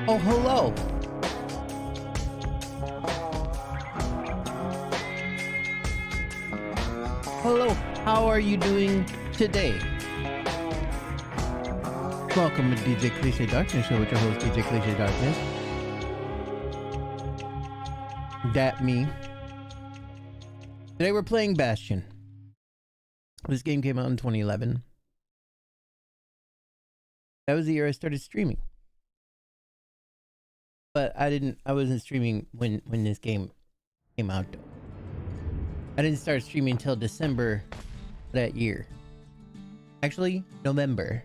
Oh, hello. Hello, how are you doing today? Welcome to DJ Cliche Darkness Show with your host, DJ Cliche Darkness. That me. Today we're playing Bastion. This game came out in 2011. That was the year I started streaming. But I wasn't streaming when this game came out though. I didn't start streaming until December that year. Actually, November.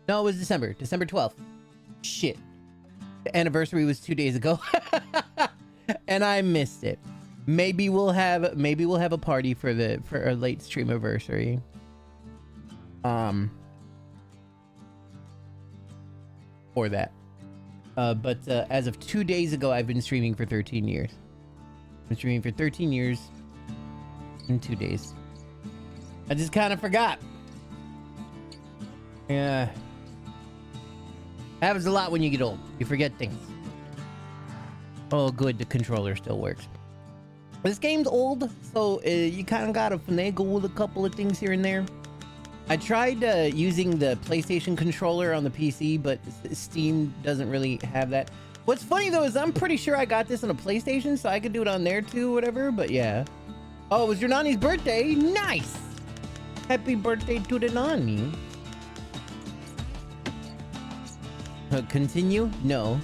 No, it was December 12th. Shit. The anniversary was 2 days ago. And I missed it. Maybe we'll have a party for a late stream anniversary. For that. But as of 2 days ago, I've been streaming for 13 years. I've been streaming for 13 years in 2 days. I just kind of forgot. Yeah. Happens a lot when you get old. You forget things. Oh, good. The controller still works. This game's old, so you kind of gotta finagle with a couple of things here and there. I tried using the PlayStation controller on the PC, but Steam doesn't really have that. What's funny though is I'm pretty sure I got this on a PlayStation, so I could do it on there too, whatever. But yeah, Oh, it was your Nani's birthday. Nice. Happy birthday to the Nani. Continue? No.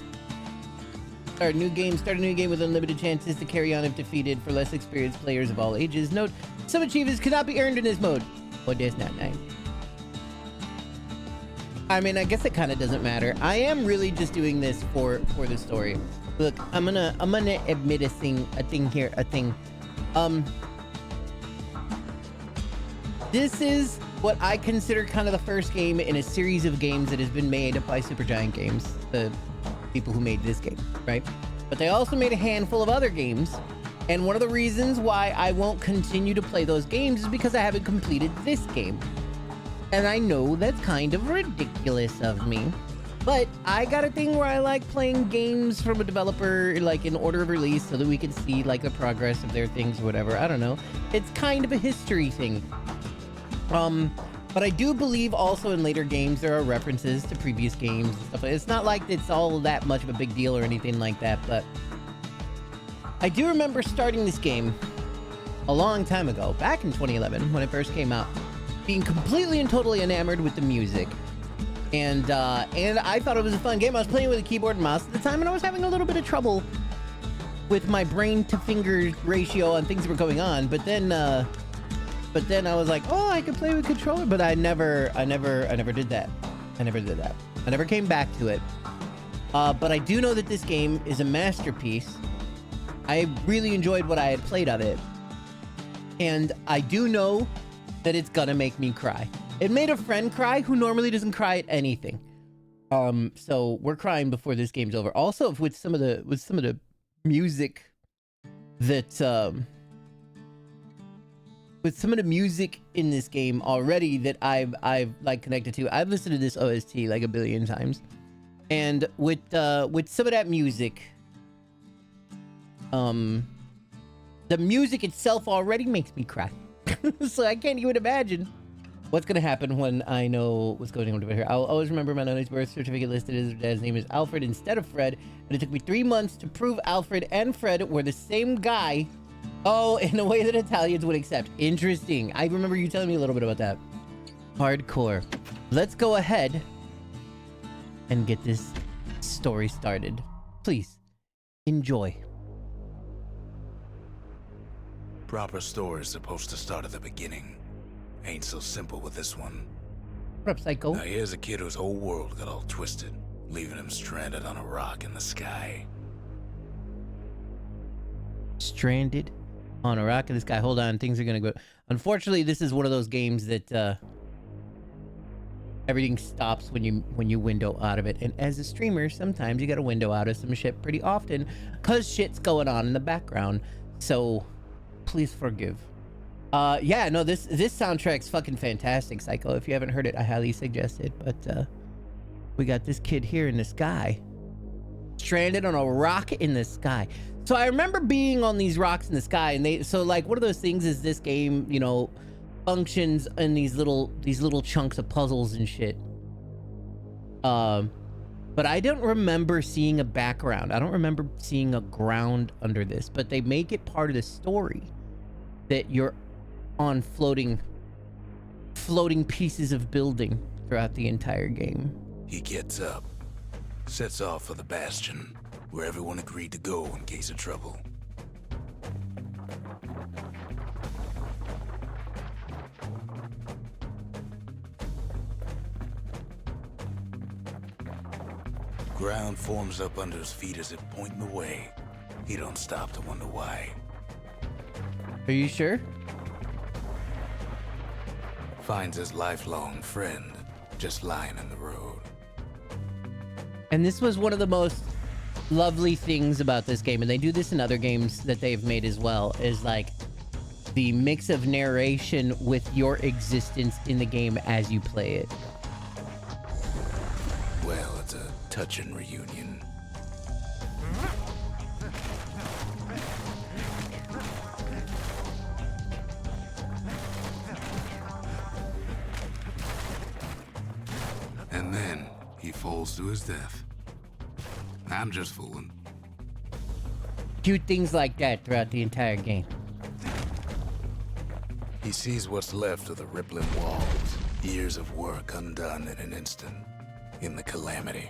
Start a new game. Start a new game with unlimited chances to carry on if defeated for less experienced players of all ages. Note, some achievements cannot be earned in this mode. Oh, that's not nice. I mean, I guess it kind of doesn't matter. I am really just doing this for the story. Look, I'm gonna admit a thing here. This is what I consider kind of the first game in a series of games that has been made by Supergiant Games, the people who made this game, right? But they also made a handful of other games, and one of the reasons why I won't continue to play those games is because I haven't completed this game. And I know that's kind of ridiculous of me, but I got a thing where I like playing games from a developer like in order of release so that we can see like the progress of their things or whatever. I don't know. It's kind of a history thing. But I do believe also in later games there are references to previous games and stuff. It's not like it's all that much of a big deal or anything like that, but I do remember starting this game a long time ago, back in 2011 when it first came out, being completely and totally enamored with the music. And I thought it was a fun game. I was playing with a keyboard and mouse at the time, and I was having a little bit of trouble with my brain to finger ratio on things that were going on. But then I was like, oh, I can play with controller, but I never did that. I never came back to it. But I do know that this game is a masterpiece. I really enjoyed what I had played of it. And I do know that it's gonna make me cry. It made a friend cry who normally doesn't cry at anything. So we're crying before this game's over. Also, with some of the music that with some of the music in this game already that I've like connected to. I've listened to this OST like a billion times, and with some of that music, the music itself already makes me cry. So I can't even imagine what's gonna happen when I know what's going on over here. I'll always remember my Nani's birth certificate listed as her dad's name is Alfred instead of Fred, and it took me 3 months to prove Alfred and Fred were the same guy. Oh, in a way that Italians would accept. Interesting. I remember you telling me a little bit about that. Hardcore. Let's go ahead and get this story started. Please, enjoy. Proper story's supposed to start at the beginning. Ain't so simple with this one. What up, Psycho? Now here's a kid whose whole world got all twisted, leaving him stranded on a rock in the sky. Stranded on a rock in the sky. Hold on, things are gonna go. Unfortunately, this is one of those games that everything stops when you window out of it. And as a streamer, sometimes you gotta window out of some shit pretty often because shit's going on in the background. So please forgive. Yeah, no, this soundtrack's fucking fantastic, Psycho. If you haven't heard it, I highly suggest it. But we got this kid here in the sky, stranded on a rock in the sky. So I remember being on these rocks in the sky, and so like one of those things is this game, you know, functions in these little chunks of puzzles and shit. But I don't remember seeing a background. I don't remember seeing a ground under this, but they make it part of the story that you're on floating pieces of building throughout the entire game. He gets up, sets off for the Bastion, where everyone agreed to go in case of trouble. Ground forms up under his feet as if pointing the way. He don't stop to wonder why. Are you sure? Finds his lifelong friend just lying in the road. And this was one of the most lovely things about this game, and they do this in other games that they've made as well, is like the mix of narration with your existence in the game as you play it. Well, it's a touching reunion. And then he falls to his death. I'm just fooling. Cute things like that throughout the entire game. He sees what's left of the rippling walls. Years of work undone in an instant. In the calamity.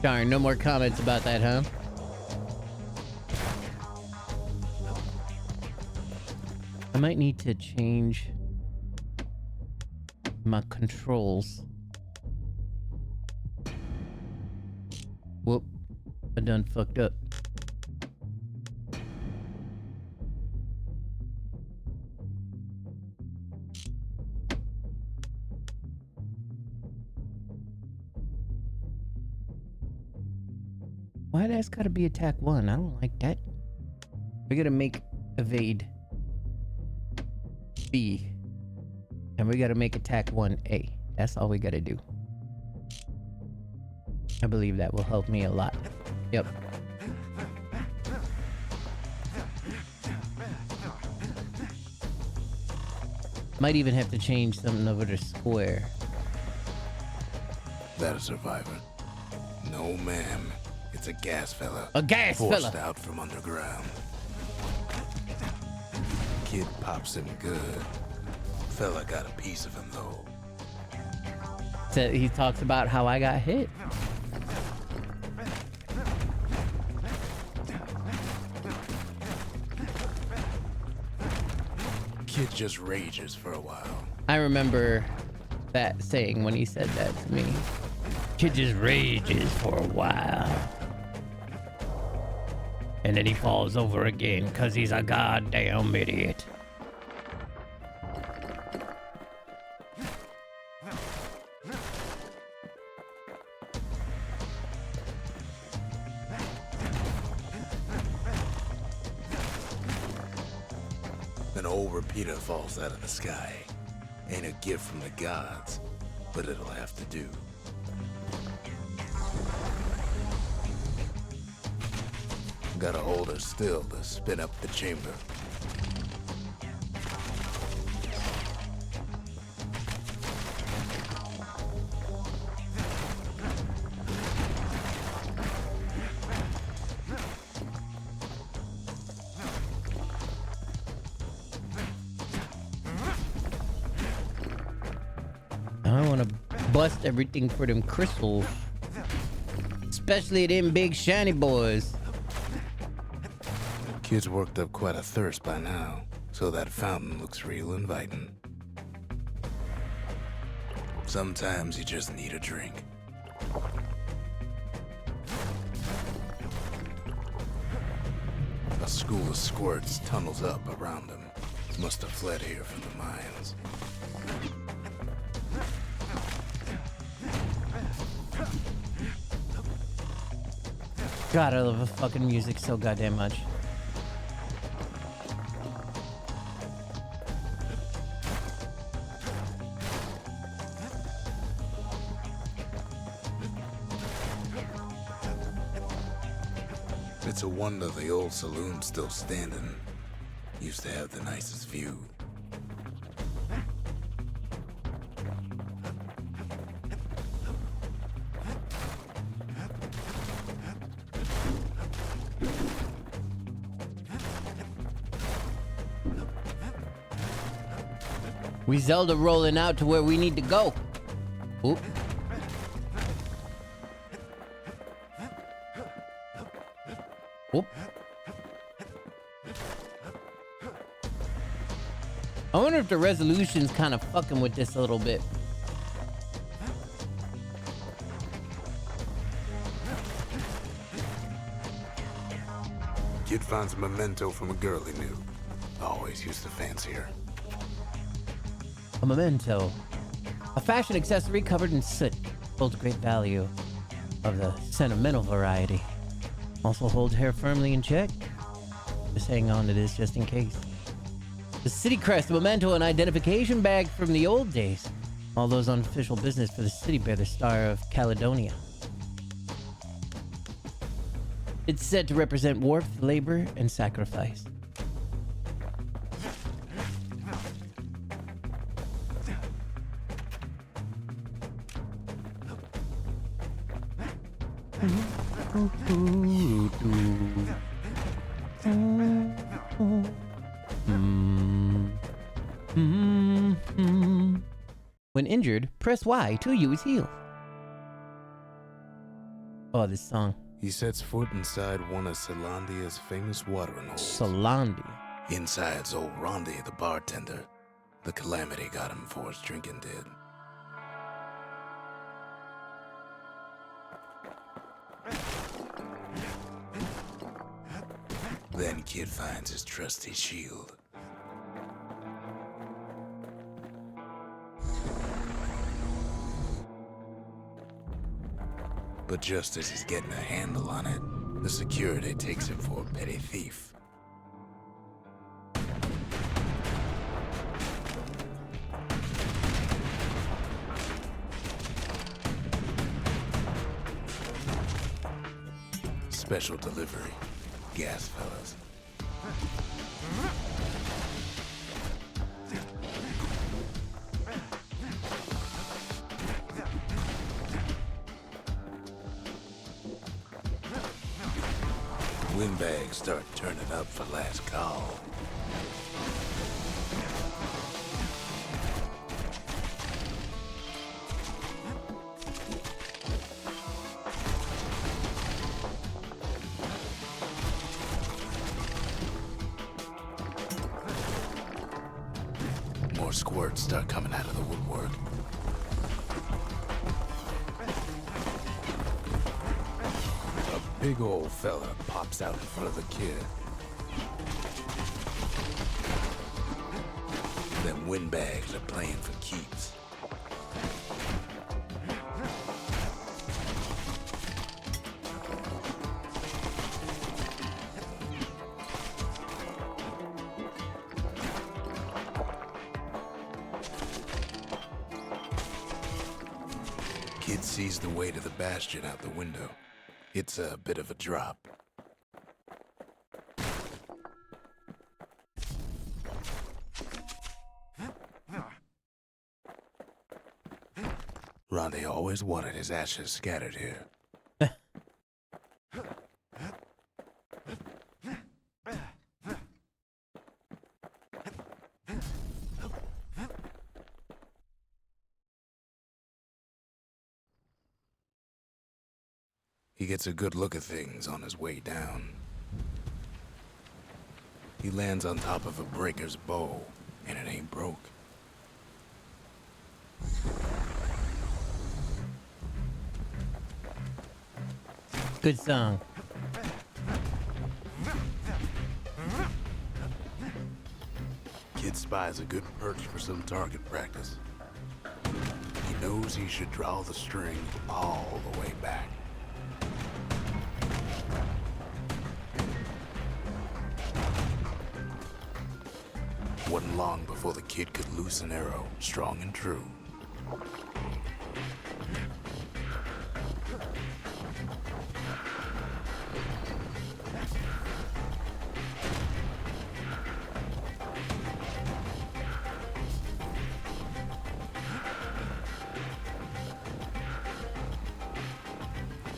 Darn, no more comments about that, huh? I might need to change my controls. Whoop. I done fucked up. Why that's gotta be attack 1? I don't like that. We gotta make evade B. And we gotta make attack 1 A. That's all we gotta do. I believe that will help me a lot. Yep. Might even have to change something over to square. That a survivor? No, ma'am. It's a gas fella. A gas forced fella. out from underground. Kid pops him good. Fella got a piece of him though. So he talks about how I got hit. Kid just rages for a while. I remember that saying when he said that to me. Kid just rages for a while. And then he falls over again because he's a goddamn idiot. An old repeater falls out of the sky. Ain't a gift from the gods, but it'll have to do. Gotta hold her still to spin up the chamber. I want to bust everything for them crystals. Especially them big shiny boys. Kid's worked up quite a thirst by now, so that fountain looks real inviting. Sometimes you just need a drink. A school of squirts tunnels up around him. Must have fled here from the mines. God, I love the fucking music so goddamn much. It's a wonder the old saloon's still standing. Used to have the nicest view. We Zelda rolling out to where we need to go. Oop. Oop. I wonder if the resolution's kind of fucking with this a little bit. Kid finds a memento from a girl he knew. Always used to fancy her. A memento. A fashion accessory covered in soot. Holds great value of the sentimental variety. Also hold hair firmly in check. Just hang on to this just in case. The city crest, a memento and identification bag from the old days. All those on official business for the city bear the Star of Caledonia. It's said to represent warmth, labor, and sacrifice. When injured, press Y to use heal. Oh, this song. He sets foot inside one of Celandia's famous watering holes. Solandi. Inside's old Rondi, the bartender. The calamity got him before his drinking did. Then Kid finds his trusty shield. But just as he's getting a handle on it, the security takes him for a petty thief. Special delivery. Gas, fellas. Windbags start turning up for last call. More squirts start coming out of the woodwork. A big old fella pops out in front of the kid. Them windbags are playing for keeps. Kid sees the way to the Bastion out the window. It's a bit of a drop. Ronde always wanted his ashes scattered here. He gets a good look at things on his way down. He lands on top of a breaker's bow, and it ain't broke. Good song. Kid spies a good perch for some target practice. He knows he should draw the string all the way back. Wasn't long before the kid could loose an arrow, strong and true.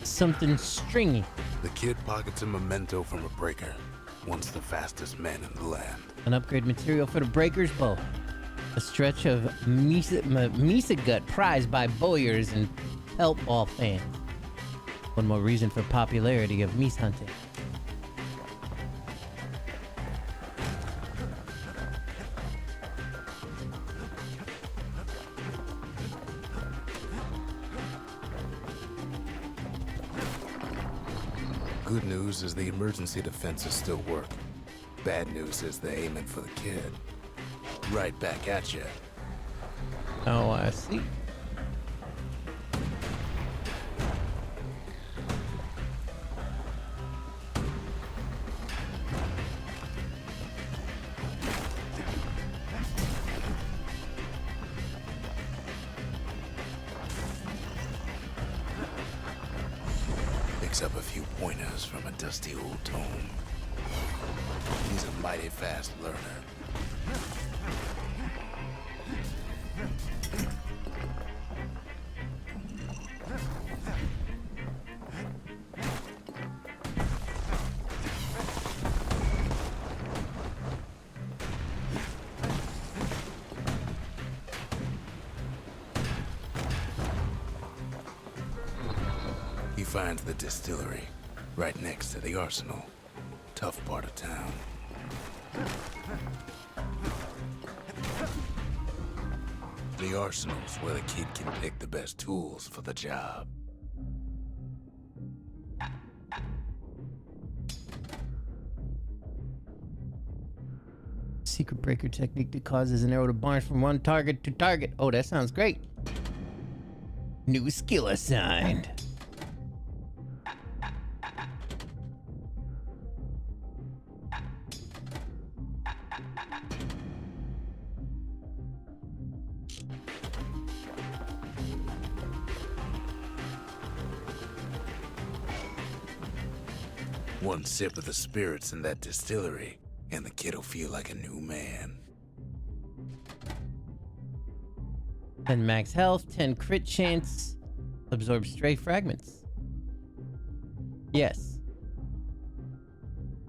Something stringy. The kid pockets a memento from a breaker, once the fastest man in the land. An upgrade material for the breaker's bow. A stretch of Misa gut prized by bowyers and pelt ball fans. One more reason for popularity of meese hunting. Good news is the emergency defenses still work. Bad news is they're aiming for the kid. Right back at you. Oh, I see. Picks up a few pointers from a dusty old tome. He's a mighty fast learner. He finds the distillery right next to the arsenal. Tough part of town. The arsenal's where the kid can pick the best tools for the job. Secret breaker technique that causes an arrow to bounce from one target to target. Oh, that sounds great. New skill assigned. One sip of the spirits in that distillery, and the kid'll feel like a new man. 10 max health, 10 crit chance, absorb stray fragments. Yes.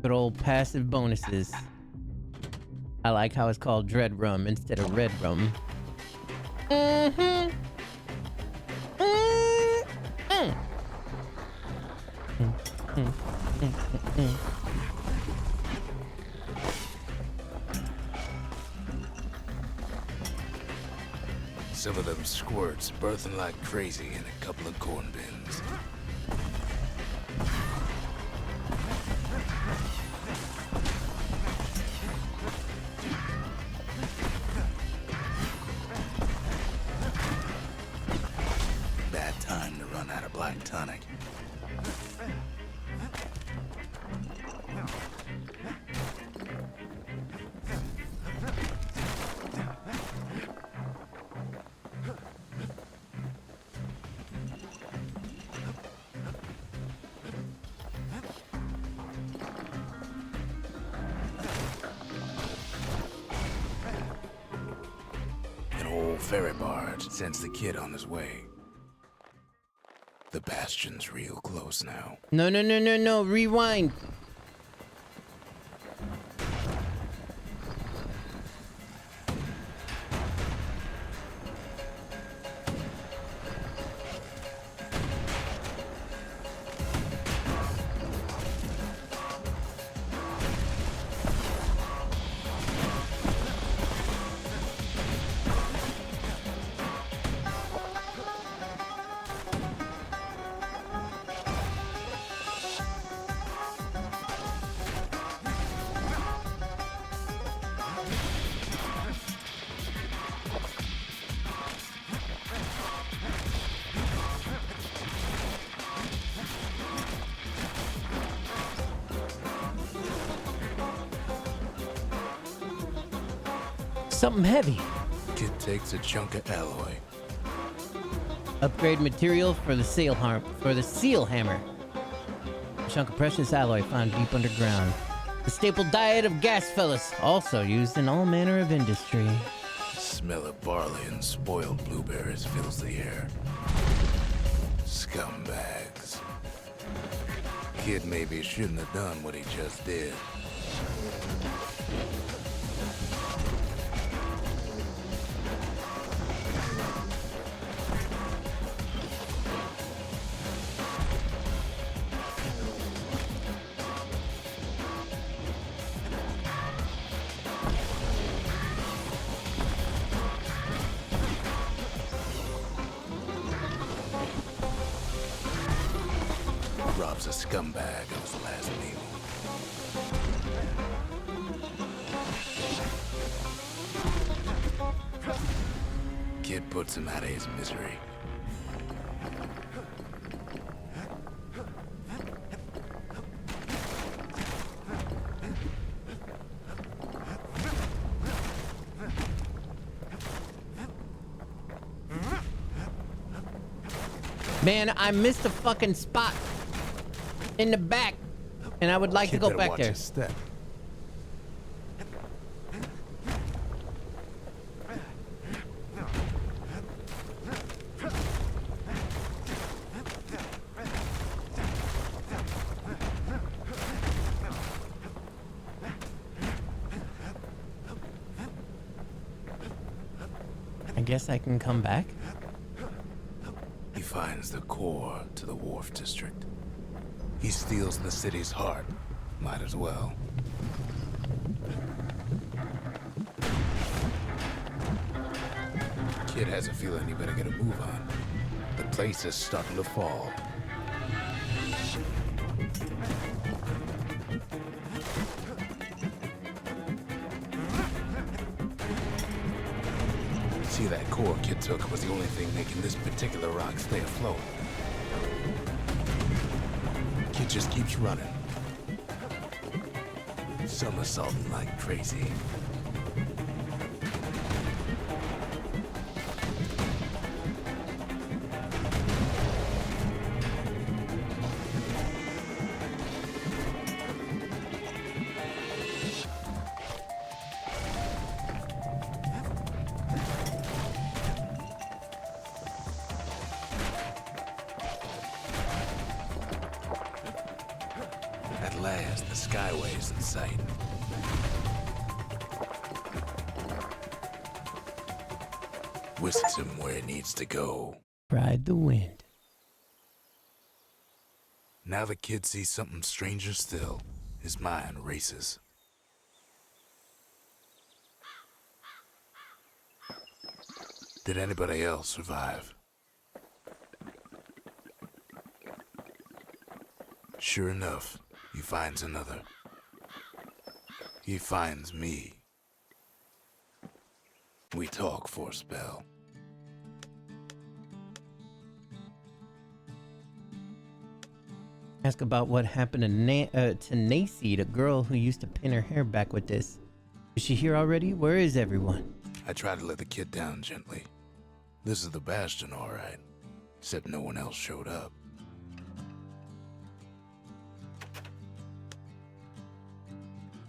Good old passive bonuses. I like how it's called Dread Rum instead of Red Rum. Some of them squirts birthing like crazy in a couple of corn bins. Bad time to run out of black tonic. Ferry barge sends the kid on his way. The Bastion's real close now. No, rewind. Something heavy. Kid takes a chunk of alloy. Upgrade material for the seal hammer. A chunk of precious alloy found deep underground. The staple diet of gas fellas, also used in all manner of industry. Smell of barley and spoiled blueberries fills the air. Scumbags. Kid maybe shouldn't have done what he just did. Robs a scumbag of his last meal. Kid puts him out of his misery. Man, I missed a fucking spot. in the back, and I would like to Kid go better back watch there. his step. I guess I can come back. He finds the core to the Wharf District. He steals the city's heart. Might as well. Kid has a feeling he better get a move on. The place is starting to fall. See, that core Kid took was the only thing making this particular rock stay afloat. Kid just keeps running. Somersaulting like crazy. At last, the Skyway's in sight. Whisks him where it needs to go. Ride the wind. Now the kid sees something stranger still. His mind races. Did anybody else survive? Sure enough, he finds another. He finds me. We talk for a spell. Ask about what happened to Nacy, the girl who used to pin her hair back with this. Is she here already? Where is everyone? I tried to let the kid down gently. This is the Bastion, all right. Except no one else showed up.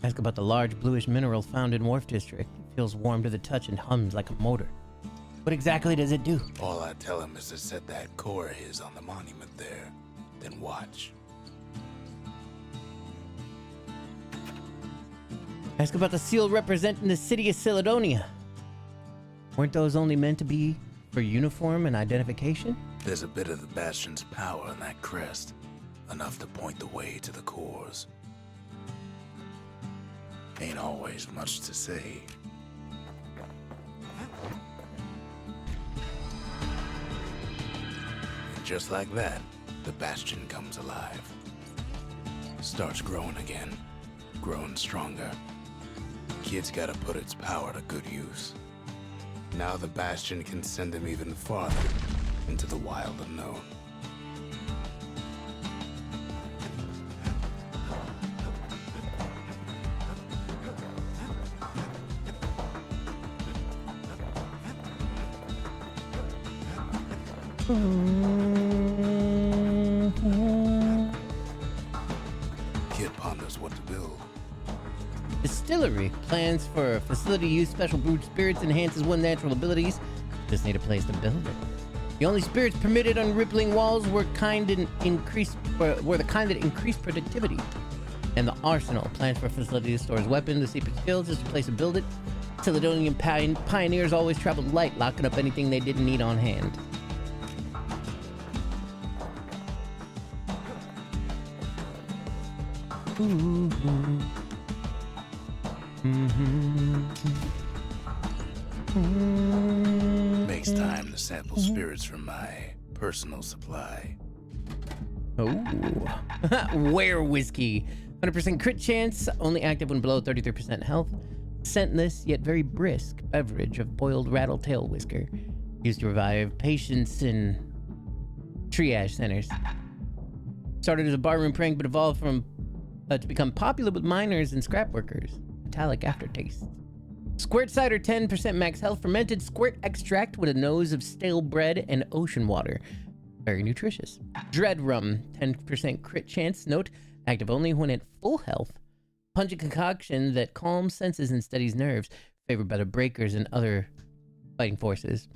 Ask about the large bluish mineral found in Wharf District. It feels warm to the touch and hums like a motor. What exactly does it do? All I tell him is to set that core of his on the monument there. Then watch. Ask about the seal representing the city of Cylladonia. Weren't those only meant to be for uniform and identification? There's a bit of the Bastion's power in that crest. Enough to point the way to the cores. Ain't always much to say. And just like that, the Bastion comes alive. Starts growing again. Growing stronger. Kid's gotta put its power to good use. Now the Bastion can send him even farther into the wild unknown. Kid ponders what to build. Distillery. Plans for a facility use special brewed spirits enhances one natural abilities. Just need a place to build it. The only spirits permitted on rippling walls were the kind that increased productivity. And the arsenal. Plans for a facility that stores weapons, the secret skills, just a place to build it. Cylladonean pioneers always traveled light, locking up anything they didn't need on hand. Makes time to sample spirits from my personal supply. Oh, where whiskey? 100% crit chance, only active when below 33% health. Scentless yet very brisk beverage of boiled rattletail whisker, used to revive patients in triage centers. Started as a barroom prank, but evolved from to become popular with miners and scrap workers. Metallic aftertaste. Squirt cider, 10% max health. Fermented squirt extract with a nose of stale bread and ocean water. Very nutritious. Dread Rum, 10% crit chance. Note, active only when at full health. Pungent concoction that calms senses and steadies nerves. Favored by the breakers and other fighting forces.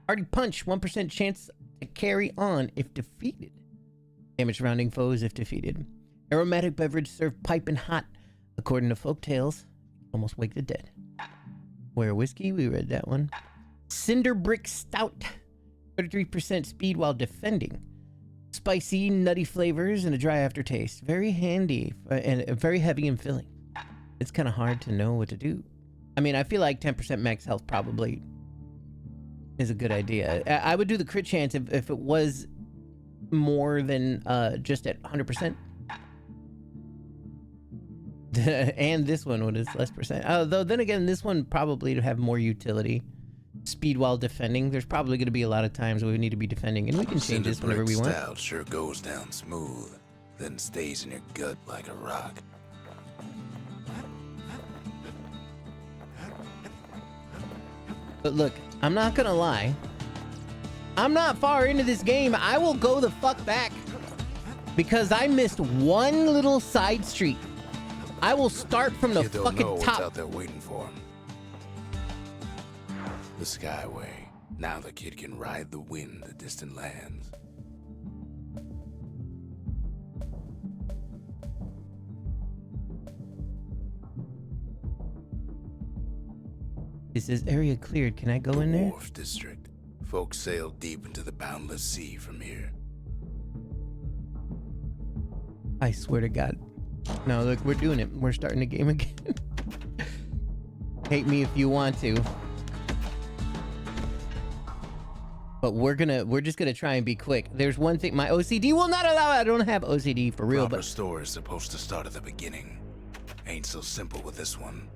Hardy Punch, 1% chance to carry on if defeated. Damage surrounding foes if defeated. Aromatic beverage served piping hot. According to folktales, almost wake the dead. Where whiskey? We read that one. Cinder Brick Stout. 33% speed while defending. Spicy, nutty flavors and a dry aftertaste. Very handy and very heavy and filling. It's kind of hard to know what to do. I mean, I feel like 10% max health probably is a good idea. I would do the crit chance if it was more than just at 100%. And this one when it's less percent. Though then again, this one probably to have more utility. Speed while defending. There's probably going to be a lot of times where we need to be defending, and we can change this whenever we want. Stout sure goes down smooth, then stays in your gut like a rock. But look, I'm not gonna lie. I'm not far into this game. I will go the fuck back because I missed one little side street. I will start from the fucking top. What's out there waiting for him. The Skyway. Now the kid can ride the wind to distant lands. It says area cleared. Can I go in there? Wharf District. Folks sail deep into the boundless sea from here. I swear to God. No, look, we're doing it. We're starting the game again. Hate me if you want to. But we're just gonna try and be quick. There's one thing my OCD will not allow. I don't have OCD for real, Proper story is supposed to start at the beginning. Ain't so simple with this one.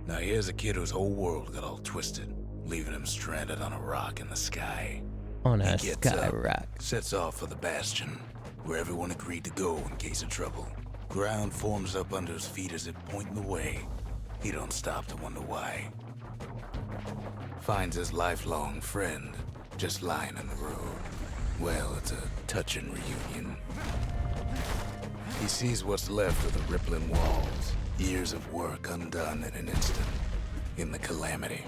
Now here's a kid whose whole world got all twisted, leaving him stranded on a rock in the sky. On a sky rock. Sets off for the Bastion, where everyone agreed to go in case of trouble. Ground forms up under his feet as if pointing the way. He don't stop to wonder why. Finds his lifelong friend just lying in the road. Well, it's a touching reunion. He sees what's left of the rippling walls, years of work undone in an instant, in the calamity.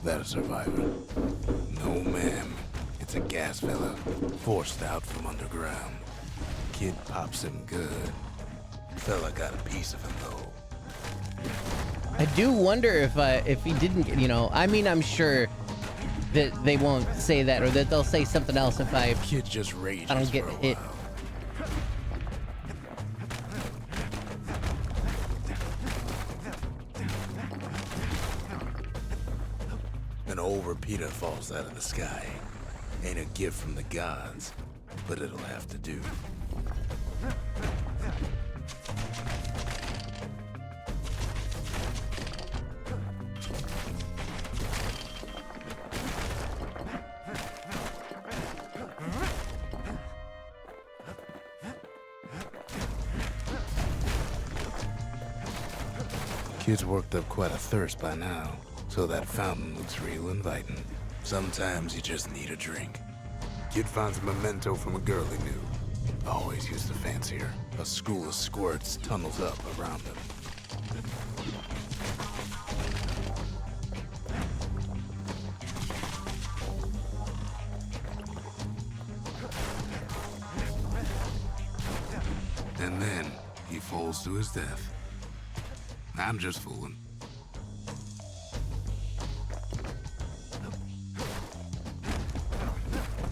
That a survivor? No, ma'am. It's a gas fella, forced out from underground. Kid pops him good. Fella got a piece of him though. I do wonder if he didn't get, you know, I mean, I'm sure that they won't say that, or that they'll say something else if Kid just rages I don't get for a hit. while. An old repeater falls out of the sky. Ain't a gift from the gods, but it'll have to do. Kid's worked up quite a thirst by now, so that fountain looks real inviting. Sometimes you just need a drink. Kid finds a memento from a girl he knew. Always used to fancy her. A school of squirts tunnels up around him. And then he falls to his death. I'm just fooling.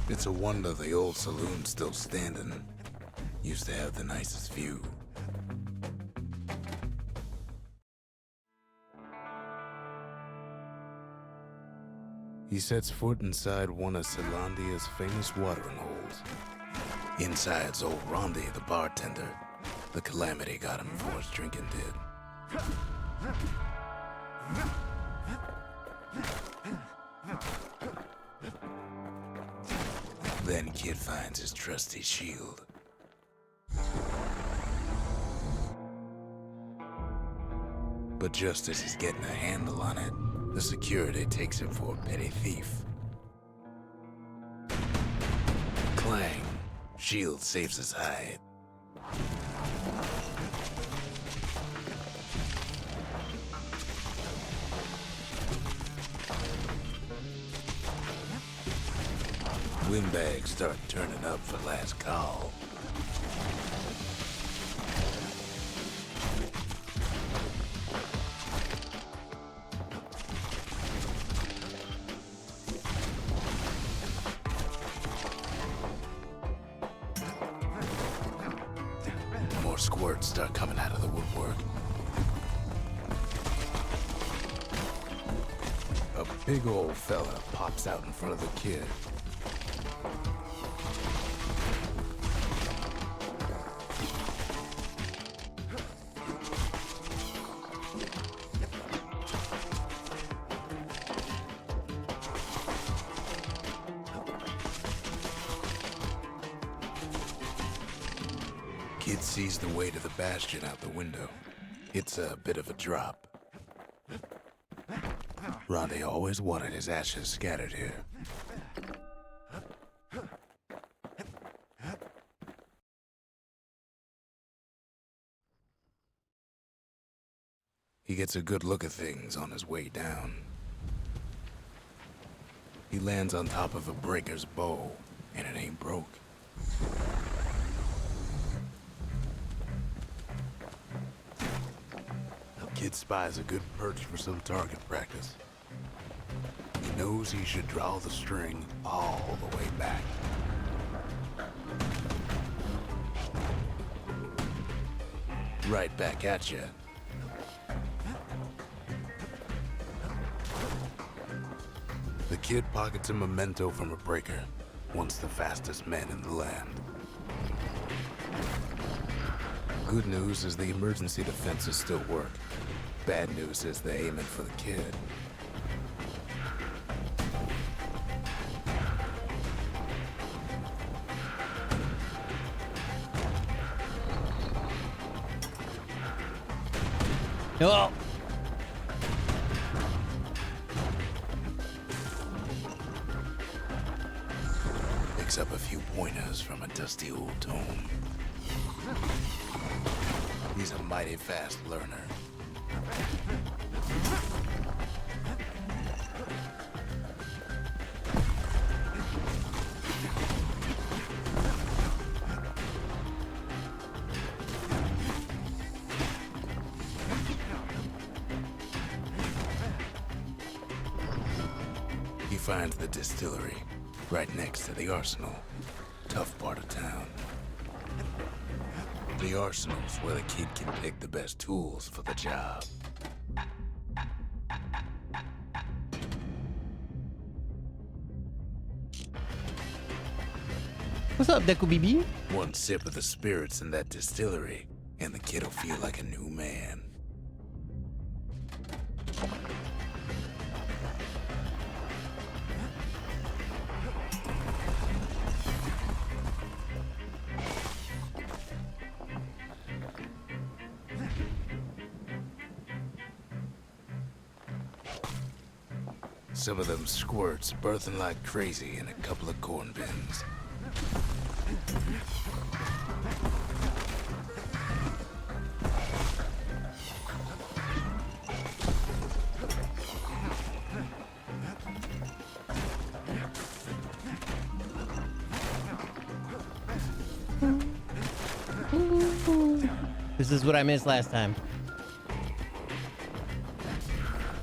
It's a wonder the old saloon's still standing. Used to have the nicest view. He sets foot inside one of Celandia's famous watering holes. Inside's old Rondi, the bartender. The calamity got him before his drinking did. Then Kid finds his trusty shield. But just as he's getting a handle on it, the security takes him for a petty thief. Clang. Shield saves his hide. Windbags start turning up for last call. More squirts start coming out of the woodwork. A big old fella pops out in front of the kid. Kid sees the way to the Bastion out the window. It's a bit of a drop. Ronde always wanted his ashes scattered here. He gets a good look at things on his way down. He lands on top of a breaker's bow, and it ain't broke. Kid spies a good perch for some target practice. He knows he should draw the string all the way back. Right back at you. The kid pockets a memento from a breaker, once the fastest man in the land. Good news is the emergency defenses still work. Bad news is they're aiming for the kid. Oh! Picks up a few pointers from a dusty old tome. He's a mighty fast learner. He finds the distillery right next to the arsenal. Tough part of town. The arsenal's where the kid can pick the best tools for the job. What's up, Deku BB? One sip of the spirits in that distillery, and the kid'll feel like a new man. Some of them squirts birthing like crazy in a couple of corn bins. This is what I missed last time.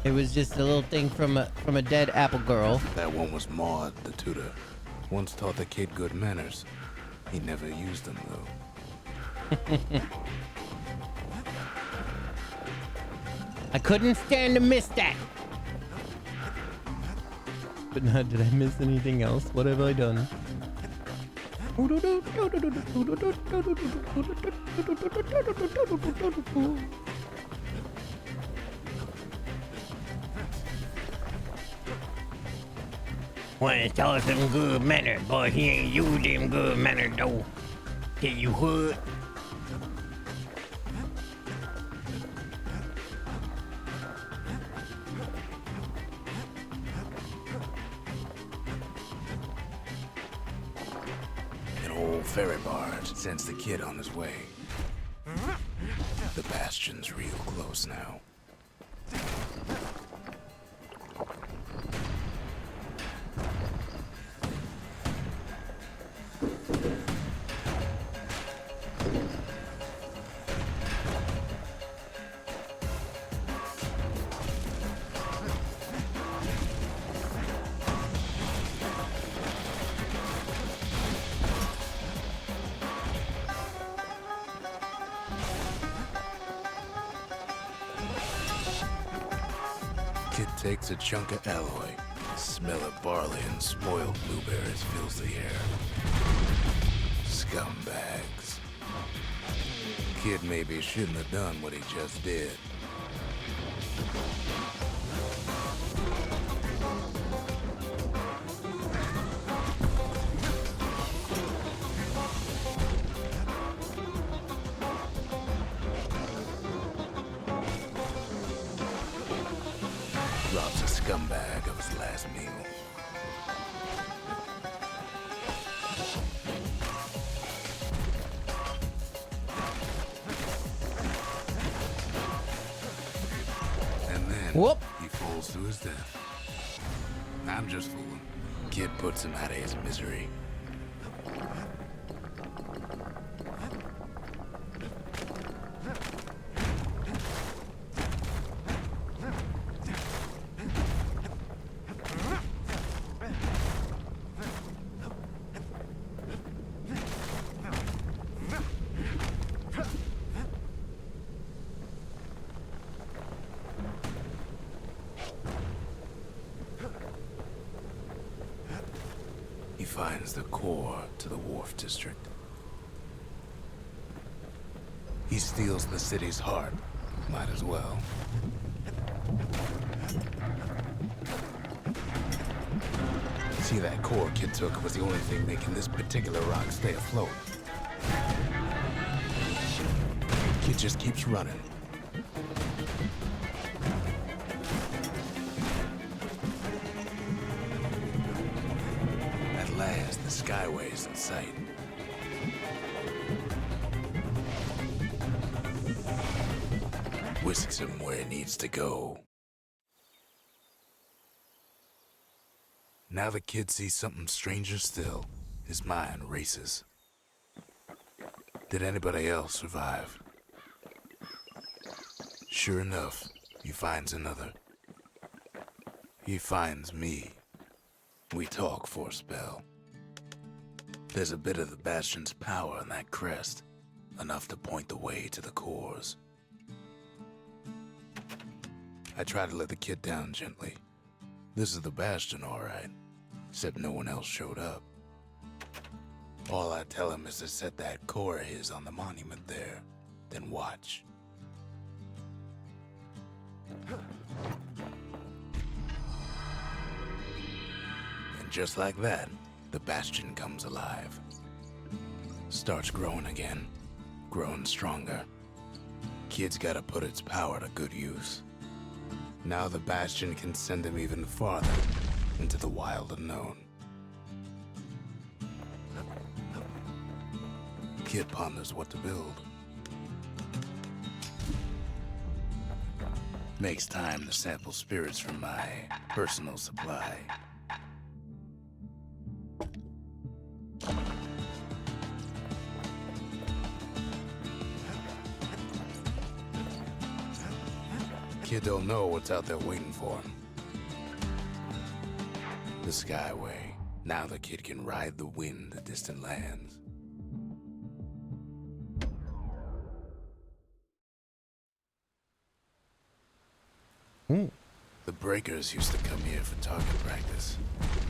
It was just a little thing from a dead apple girl. That one was Maud, the tutor. Once taught the kid good manners. He never used them, though. I couldn't stand to miss that. But now, did I miss anything else? What have I done? Wanna taught some good manners, boy. He ain't used them good manners though. Tell you what. whole ferry barge sends the kid on his way. The Bastion's real close now. Kid takes a chunk of alloy. Smell of barley and spoiled blueberries fills the air. Scumbags. Kid maybe shouldn't have done what he just did. Robs a scumbag of his last meal. And then Whoop. he falls to his death. I'm just fooling. Kid puts him out of his misery. He finds the core to the wharf district. He steals the city's heart. Might as well. See, that core Kid took was the only thing making this particular rock stay afloat. Kid just keeps running. At last, the skyway's in sight. Whisks him where he needs to go. Now the kid sees something stranger still. His mind races. Did anybody else survive? Sure enough, he finds another. He finds me. We talk for a spell. There's a bit of the Bastion's power in that crest, enough to point the way to the cores. I try to let the kid down gently. This is the Bastion, all right, except no one else showed up. All I tell him is to set that core of his on the monument there, then watch. And just like that, the Bastion comes alive. Starts growing again, growing stronger. Kid's gotta put its power to good use. Now the Bastion can send him even farther into the wild unknown. Kid ponders what to build. Makes time to sample spirits from my personal supply. Kid don't know what's out there waiting for him. The Skyway. Now the kid can ride the wind to distant lands. The breakers used to come here for target practice.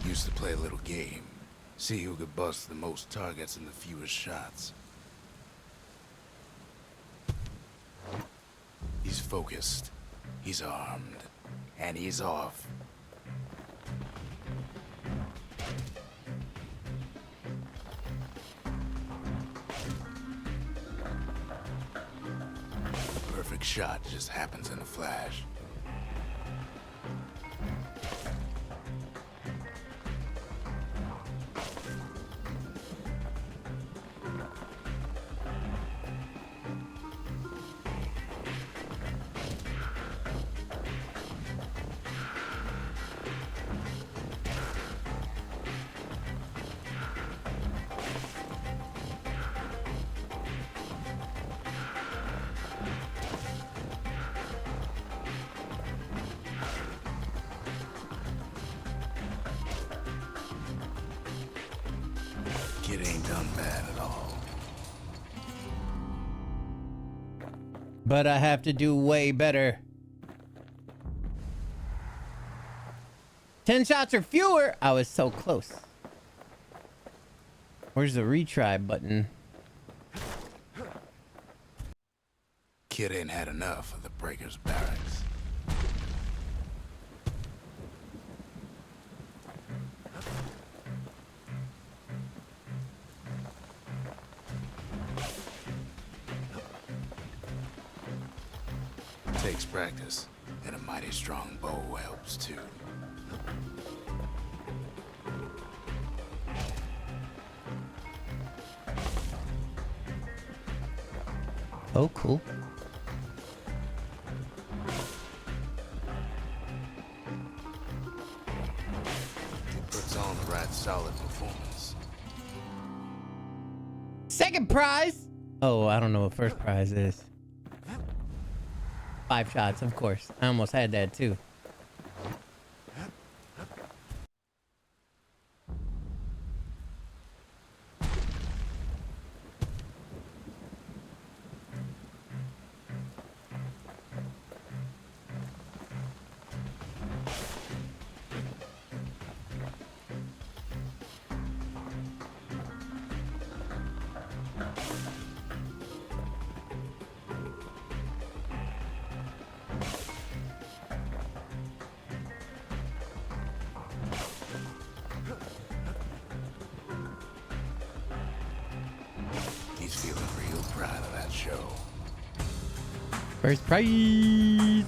Used to play a little game. See who could bust the most targets in the fewest shots. He's focused. He's armed. And he's off. The perfect shot just happens in a flash. Kid ain't done bad at all. But I have to do way better. 10 shots or fewer. I was so close. Where's the retry button? Kid ain't had enough of the Breakers barracks. Takes practice, and a mighty strong bow helps too. Oh, cool. He puts on the right solid performance. Second prize. Oh, I don't know what first prize is. 5 shots, of course. I almost had that too. He's feeling real proud of that show. First prize.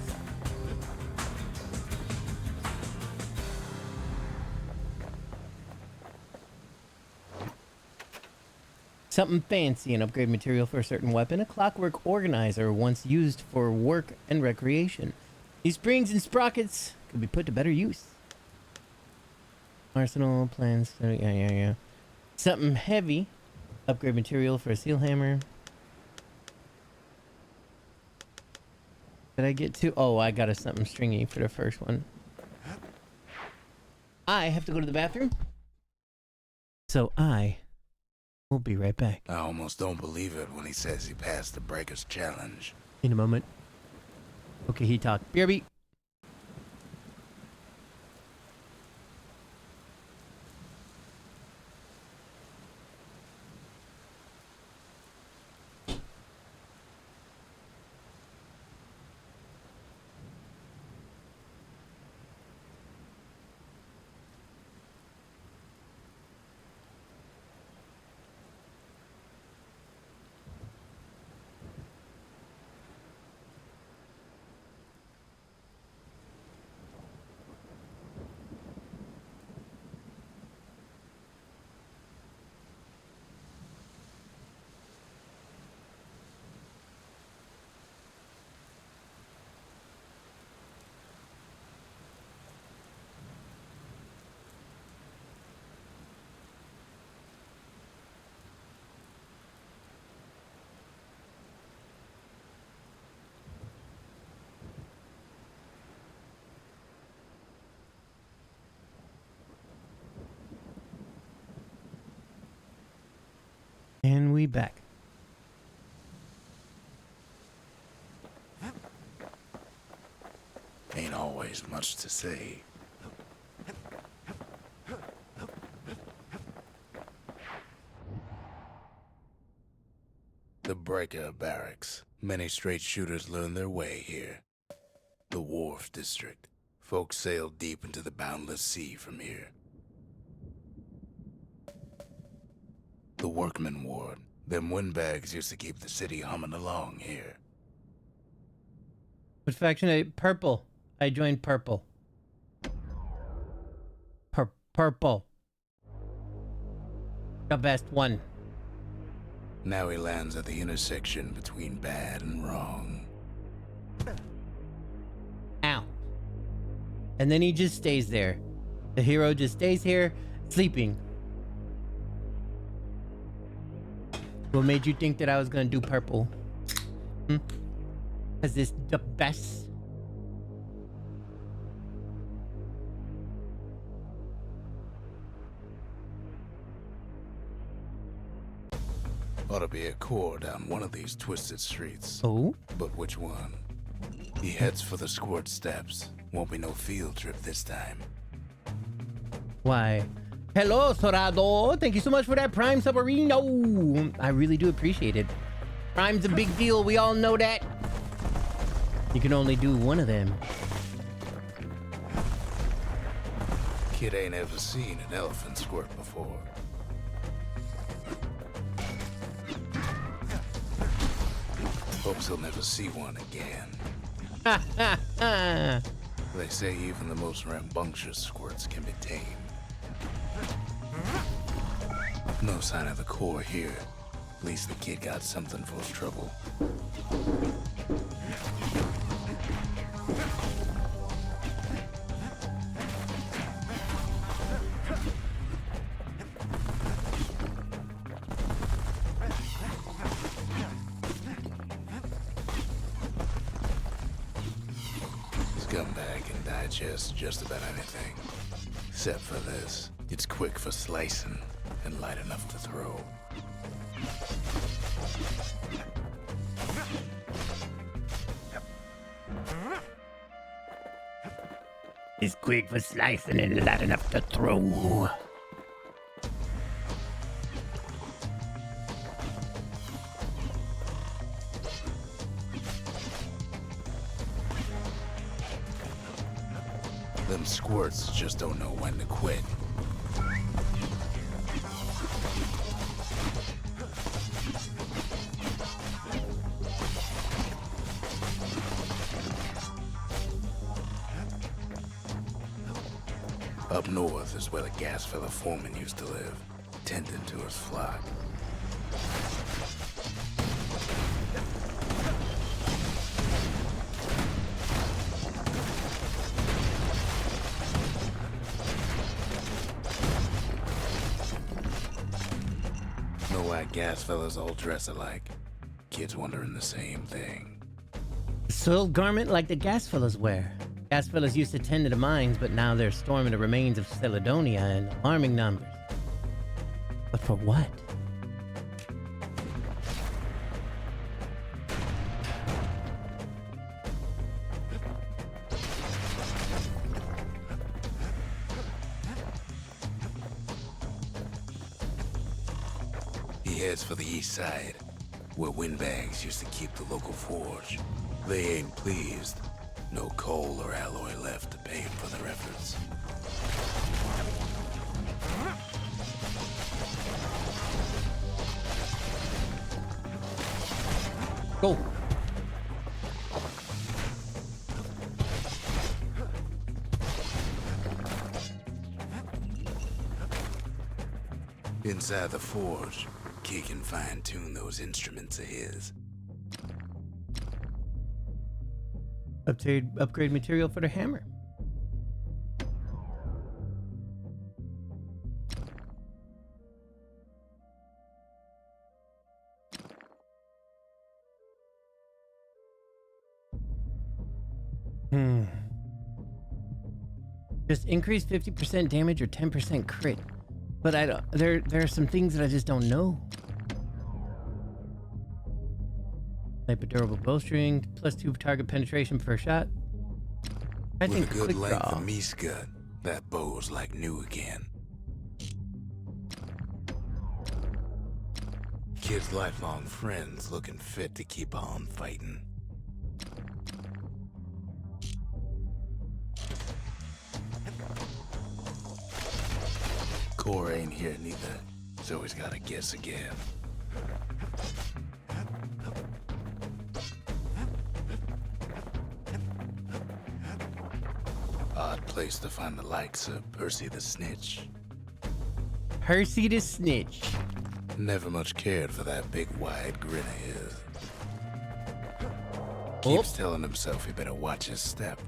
Something fancy, an upgrade material for a certain weapon, a clockwork organizer once used for work and recreation. These springs and sprockets could be put to better use. Arsenal plans. Yeah. Something heavy. Upgrade material for a seal hammer. Did I get to? Oh, I got a something stringy for the first one. I have to go to the bathroom. So I will be right back. I almost don't believe it when he says he passed the Breakers challenge. In a moment. Okay, he talked. BRB. And we back. Ain't always much to say. The Breaker Barracks. Many straight shooters learn their way here. The Wharf District. Folks sail deep into the boundless sea from here. The Workman Ward. Them windbags used to keep the city humming along here. What faction? Purple. I joined purple. Purple. The best one. Now he lands at the intersection between bad and wrong. Ow. And then he just stays there. The hero just stays here, sleeping. What made you think that I was gonna do purple? Is this the best? Ought to be a core down one of these twisted streets. Oh? But which one? He heads for the squirt steps. Won't be no field trip this time. Why? Hello, Sorado. Thank you so much for that Prime Submarino. I really do appreciate it. Prime's a big deal. We all know that. You can only do one of them. Kid ain't ever seen an elephant squirt before. Hopes he'll never see one again. They say even the most rambunctious squirts can be tamed. No sign of the core here. At least the kid got something for his trouble. Scumbag can digest just about anything. Except for this. It's quick for slicing and light enough to throw. It's quick for slicing and light enough to throw. Them squirts just don't know when to quit. Up north is where the gas fella foreman used to live, tending to his flock. Know why gas fellas all dress alike? Kids wondering the same thing. Soiled garment like the gas fellas wear. Gas fellas used to tend to the mines, but now they're storming the remains of Celedonia in alarming numbers. But for what? He heads for the east side, where windbags used to keep the local forge. They ain't pleased. No coal or alloy left to pay him for their efforts. Go. Inside the forge, Key can fine-tune those instruments of his. Upgrade material for the hammer. Just increase 50% damage or 10% crit. But I don't. There are some things that I just don't know. Type of durable bowstring, +2 target penetration per shot. I With think a good quick length draw. of meat gut, that bow's like new again. Kid's lifelong friends looking fit to keep on fighting. Core ain't here neither, so he's gotta guess again. Odd place to find the likes of Percy the Snitch. Percy the Snitch. Never much cared for that big wide grin of his. Oh. Keeps telling himself he better watch his step.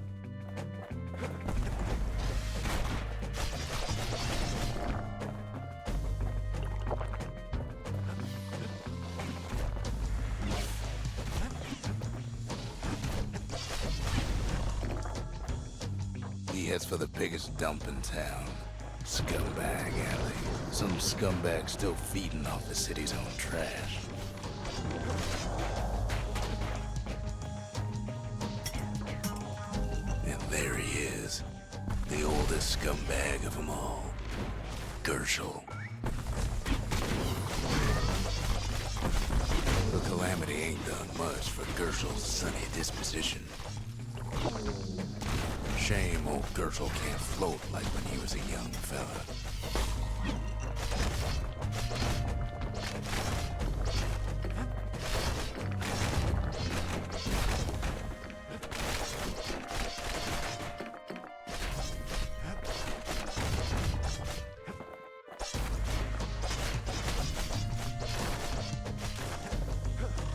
He heads for the biggest dump in town. Scumbag Alley. Some scumbag still feeding off the city's own trash. And there he is, the oldest scumbag of them all, Gershel. The calamity ain't done much for Gershel's sunny disposition. Shame old Gershel can't float like when he was a young fella.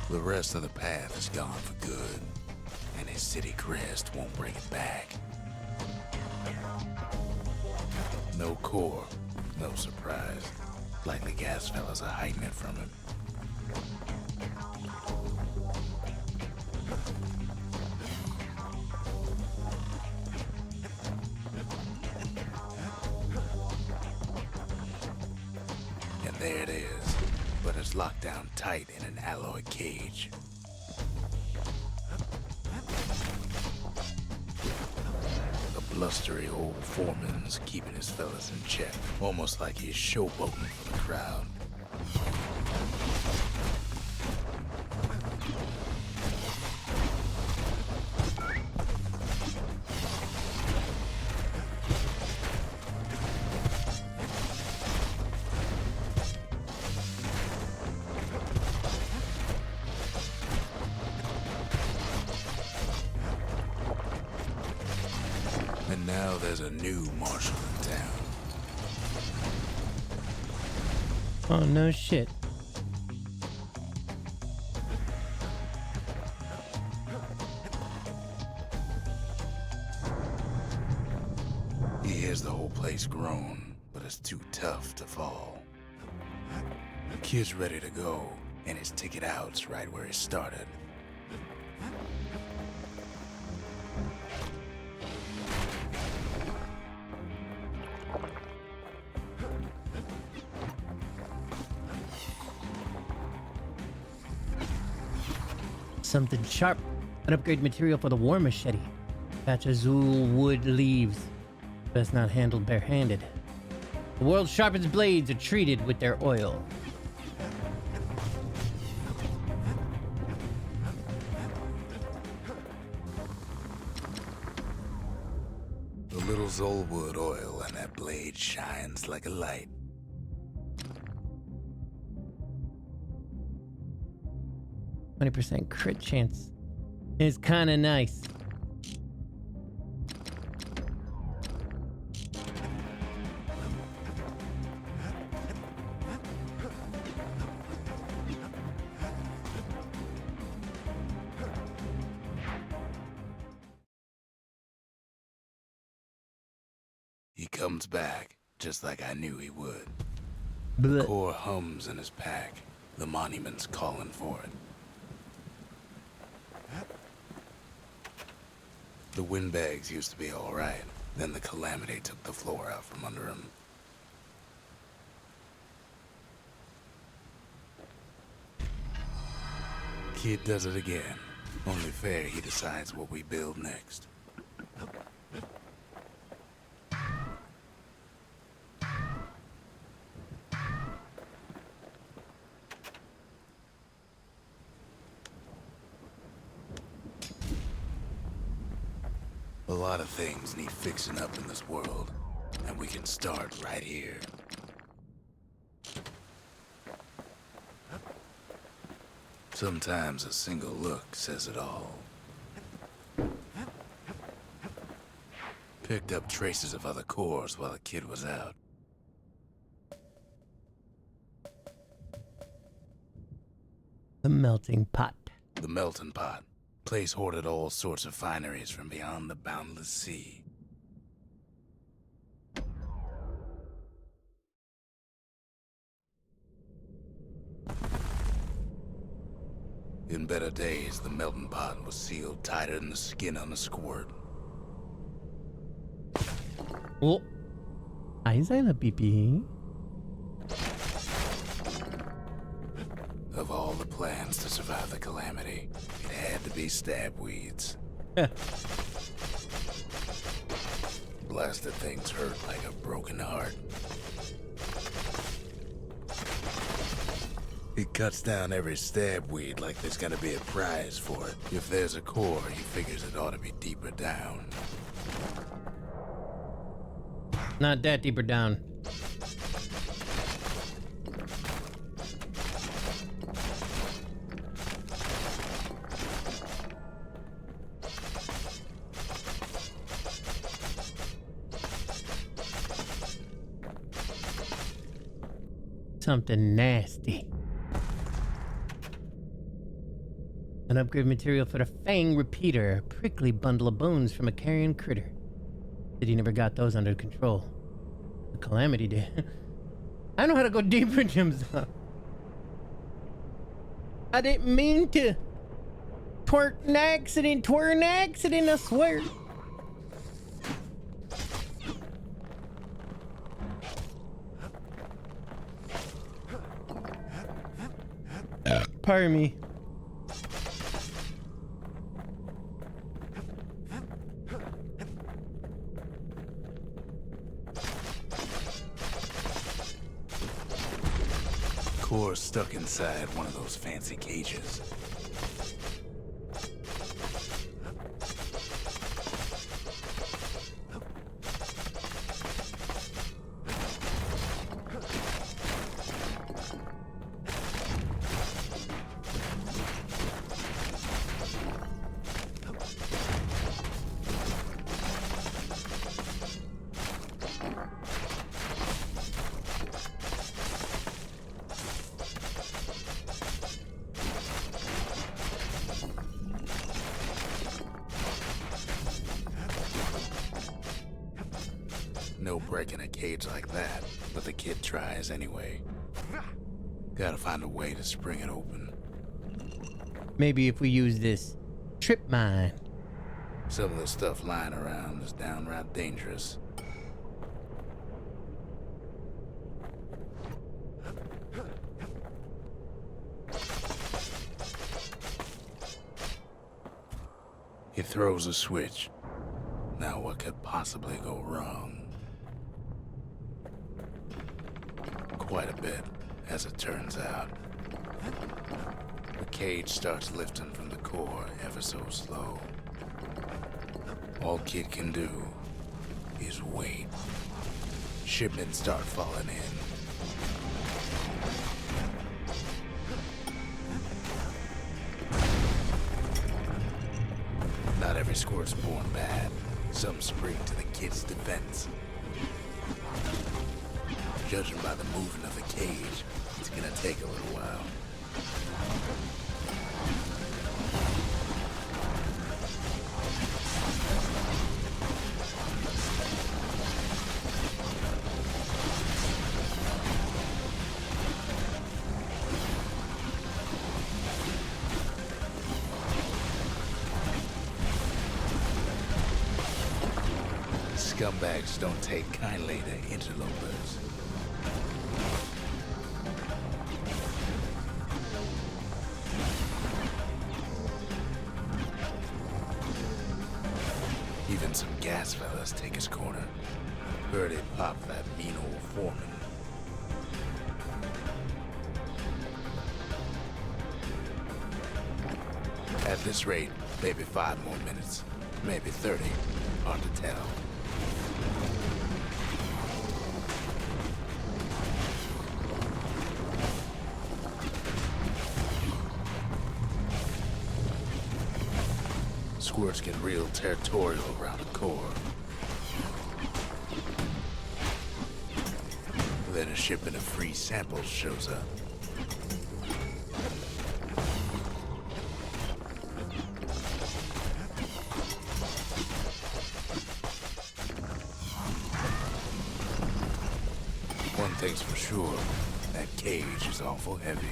The rest of the path is gone for good, and his city crest won't bring it back. No core, no surprise. Likely gas fellas are hiding it from him. And there it is, but it's locked down tight in an alloy cage. The blustery old foreman's keeping his fellas in check, almost like he's showboating for the crowd. And now there's a new marshal in town. Oh, no shit. He hears the whole place groan, but it's too tough to fall. The kid's ready to go, and his ticket out's right where he started. Something sharp. An upgrade material for the war machete. Patch azul wood leaves. Best not handled barehanded. The world's sharpest blades are treated with their oil. The little Zolwood oil and that blade shines like a light. %20 crit chance. It's kinda nice. He comes back, just like I knew he would. Blech. Core hums in his pack. The monument's calling for it. The windbags used to be all right. Then the calamity took the floor out from under him. Kid does it again. Only fair he decides what we build next. A lot of things need fixing up in this world, and we can start right here. Sometimes a single look says it all. Picked up traces of other cores while the kid was out. The melting pot. The melting pot. Place hoarded all sorts of fineries from beyond the boundless sea. In better days, the melting pot was sealed tighter than the skin on a squirt. Oh. Ay, Zaila, pipi. Of all the plans to survive the calamity, it had to be stab weeds. Blasted things hurt like a broken heart. He cuts down every stab weed like there's gonna be a prize for it. If there's a core, he figures it ought to be deeper down. Not that deeper down. Something nasty. An upgrade material for the Fang Repeater. A prickly bundle of bones from a carrion critter. Said he never got those under control. The calamity did. I know how to go deeper, Jim's. I didn't mean to twerk an accident, I swear. Pardon me. Core stuck inside one of those fancy cages. No breaking a cage like that, but the kid tries anyway. Gotta find a way to spring it open. Maybe if we use this trip mine. Some of the stuff lying around is downright dangerous. He throws a switch. Now what could possibly go wrong? Quite a bit, as it turns out. The cage starts lifting from the core ever so slow. All Kid can do is wait. Shipments start falling in. Not every squirt's born bad. Some spring to the kid's defense. Judging by the movement of the cage, it's gonna take a little while. Scumbags don't take kindly to interlopers. Even some gas fellas take his corner. Heard it pop that mean old foreman. At this rate, maybe 5 more minutes, maybe 30, hard to tell. Squirts get real territorial around the core. Then a shipment of free samples shows up. One thing's for sure, that cage is awful heavy.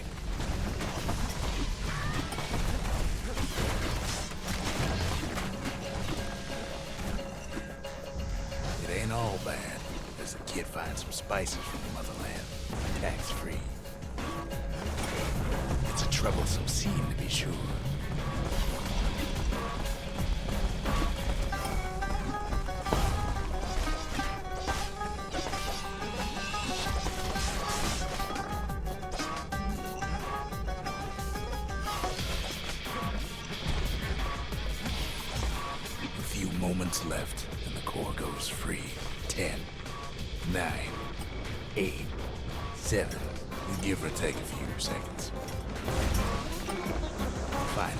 It ain't all bad, as the kid finds some spices from the motherland, tax-free. It's a troublesome scene, to be sure. A few moments left, and the core goes free. 10, 9, 8, 7, give or take a few seconds. Finally,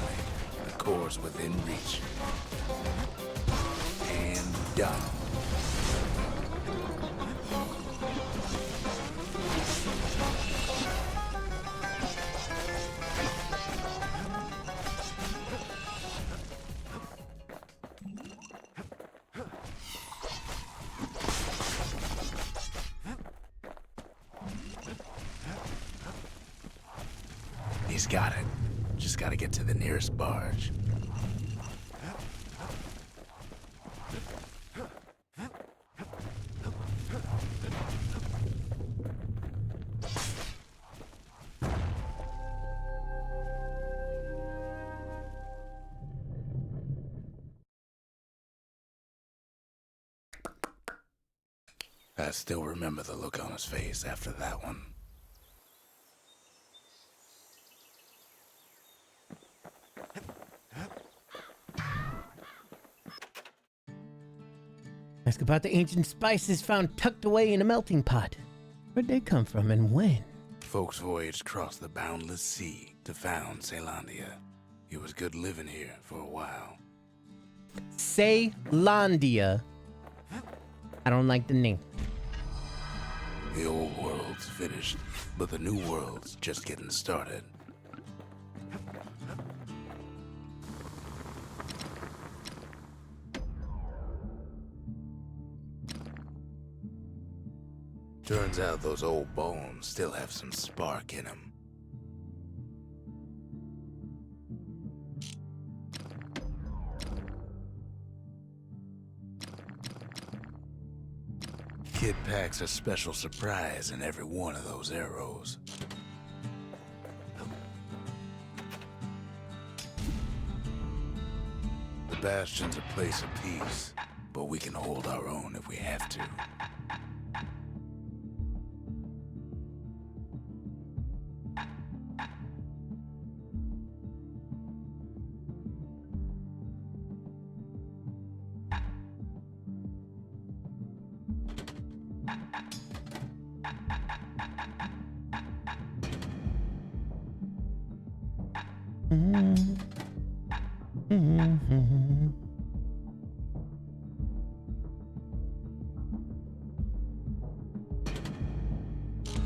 the core's within reach. And done. He's got it. Just gotta get to the nearest barge. I still remember the look on his face after that one. Ask about the ancient spices found tucked away in a melting pot. Where'd they come from and when? Folks voyaged across the boundless sea to found Caelondia. It was good living here for a while. Caelondia. I don't like the name. The old world's finished, but the new world's just getting started. Turns out those old bones still have some spark in them. Kid packs a special surprise in every one of those arrows. The Bastion's a place of peace, but we can hold our own if we have to.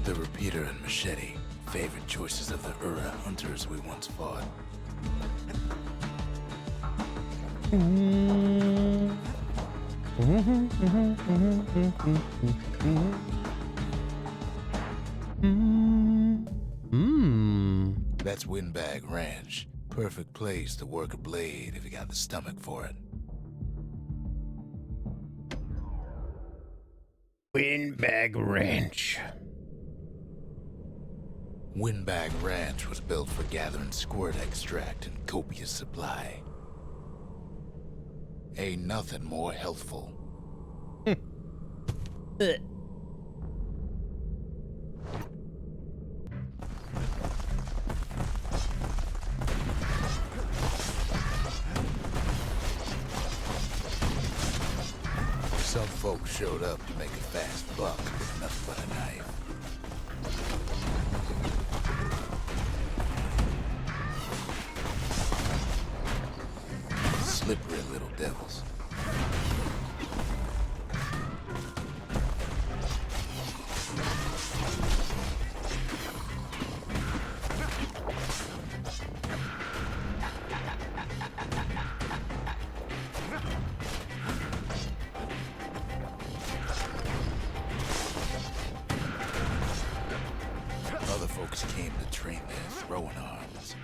The repeater and machete, favorite choices of the Ura hunters we once fought. That's Windbag Ranch. Perfect place to work a blade if you got the stomach for it. Windbag Ranch. Windbag Ranch was built for gathering squirt extract in copious supply. Ain't nothing more healthful. Some folks showed up to make a fast buck with nothing but a knife. Slippery little devils. Other folks came to train their throwing arms.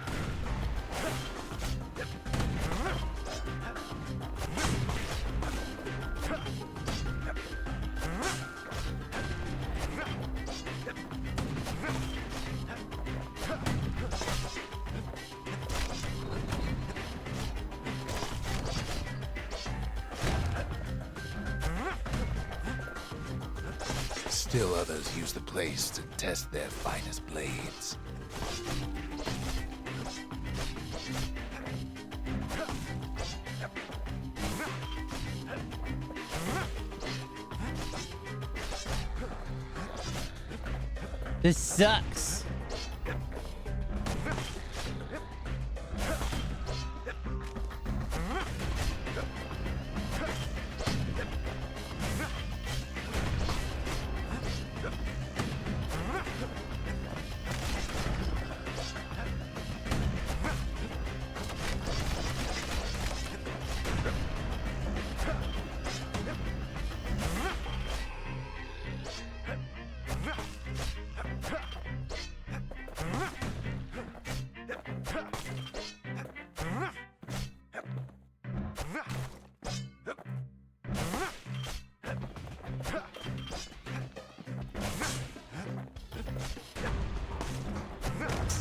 Still others use the place to test their finest blades. This sucks.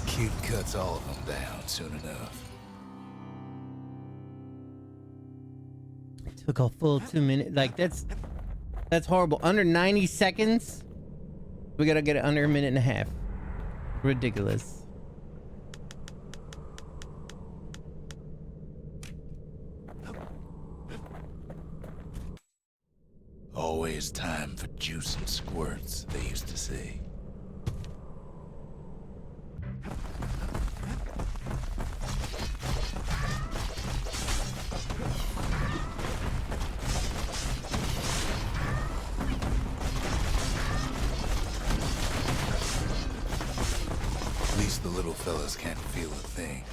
Kid cuts all of them down soon enough. Took a full 2 minutes. Like that's horrible. Under 90 seconds. We gotta get it under a minute and a half. Ridiculous. Always time for juice and squirts, they used to say. At least the little fellas can't feel a thing.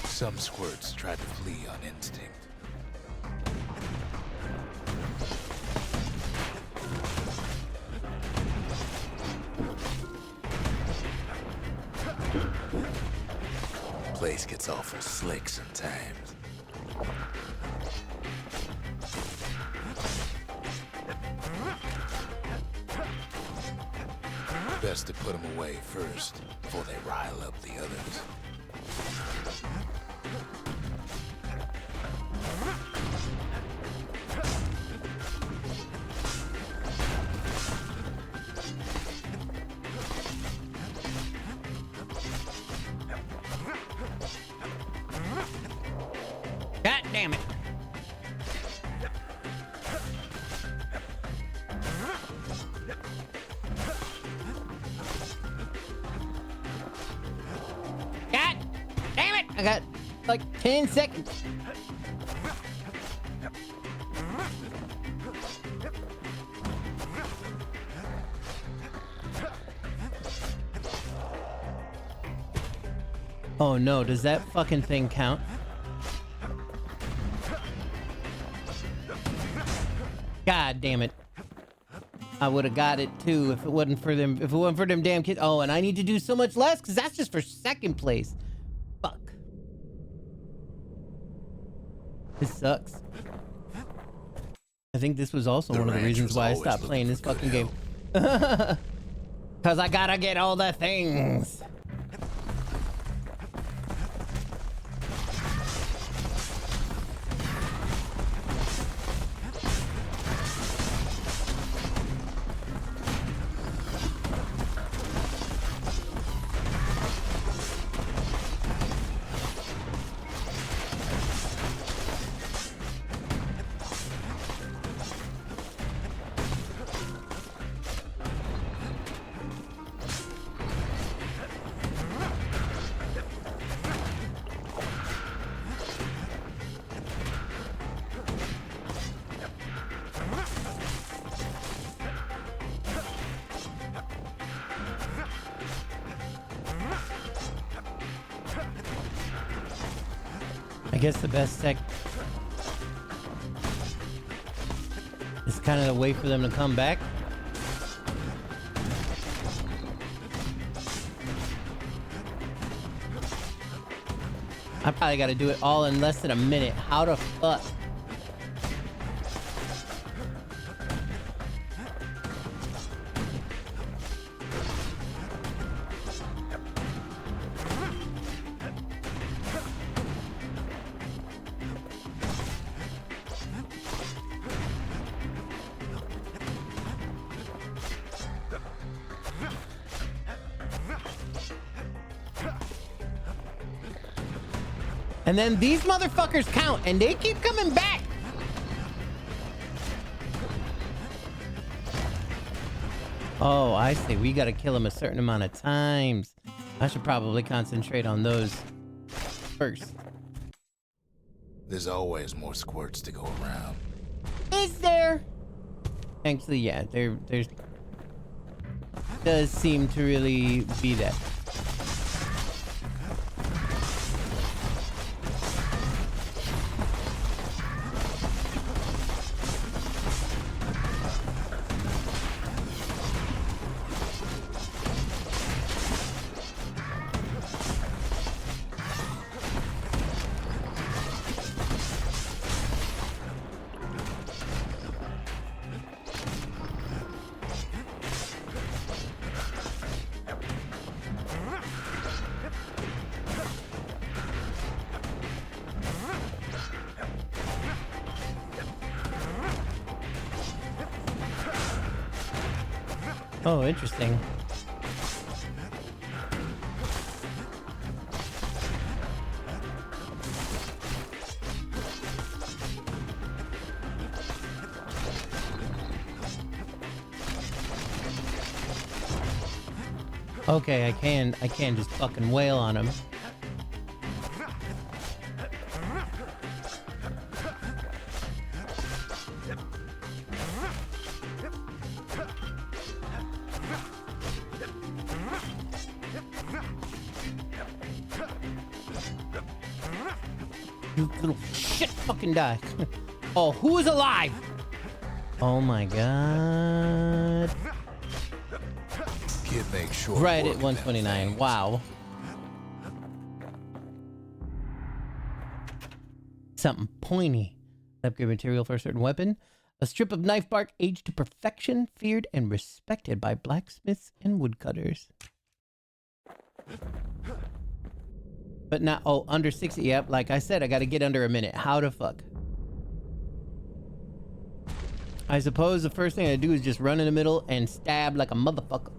Some squirts try to flee on instinct. Place gets awful slick sometimes. Best to put them away first before they rile up the others. God damn it. God damn it. I got like 10 seconds. Oh no, does that fucking thing count? God damn it. I would have got it too if it wasn't for them. If it wasn't for them damn kids. Oh, and I need to do so much less because that's just for second place. Fuck. This sucks. I think this was also one of the reasons why I stopped playing this fucking game. Because I gotta get all the things. I guess the best tech is kind of to wait for them to come back. I probably got to do it all in less than a minute. How the fuck? And then these motherfuckers count, and they keep coming back. Oh, I see. We gotta kill them a certain amount of times. I should probably concentrate on those first. There's always more squirts to go around. Is there? Actually, yeah, there's does seem to really be that. Oh, interesting. Okay, I can just fucking wail on him. You little shit, fucking die. Oh, who is alive? Oh my god. Kid makes sure. Right at 129. Wow. Something pointy. Upgrade material for a certain weapon. A strip of knife bark aged to perfection, feared and respected by blacksmiths and woodcutters. But not, oh, under 60. Yep, like I said, I gotta get under a minute. How the fuck? I suppose the first thing I do is just run in the middle and stab like a motherfucker.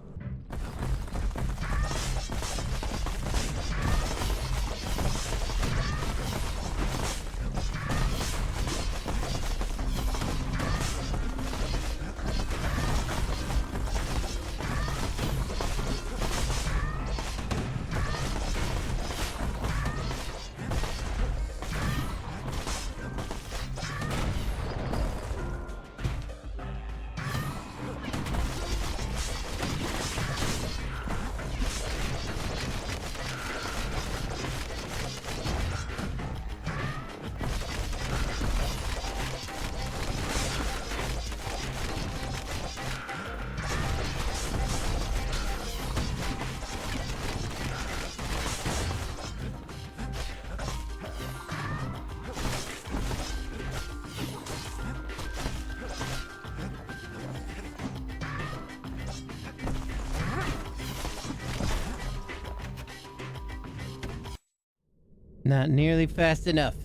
Not nearly fast enough.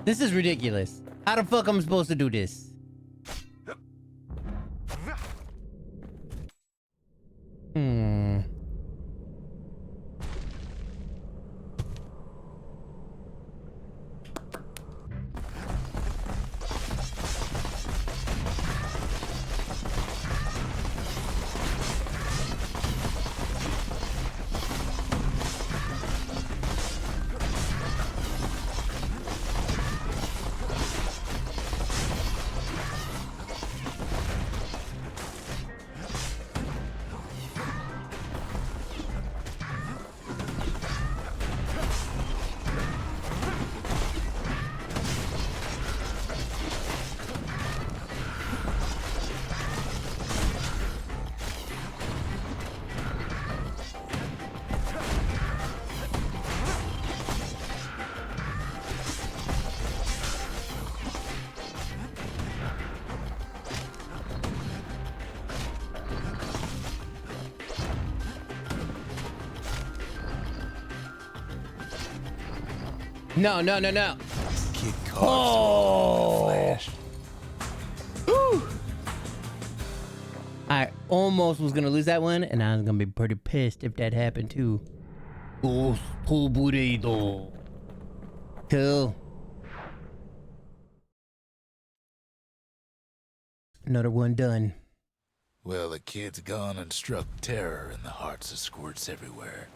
This is ridiculous. How the fuck am I supposed to do this? Hmm. No, no, no, no. Kid carves through a flash. Woo. I almost was gonna lose that one, and I was gonna be pretty pissed if that happened too. Oh, burrito. Cool. Another one done. Well, the kid's gone and struck terror in the hearts of squirts everywhere.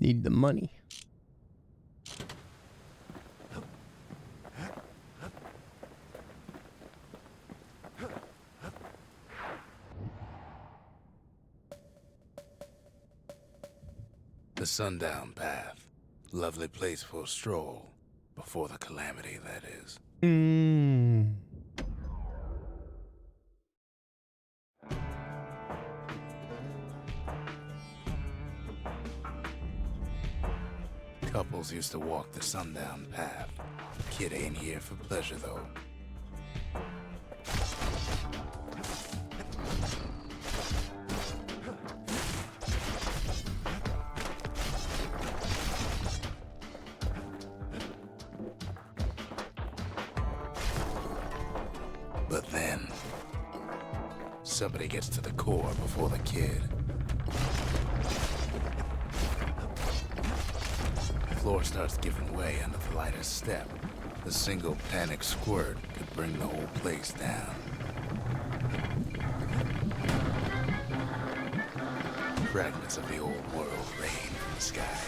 Need the money. The Sundown Path. Lovely place for a stroll. Before the calamity, that is. Couples used to walk the Sundown Path. Kid ain't here for pleasure, though. But then, somebody gets to the core before the kid. The floor starts giving way under the lightest step. The single panic squirt could bring the whole place down. Fragments of the old world rain from the sky.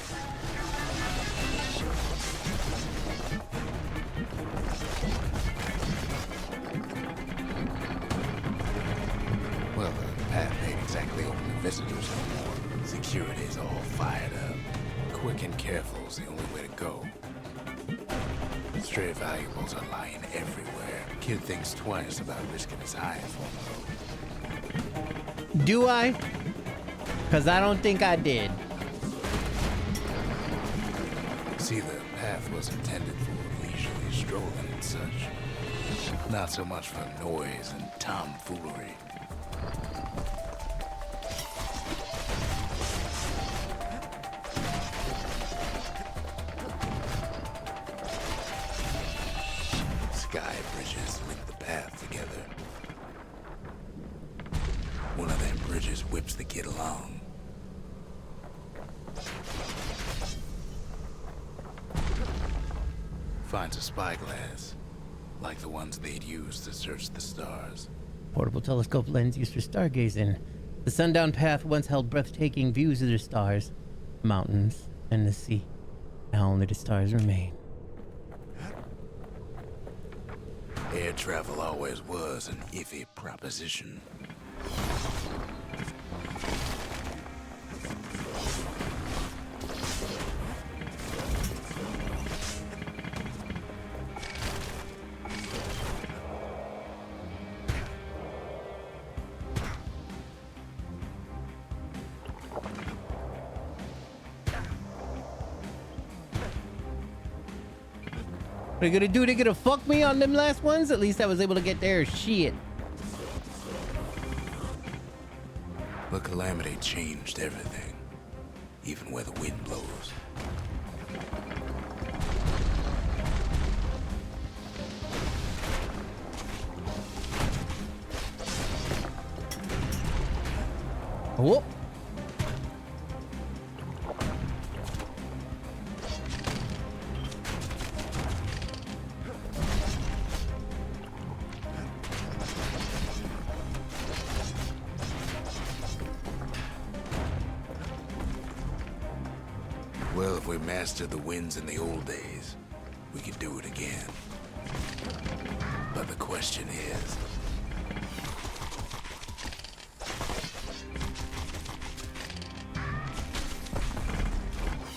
Well, the path ain't exactly open to visitors no more. Security's all fired up. Quick and careful is the only way to go. Stray valuables are lying everywhere. Kid thinks twice about risking his hide for them. Do I? Because I don't think I did. See, the path was intended for leisurely strolling and such. Not so much for noise and tomfoolery. Sky bridges link the path together. One of them bridges whips the kid along. Finds a spyglass, like the ones they'd use to search the stars. Portable telescope lens used for stargazing. The Sundown Path once held breathtaking views of the stars, mountains, and the sea. Now only the stars remain. Air travel always was an iffy proposition. What are they gonna do? They gonna fuck me on them last ones? At least I was able to get their shit. But Calamity changed everything, even where the wind blows. Whoop. Well, if we mastered the winds in the old days, we could do it again. But the question is,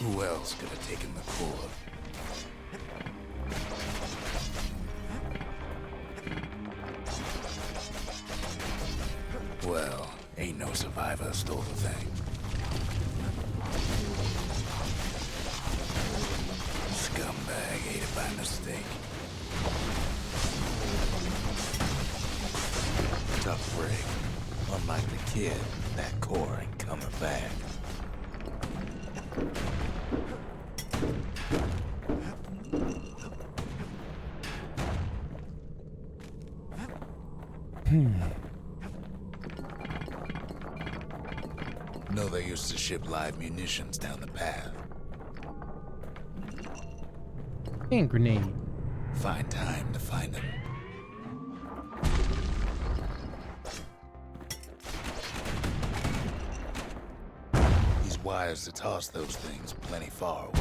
who else could have taken the core? Well, ain't no survivor stole the thing. Scumbag ate it by mistake. Tough break. Unlike the kid, that core ain't coming back. No, they used to ship live munitions down the path. And grenade. Find time to find them. These wires to toss those things plenty far away.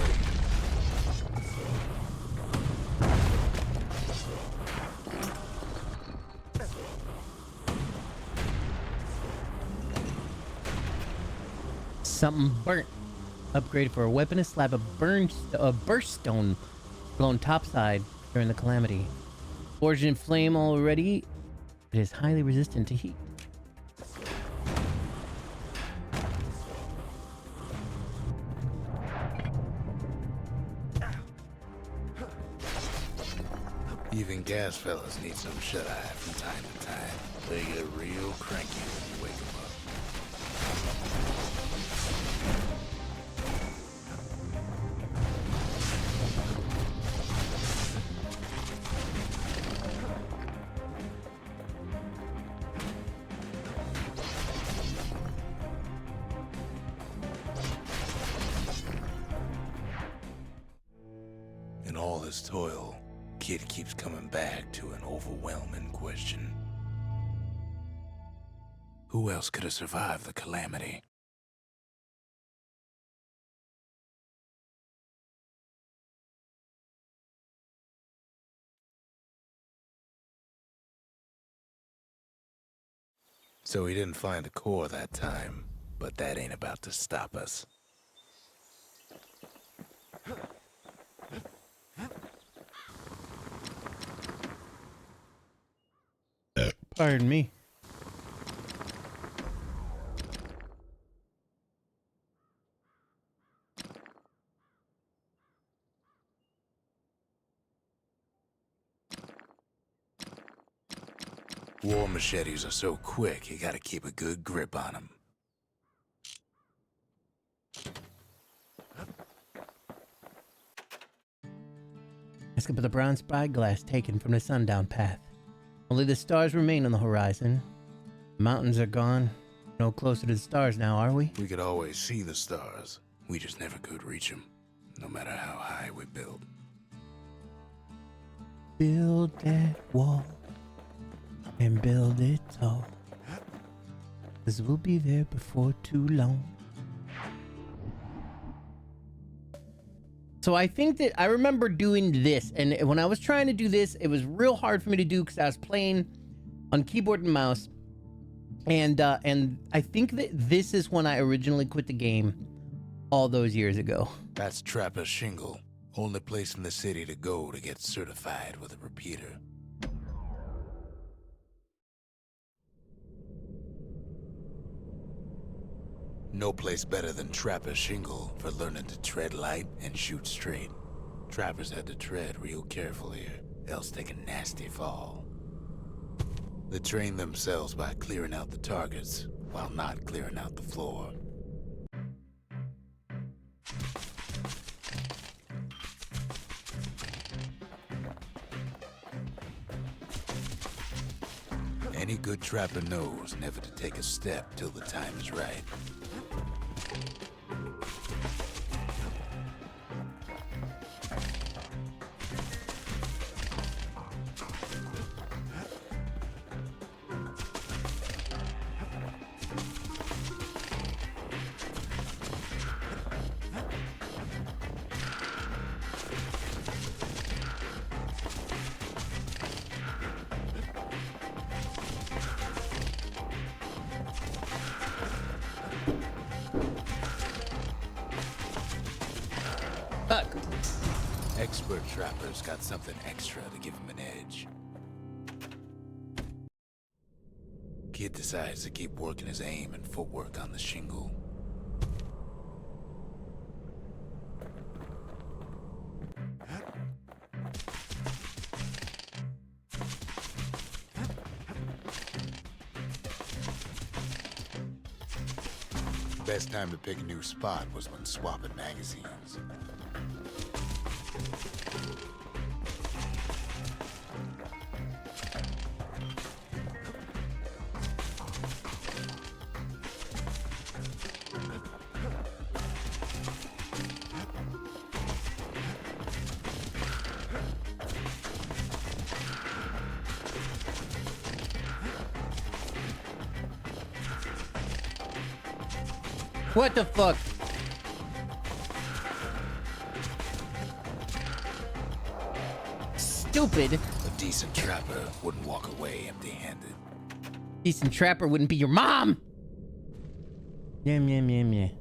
Something burnt. Upgraded for a weapon, a slab of burst stone blown topside during the calamity. Forged in flame already, it is highly resistant to heat. Even gas fellas need some shut-eye from time to time. They get real cranky when you wake them up. In all this toil, Kid keeps coming back to an overwhelming question. Who else could have survived the calamity? So he didn't find the core that time, but that ain't about to stop us. Pardon me. War machetes are so quick, you gotta keep a good grip on them. Escape of the bronze spyglass taken from the sundown path. Only the stars remain on the horizon. The mountains are gone. No closer to the stars now, are we? We could always see the stars. We just never could reach them, no matter how high we build. Build that wall and build it tall, 'cause we'll be there before too long. So I think that I remember doing this, and when I was trying to do this, it was real hard for me to do because I was playing on keyboard and mouse, and I think that this is when I originally quit the game all those years ago. That's Trapper Shingle, only place in the city to go to get certified with a repeater. No place better than Trapper Shingle for learning to tread light and shoot straight. Trappers had to tread real careful here, else take a nasty fall. They train themselves by clearing out the targets, while not clearing out the floor. Any good trapper knows never to take a step till the time is right. Fuck. Expert trappers got something extra to give them an edge. Kid decides to keep working his aim and footwork on the shingle. Best time to pick a new spot was when swapping magazines. What the fuck? Stupid. A decent trapper wouldn't walk away empty-handed. Decent trapper wouldn't be your mom. Yum, yum, yum, yum.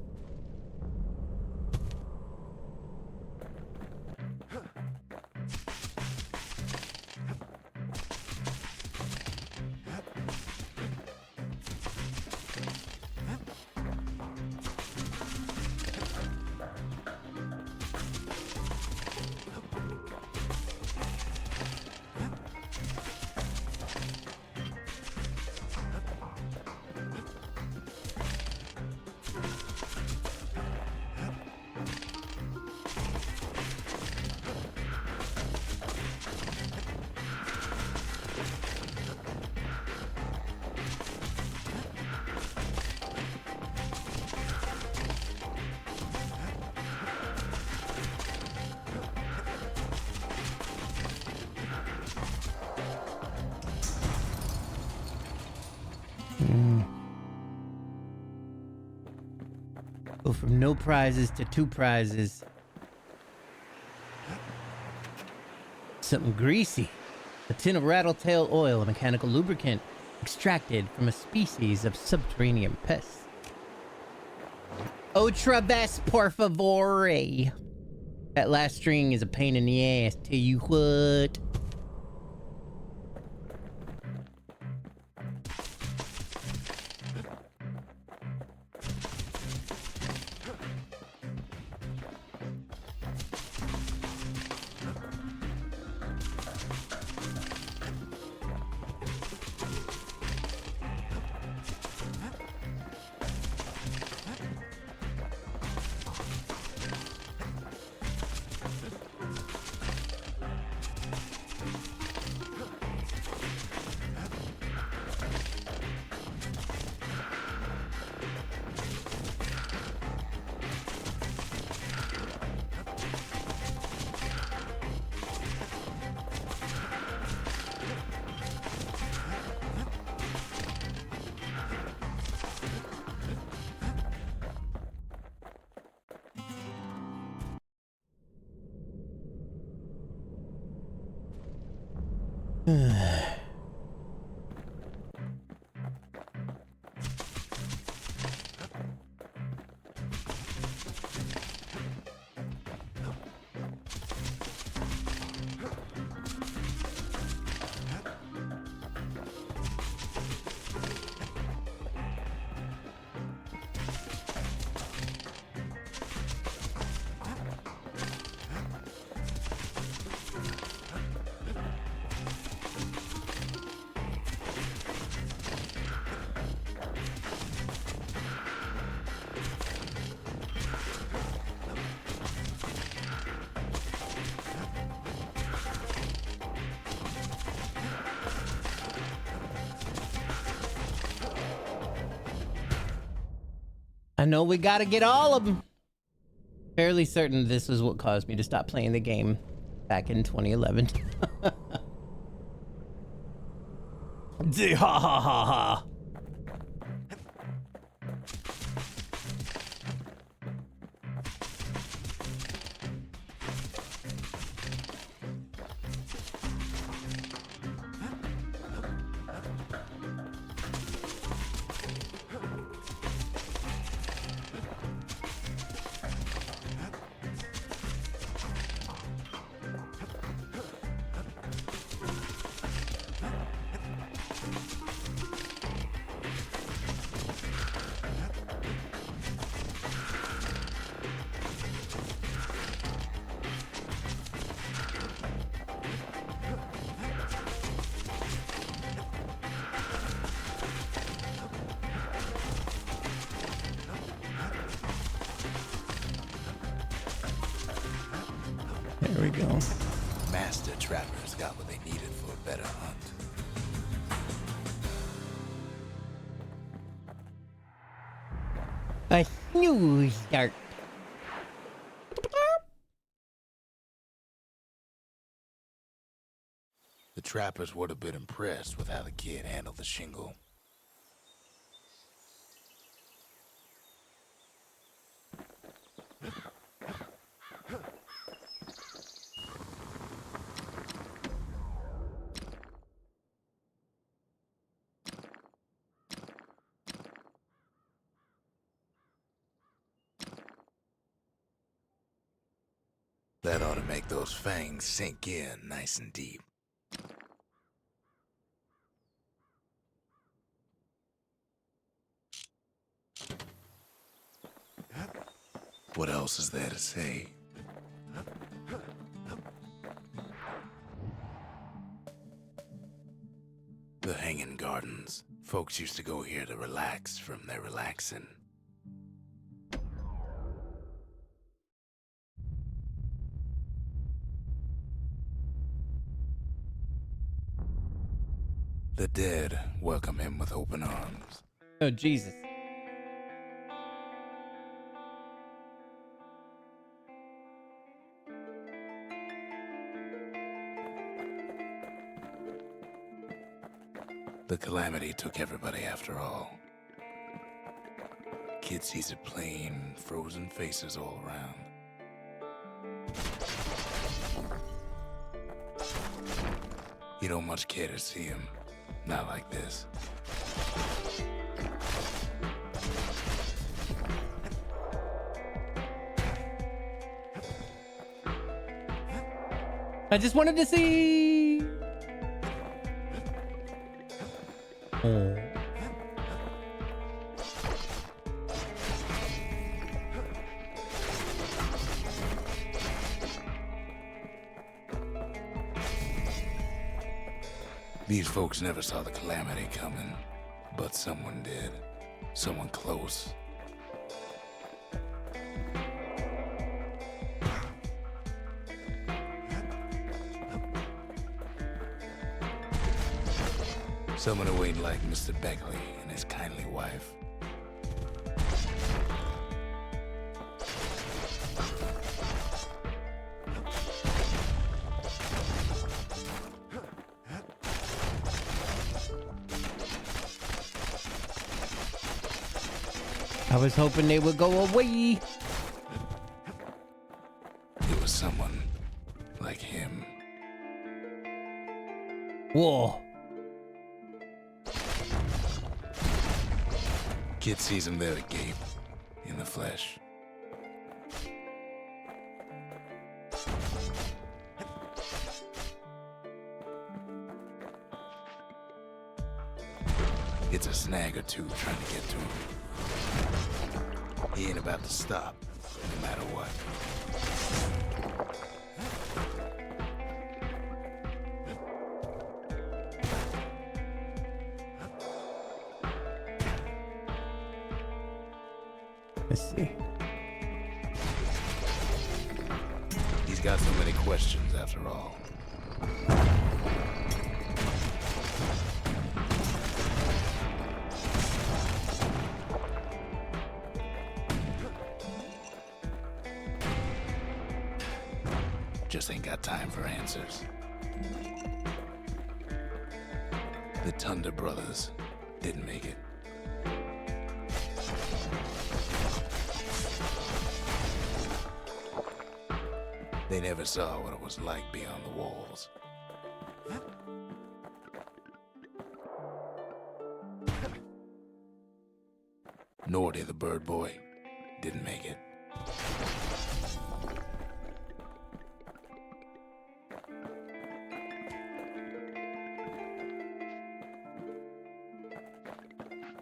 Go from no prizes to 2 prizes. Something greasy. A tin of rattletail oil, a mechanical lubricant extracted from a species of subterranean pests. Otra vez, por favor. That last string is a pain in the ass, tell you what. I know we gotta get all of them. Fairly certain this was what caused me to stop playing the game back in 2011. Ha ha ha ha. There we go. Master trappers got what they needed for a better hunt. A new start. The trappers would have been impressed with how the kid handled the shingle. That ought to make those fangs sink in nice and deep. What else is there to say? The Hanging Gardens. Folks used to go here to relax from their relaxing. The dead welcome him with open arms. Oh, Jesus. The calamity took everybody after all. Kid sees it plain, frozen faces all around. You don't much care to see him. Not like this. I just wanted to see. Oh. These folks never saw the calamity coming, but someone did. Someone close. Someone who ain't like Mr. Beckley and his kindly wife. I was hoping they would go away. It was someone like him. Whoa. Kid sees him there agape, in the flesh. It's a snag or two trying to get to him. He ain't about to stop, no matter what. Let's see. He's got so many questions after all. just ain't got time for answers. The Thunder brothers didn't make it. They never saw what it was like beyond the walls. Nordy the bird boy didn't make it.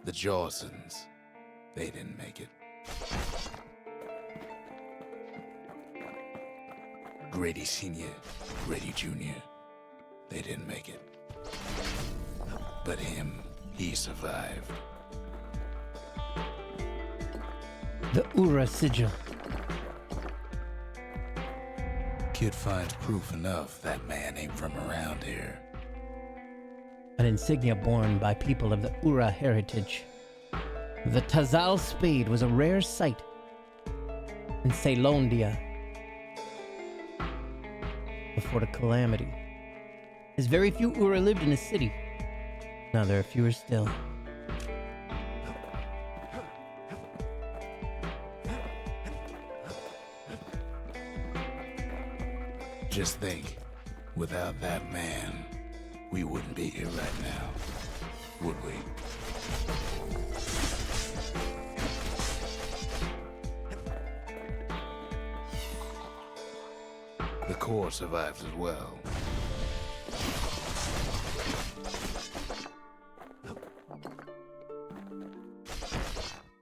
The Jawsons, they didn't make it. Grady Sr., Grady Jr., they didn't make it. But him, he survived. The Ura sigil. Kid finds proof enough that man ain't from around here. An insignia borne by people of the Ura heritage. The Tazal spade was a rare sight in Ceylondia before the calamity. As very few Ura lived in the city. Now there are fewer still. Just think, without that man, we wouldn't be here right now, would we? The core survives as well.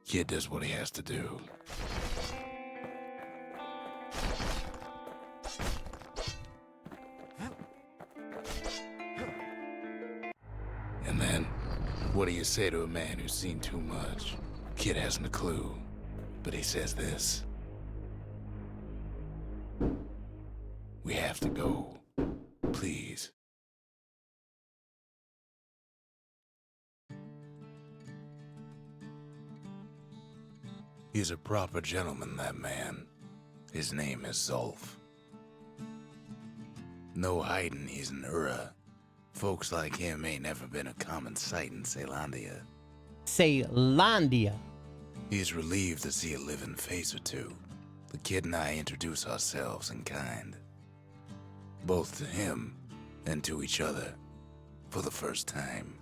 Kid does what he has to do. And then, what do you say to a man who's seen too much? Kid hasn't a clue, but he says this. We have to go, please. He's a proper gentleman, that man. His name is Zulf. No hiding he's an Ura. Folks like him ain't never been a common sight in Ceylondia. Ceylondia. He's relieved to see a living face or two. The kid and I introduce ourselves in kind. Both to him and to each other for the first time.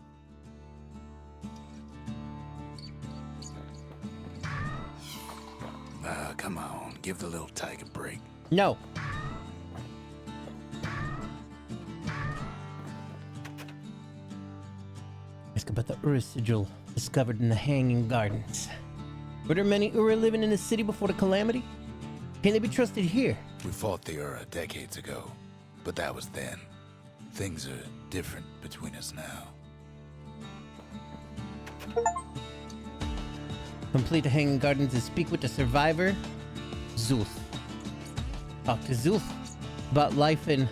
Come on, give the little tyke a break. No. Ask about the Ura sigil discovered in the Hanging Gardens. Were there many Ura living in the city before the calamity? Can they be trusted here? We fought the Ura decades ago, but that was then. Things are different between us now. Complete the Hanging Gardens and speak with the survivor, Zulf. Talk to Zulf about life in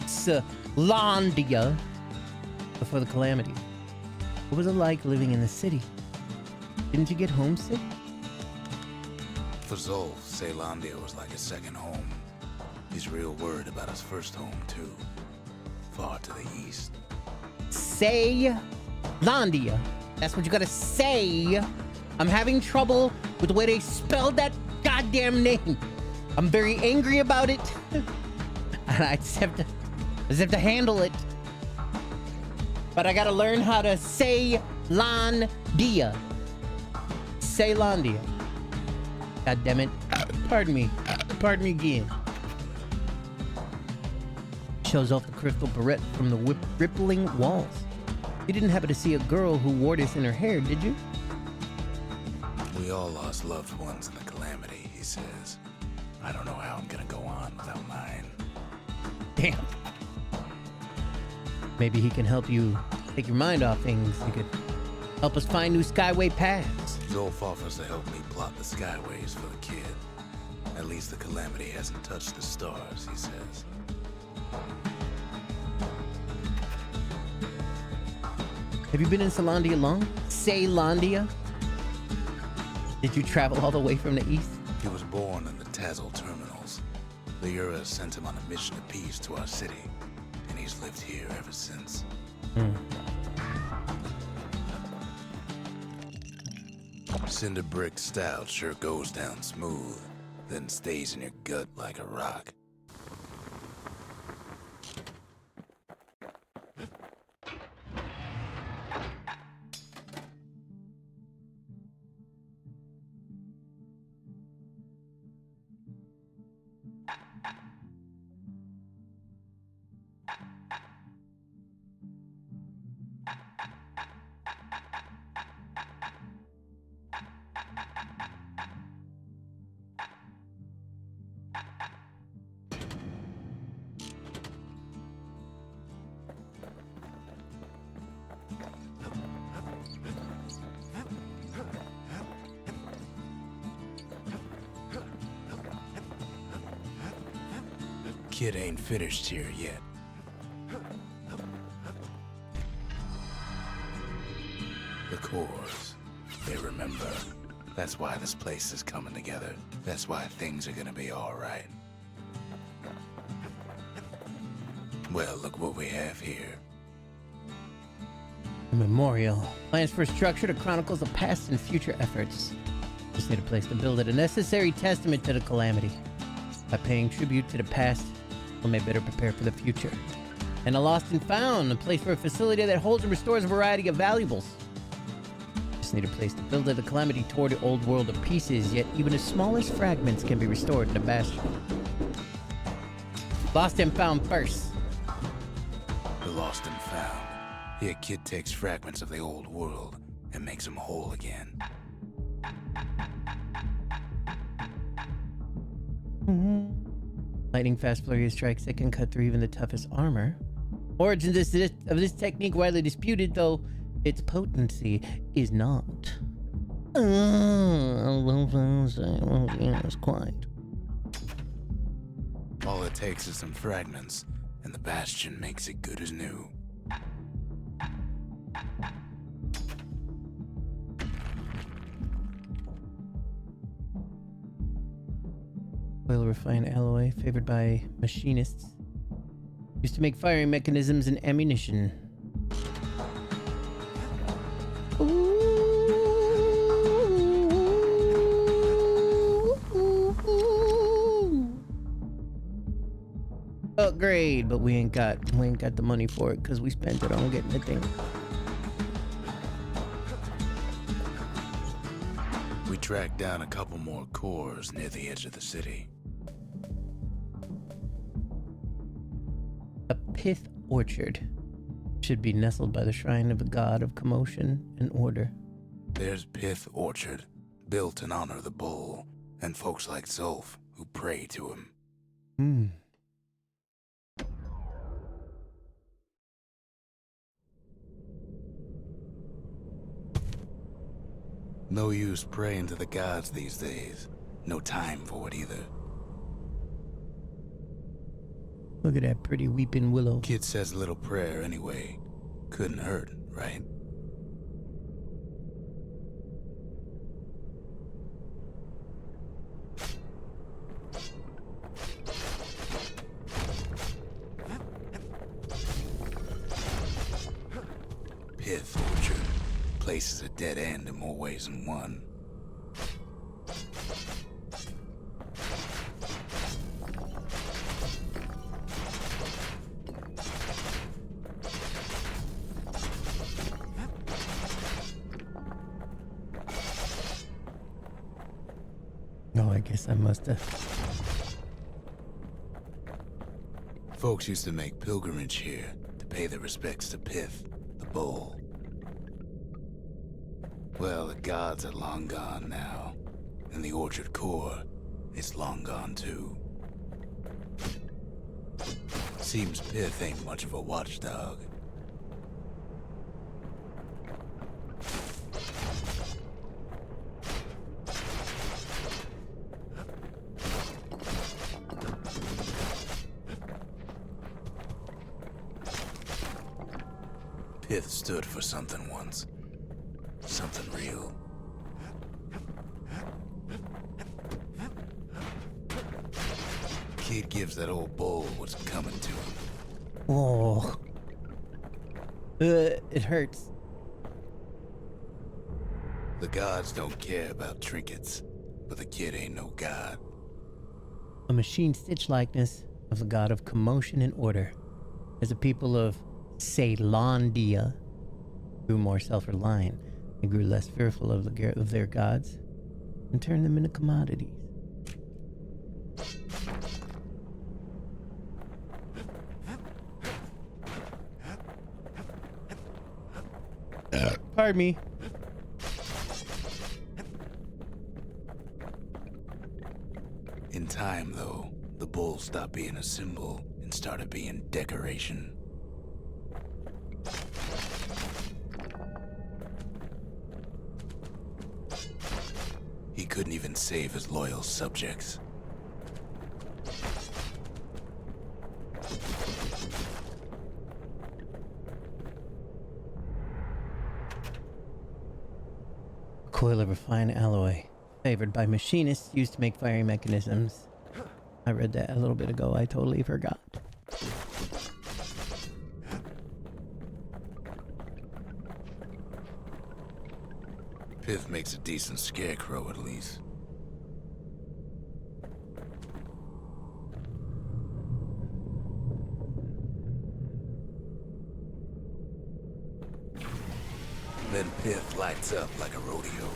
Ceylondia before the calamity. What was it like living in the city? Didn't you get homesick? For Zulf, Ceylondia was like a second home. He's real worried about his first home, too. Far to the east. Ceylondia. That's what you gotta say. I'm having trouble with the way they spelled that goddamn name. I'm very angry about it. And I just have to handle it. But I gotta learn how to say Ceylondia. Ceylondia. God damn it. Pardon me. Pardon me again. Shows off the crystal barrette from the rippling walls. You didn't happen to see a girl who wore this in her hair, did you? We all lost loved ones in the calamity, he says. I don't know how I'm gonna go on without mine. Damn. Maybe he can help you take your mind off things. He could help us find new skyway paths. Zulf offers to help me plot the skyways for the kid. At least the calamity hasn't touched the stars, he says. Have you been in Ceylondia long? Ceylondia? Did you travel all the way from the east? He was born in the Tazal terminals. The Ura sent him on a mission of peace to our city, and he's lived here ever since. Cinder brick stout sure goes down smooth, then stays in your gut like a rock. Kid ain't finished here yet. The cores, they remember. That's why this place is coming together. That's why things are gonna be alright. Well, look what we have here. A memorial. Plans for a structure that chronicles the past and future efforts. Just need a place to build it. A necessary testament to the calamity. By paying tribute to the past, we may better prepare for the future. And a lost and found, a place for a facility that holds and restores a variety of valuables. Just need a place to build it. The calamity tore the old world to pieces, yet even the smallest fragments can be restored in the Bastion. Lost and found first. The lost and found. The kid takes fragments of the old world and makes them whole again. Lightning fast flurry of strikes that can cut through even the toughest armor. Origins of this technique widely disputed, though its potency is not. Yes, quite. All it takes is some fragments, and the Bastion makes it good as new. Oil refined alloy favored by machinists. Used to make firing mechanisms and ammunition. Upgrade, but we ain't got the money for it because we spent it on getting the thing. We tracked down a couple more cores near the edge of the city. A pith orchard should be nestled by the shrine of the god of commotion and order. There's Pith Orchard, built in honor of the bull, and folks like Zolf who pray to him. No use praying to the gods these days. No time for it either. Look at that pretty weeping willow. Kid says a little prayer anyway. Couldn't hurt, right? Pith Orchard. Place is a dead end in more ways than one. Oh, I guess I must have. Folks used to make pilgrimage here to pay their respects to Pith, the bull. Well, the gods are long gone now, and the orchard core is long gone too. Seems Pith ain't much of a watchdog. Pith stood for something once. Something real. Kid gives that old bull what's coming to him. Oh. It hurts. The gods don't care about trinkets, but the kid ain't no god. A machine stitch likeness of the god of commotion and order. As the people of Ceylondia grew more self-reliant, they grew less fearful of their gods and turned them into commodities. Pardon me. In time, though, the bull stopped being a symbol and started being decoration. He couldn't even save his loyal subjects. A coil of refined alloy, favored by machinists used to make firing mechanisms. I read that a little bit ago. I totally forgot. Pith makes a decent scarecrow, at least. Then Pith lights up like a rodeo.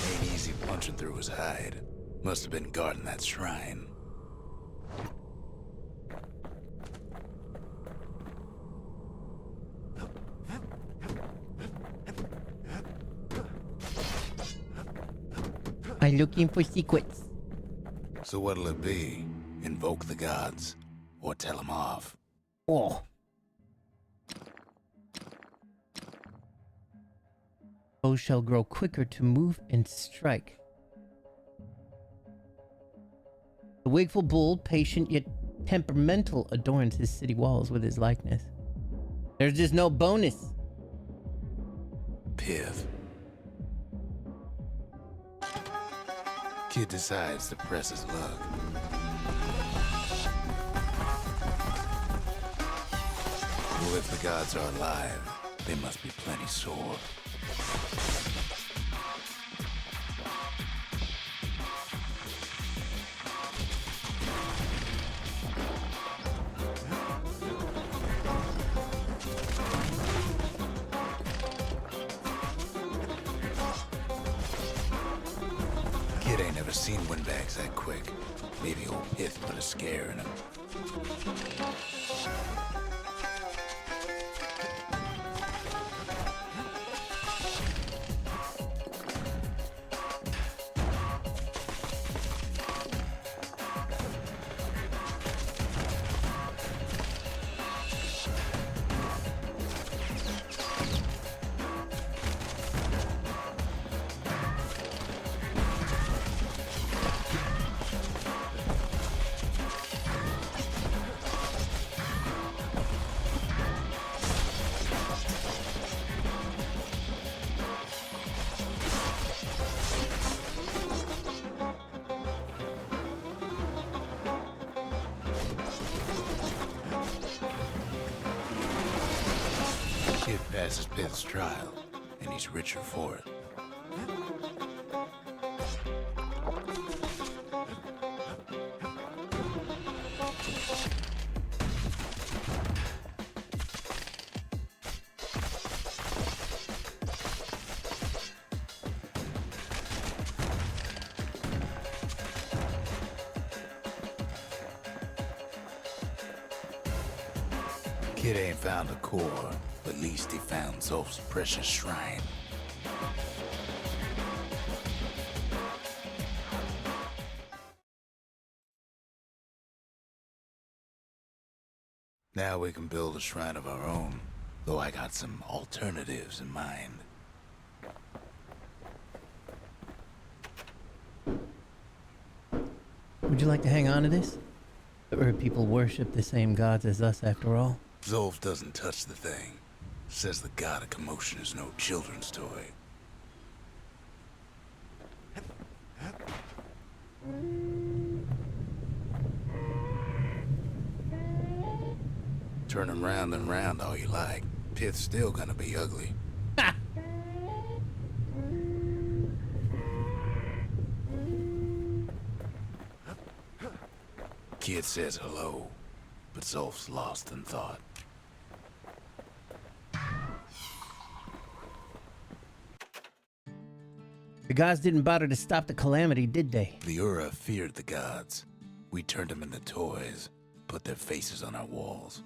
Ain't easy punching through his hide. Must have been guarding that shrine. I'm looking for secrets. So what'll it be? Invoke the gods? Or tell them off? Oh. Bows shall grow quicker to move and strike. The wakeful bull, patient yet temperamental, adorns his city walls with his likeness. There's just no bonus. Pith. Kid decides to press his luck. Well, if the gods are alive, they must be plenty sore. Kid ain't never seen windbags that quick. Maybe old Pith put a scare in him. Kid passes Pith's trial, and he's richer for it. Kid ain't found a core, but at least he found Zolf's precious shrine. Now we can build a shrine of our own, though I got some alternatives in mind. Would you like to hang on to this? Or people worship the same gods as us after all? Zolf doesn't touch the thing. Says the god of commotion is no children's toy. Turn 'em round and round all you like. Pit's still gonna be ugly. Kid says hello, but Zolf's lost in thought. The gods didn't bother to stop the calamity, did they? The Ura feared the gods. We turned them into toys, put their faces on our walls.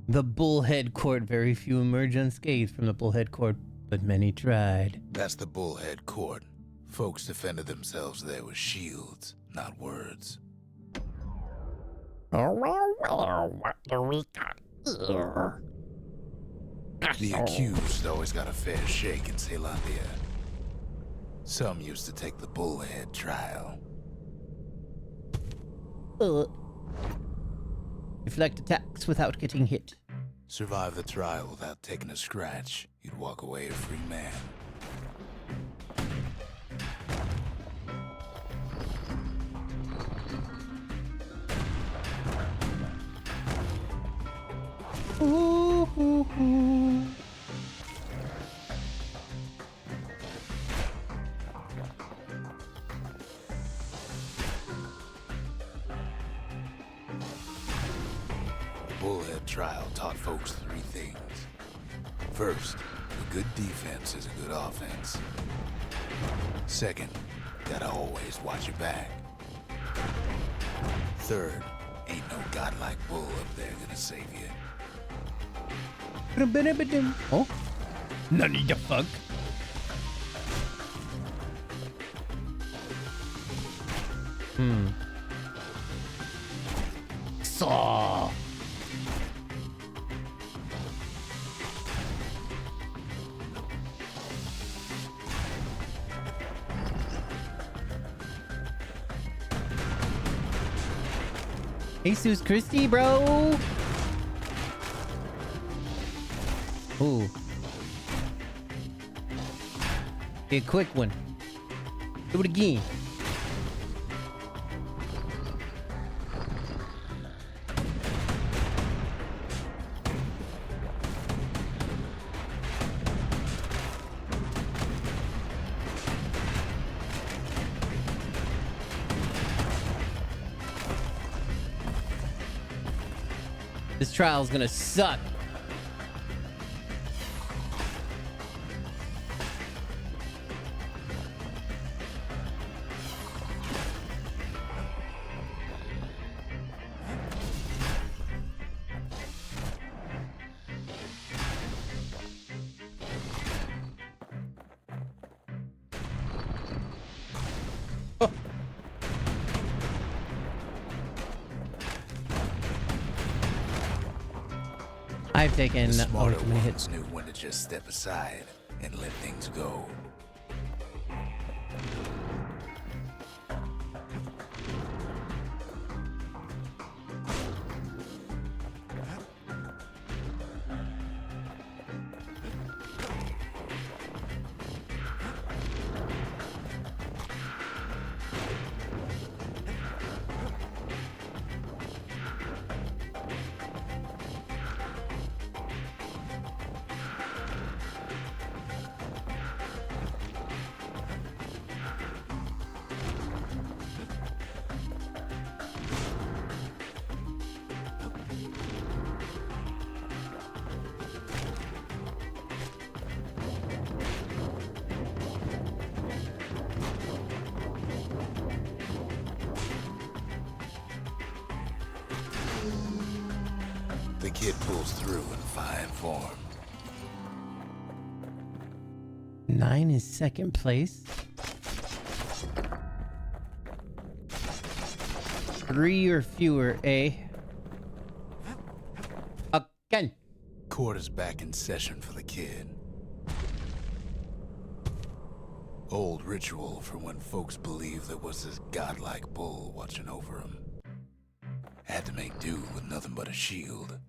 The Bullhead Court. Very few emerge unscathed from the Bullhead Court, but many tried. That's the Bullhead Court. Folks defended themselves there with shields, not words. Oh, well, what do we got here? The accused always got a fair shake in Zealandia. Some used to take the Bullhead trial. Deflect attacks without getting hit. Survive the trial without taking a scratch, you'd walk away a free man. Bullhead trial taught folks three things. First, a good defense is a good offense. Second, gotta always watch your back. Third, ain't no godlike bull up there gonna save you. Oh? None of the fuck. Saw. Jesus Christie, bro. Ooh. A quick one. Do it again. This trial's gonna suck. I've taken The smarter ultimate ones hits. knew when to just step aside and let things go. The kid pulls through in fine form. 9 is second place. 3 or fewer, eh? Again. Court is back in session for the kid. Old ritual for when folks believed there was this godlike bull watching over him. Had to make do with nothing but a shield.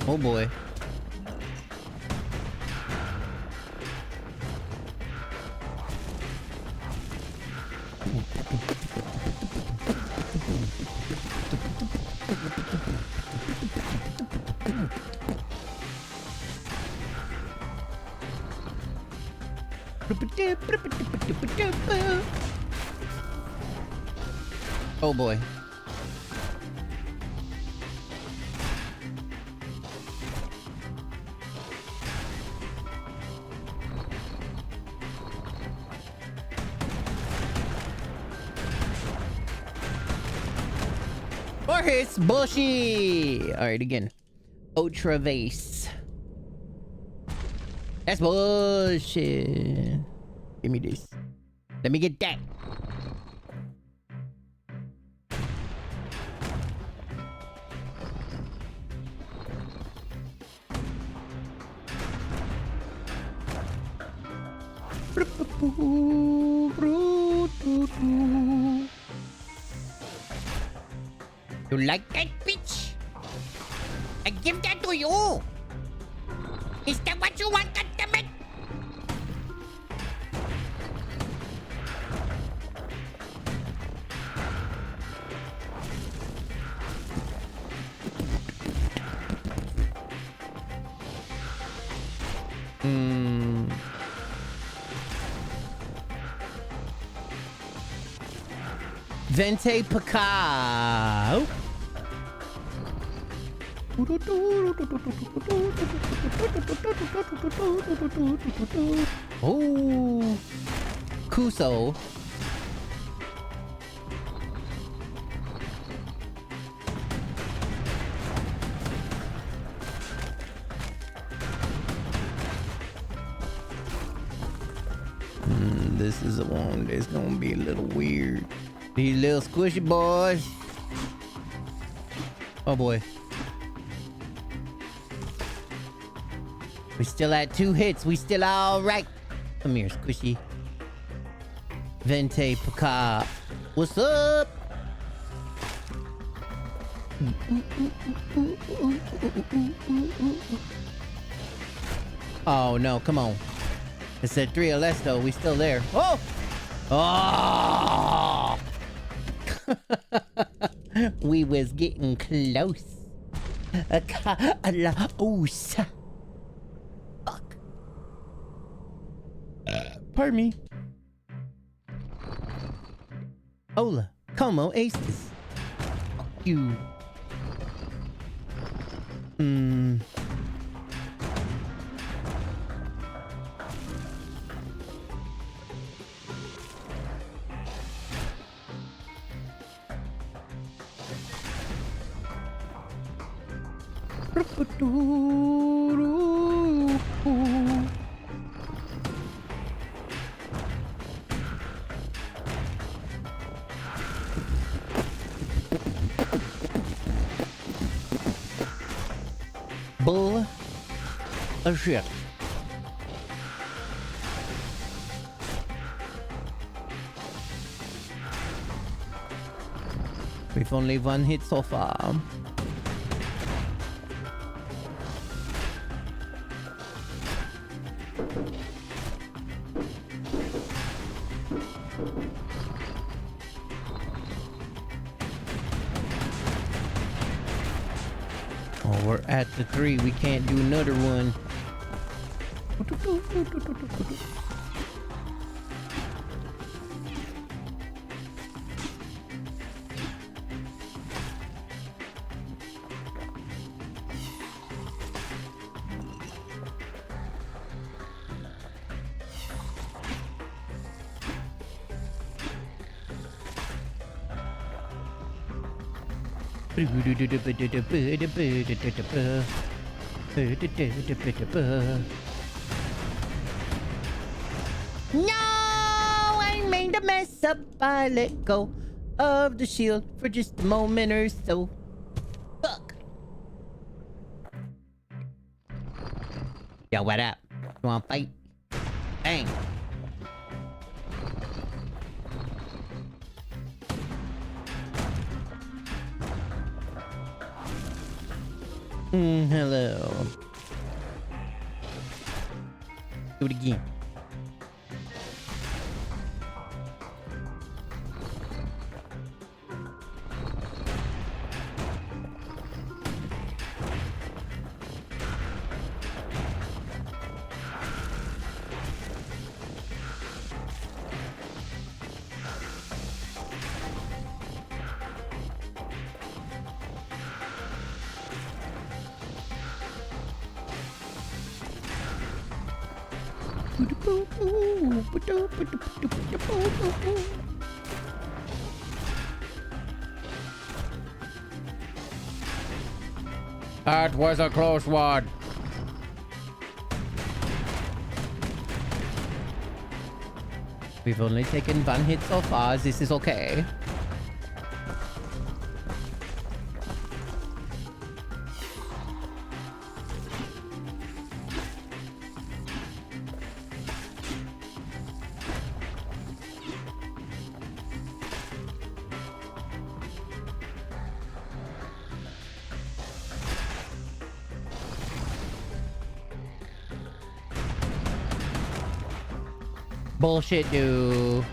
Oh boy. Oh boy. Or his bullshit. All right, again. Ultra vase. That's bullshit. Give me this. Let me get that. You like that, bitch? I give that to you. Is that what you want, goddammit? Vente Pacao. Oh, Kuso. This is the one that's gonna be a little weird. These little squishy boys. Oh boy. We still at 2 hits. We still all right. Come here, squishy. Vente Paca. What's up? Oh no, come on. It said 3 or less though. We still there. Oh! Oh! We was getting close. Close. Fuck. Pardon me. Hola. Como estes? Fuck you. Bull a shit. We've only 1 hit so far. Oh, we're at the 3. We can't do another one. No, I made a mess up. I let go of the shield for just a moment or so. Fuck. Yo, what up? You wanna fight? Bang. Hello. Do it again. That was a close one. We've only taken one hit so far. This is okay. Bullshit, dude.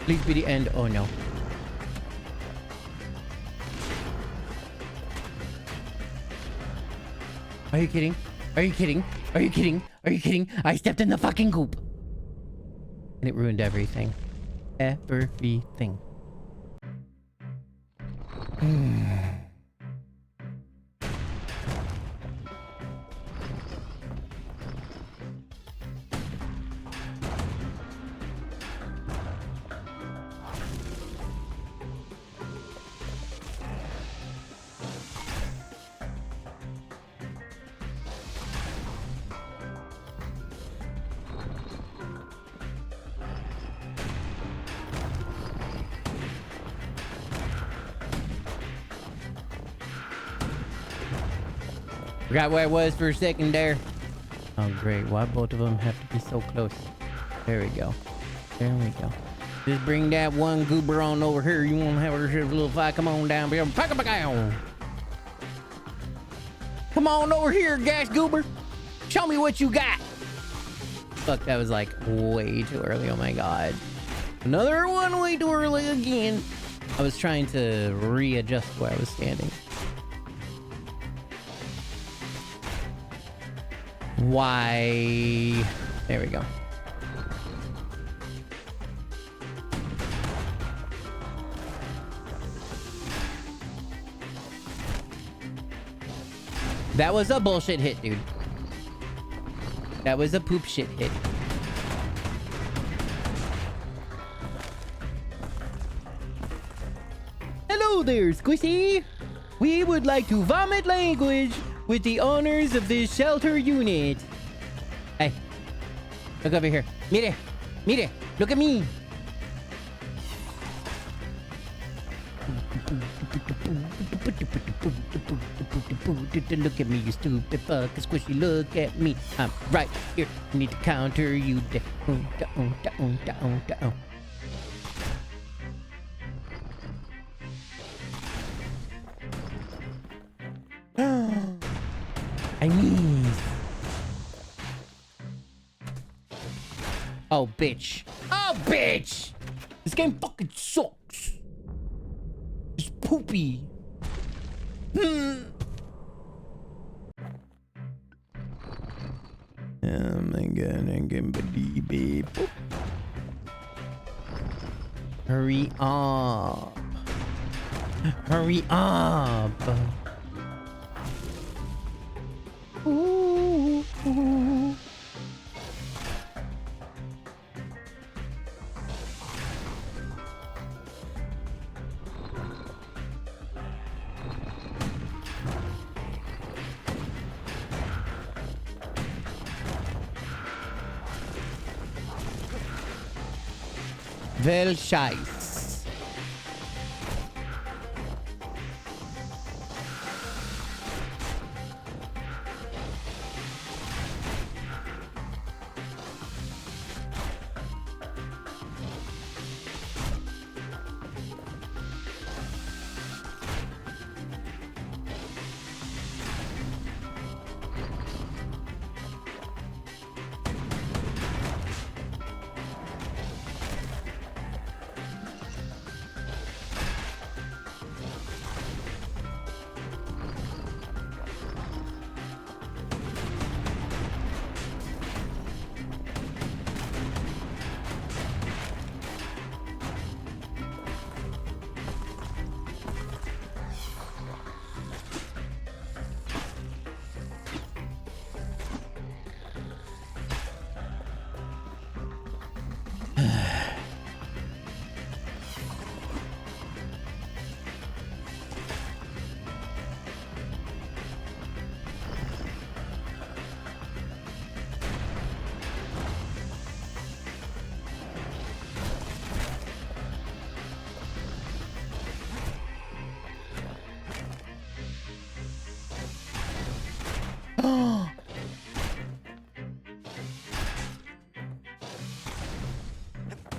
Please be the end. Oh no. Are you kidding? Are you kidding? Are you kidding? Are you kidding? I stepped in the fucking goop. And it ruined everything. Everything. Forgot where I was for a second there. Oh great, why both of them have to be so close? There we go. There we go. Just bring that one goober on over here. You wanna have her a little fight? Come on down here. Come on over here, gas goober. Show me what you got. Fuck, that was like way too early. Oh my god. Another one way too early again. I was trying to readjust where I was standing. Why? There we go. That was a bullshit hit, dude. That was a poop shit hit. Hello there, Squishy. We would like to vomit language with the honors of this shelter unit. Hey, look over here. Mire, mire, look at me. Look at me, you stupid fuck, Squishy, look at me. I'm right here. I need to counter you. I mean, oh bitch, oh bitch, this game fucking sucks. It's poopy. Oh my god, I can't believe it. Hurry up, hurry up. Ooh, ooh. Well, scheiß.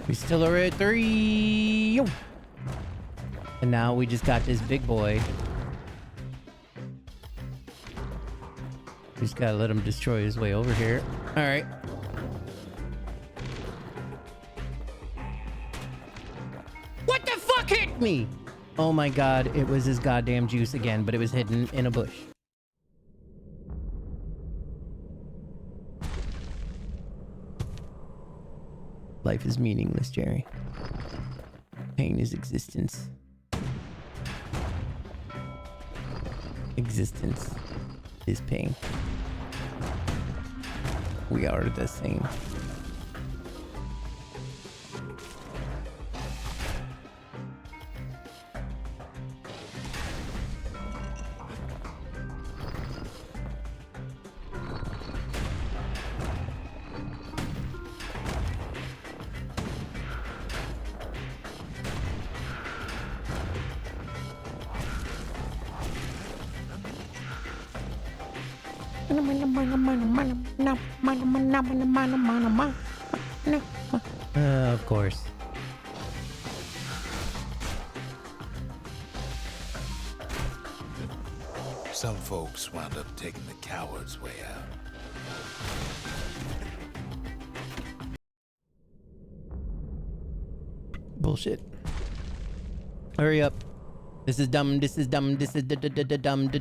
We still are at 3. And now we just got this big boy. We just gotta let him destroy his way over here. All right. What the fuck hit me? Oh my god, it was his goddamn juice again, but it was hidden in a bush. Life is meaningless, Jerry. Pain is existence. Existence is pain. We are the same. Of course. Some folks wound up taking the coward's way out. Bullshit. Hurry up. This is dumb. This is dumb. This is dumb. Dumb.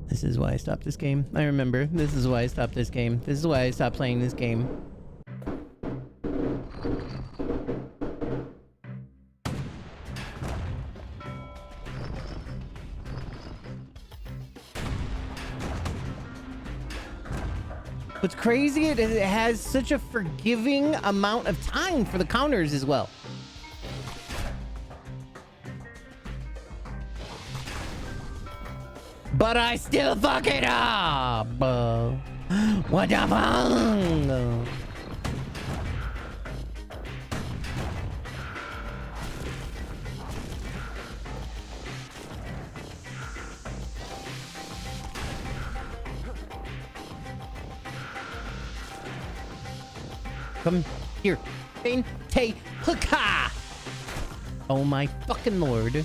This is why I stopped this game. I remember. This is why I stopped this game. This is why I stopped playing this game. What's crazy, it has such a forgiving amount of time for the counters as well. But I still fuck it up. What the fuck? Come here. Te Hooka! Oh my fucking lord.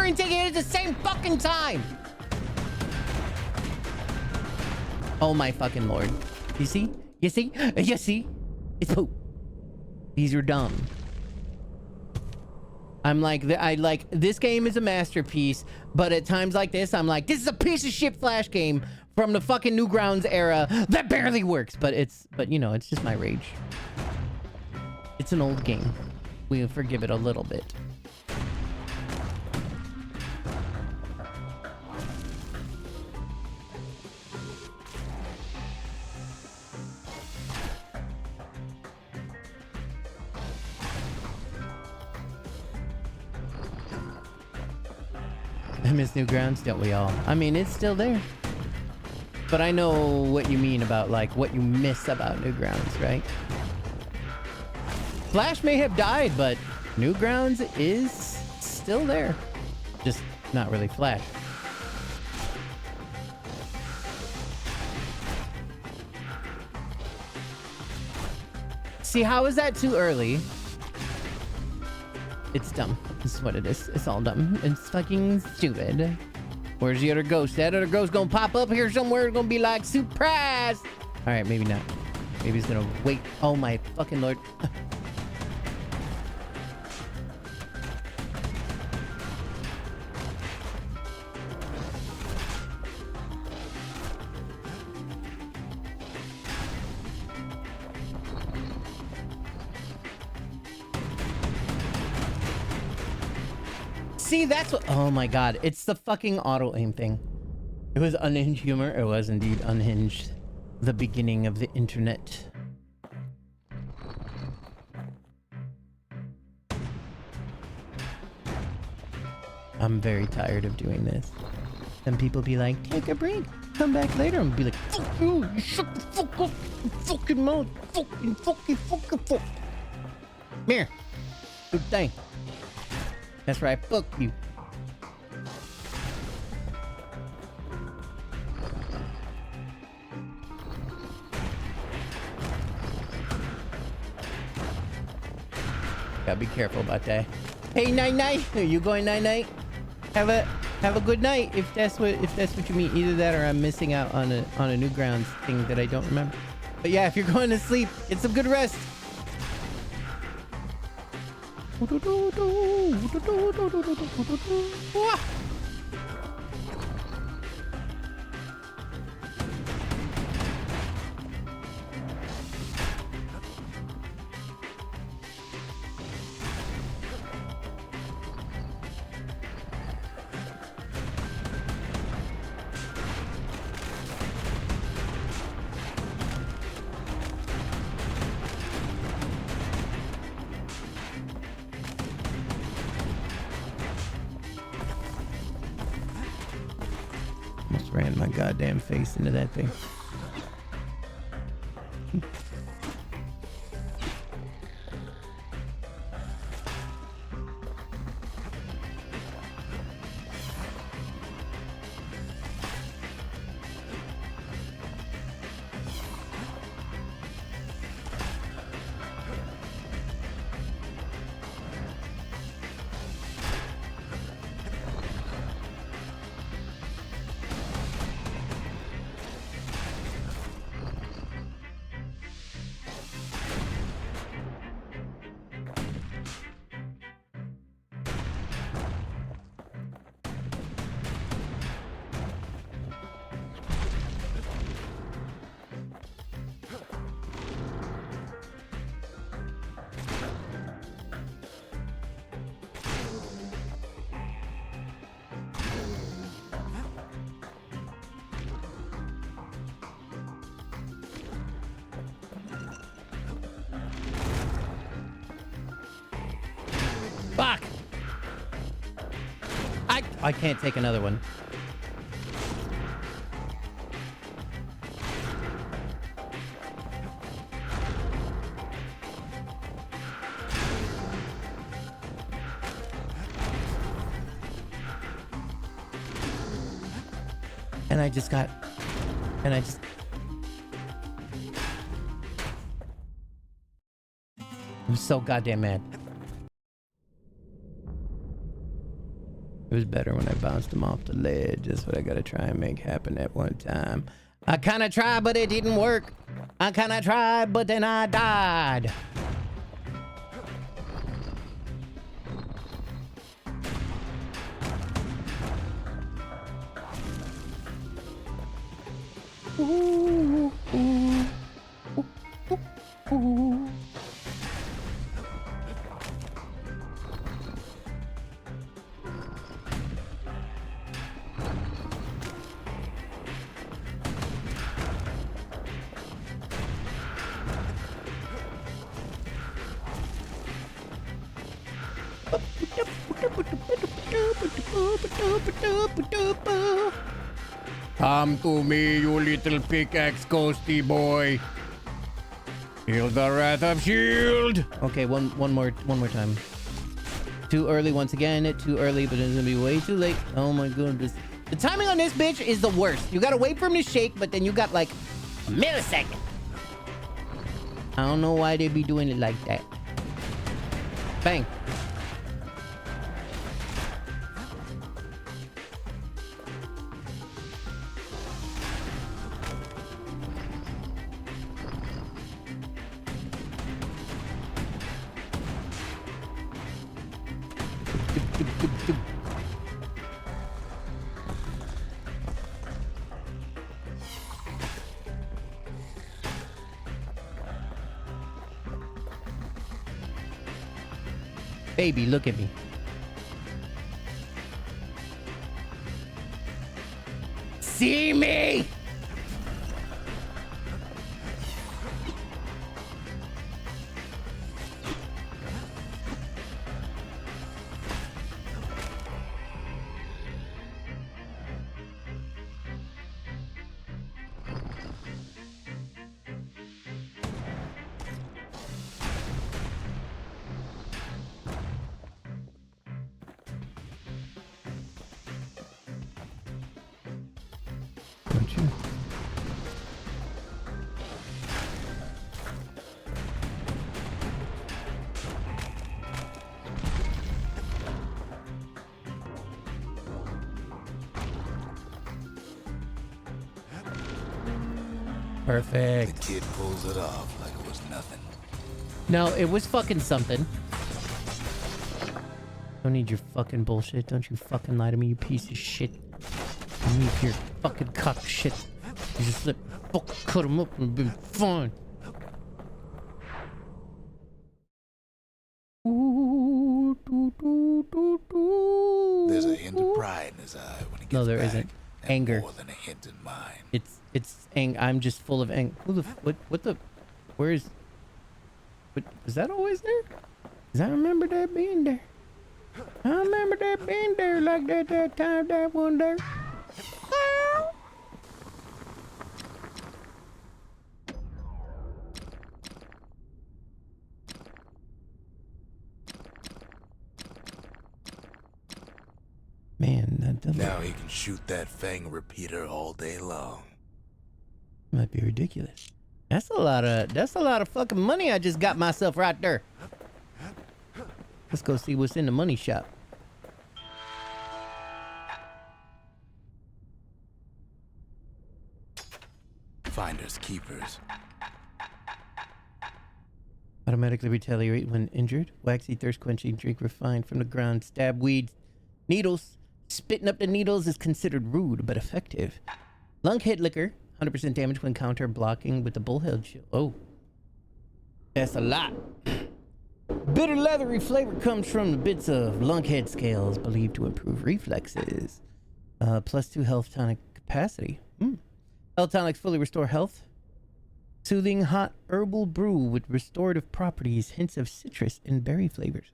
water intake at the same fucking time. Oh my fucking lord. You see? You see? You see? It's poop. These are dumb. I'm like, this game is a masterpiece, but at times like this, I'm like, this is a piece of shit Flash game from the fucking Newgrounds era that barely works. But you know, it's just my rage. It's an old game. We'll forgive it a little bit. I miss Newgrounds, don't we all? I mean, it's still there. But I know what you mean about, like, what you miss about Newgrounds, right? Flash may have died, but Newgrounds is still there. Just not really Flash. See, how is that too early? It's dumb. This is what it is. It's all dumb. It's fucking stupid. Where's the other ghost? That other ghost gonna pop up here somewhere. It's gonna be like, surprise! Alright, maybe not. Maybe he's gonna wait. Oh my fucking lord. See, that's what... Oh my god. It's the fucking auto-aim thing. It was unhinged humor. It was indeed unhinged. The beginning of the internet. I'm very tired of doing this. Some people be like, take a break. Come back later. And be like, fuck you. You shut the fuck up. You fucking mouth. Fucking. Come here. Good thing. That's right, fuck you. Gotta be careful about that. Hey, night. Are you going night? Have a good night if that's what you mean. Either that or I'm missing out on a Newgrounds thing that I don't remember. But yeah, if you're going to sleep, get some good rest. Almost ran my goddamn face into that thing. Fuck! I can't take another one. And I just got... And I just... I'm so goddamn mad. It was better when I bounced him off the ledge. That's what I gotta try and make happen at one time. I kinda tried, but it didn't work. I kinda tried, but then I died. Ooh, ooh, ooh, ooh, ooh. Come to me, you little pickaxe ghosty boy. Feel the wrath of shield. Okay, one more time. Too early once again. Too early, but it's gonna be way too late. Oh my goodness. The timing on this bitch is the worst. You gotta wait for him to shake, but then you got like a millisecond. I don't know why they be doing it like that. Bang. Baby, look at me. See me? Don't you? Perfect. The kid pulls it off like it was nothing. No, it was fucking something. Don't need your fucking bullshit. Don't you fucking lie to me, you piece of shit. You need your fucking cock shit. You just let fucking cut him up and be fine. There's a hint of pride in his eye when he gets No, there back, isn't. and Anger. more than a hint in mine. It's I'm just full of Who the what the where is what was that always there? 'Cause I remember that being there. I remember that being there like that time that one there. Man, that doesn't Now he can shoot that fang repeater all day long. might be ridiculous. That's a lot of fucking money I just got myself right there. Let's go see what's in the money shop. Finders keepers. Automatically retaliate when injured. Waxy, thirst quenching drink refined from the ground. Stab weeds. Needles. Spitting up the needles is considered rude but effective. Lung hit liquor. 100% damage when counter blocking with the bullhead shield. Oh. That's a lot. Bitter leathery flavor comes from the bits of lunkhead scales believed to improve reflexes. +2 health tonic capacity. Health tonics fully restore health. Soothing hot herbal brew with restorative properties, hints of citrus and berry flavors.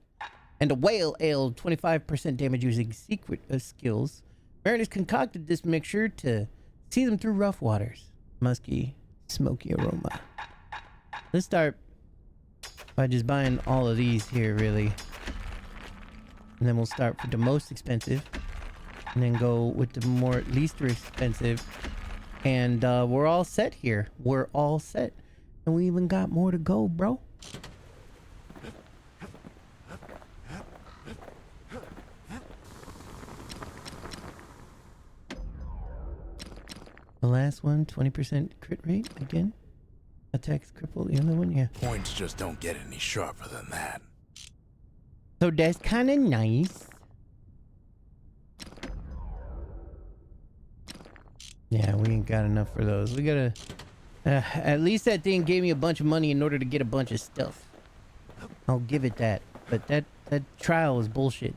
And a whale ale, 25% damage using secret skills. Mariners concocted this mixture to see them through rough waters. Musky, smoky aroma. Let's start by just buying all of these here, really. And then we'll start with the most expensive. And then go with the least expensive. And we're all set here. We're all set. And we even got more to go, bro. The last one, 20% crit rate again. Attacks cripple. The other one, yeah. Points just don't get any sharper than that. So that's kind of nice. Yeah, we ain't got enough for those. We gotta... at least that thing gave me a bunch of money in order to get a bunch of stuff. I'll give it that. But that trial was bullshit.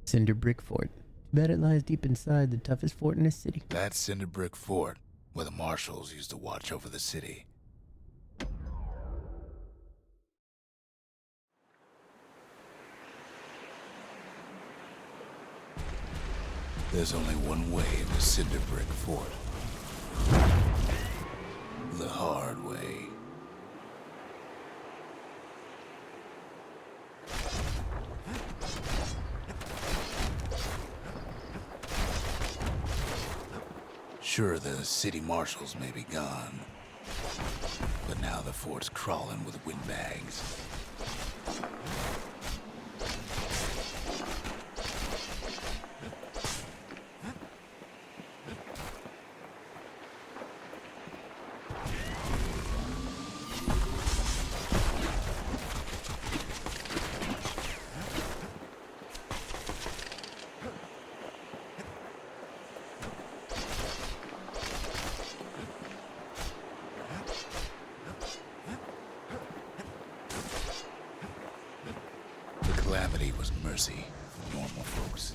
Cinder Brick Fort. Too bad it lies deep inside the toughest fort in the city. That's Cinder Brick Fort, where the marshals used to watch over the city. There's only one way to Cinder Brick Fort. The hard way. Sure, the city marshals may be gone, but now the fort's crawling with windbags. Calamity was mercy for normal folks.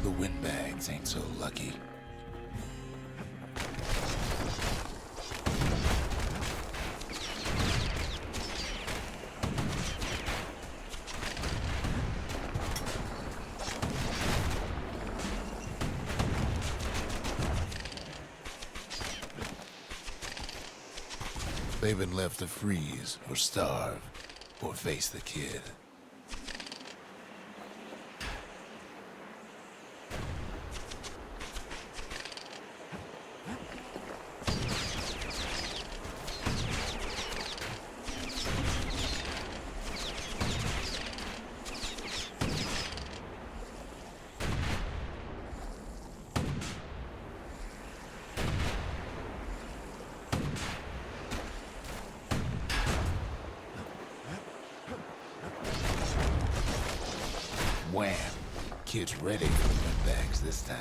The windbags ain't so lucky. They've been left to freeze or starve or face the kid. Wham! Kid's ready for the windbags this time.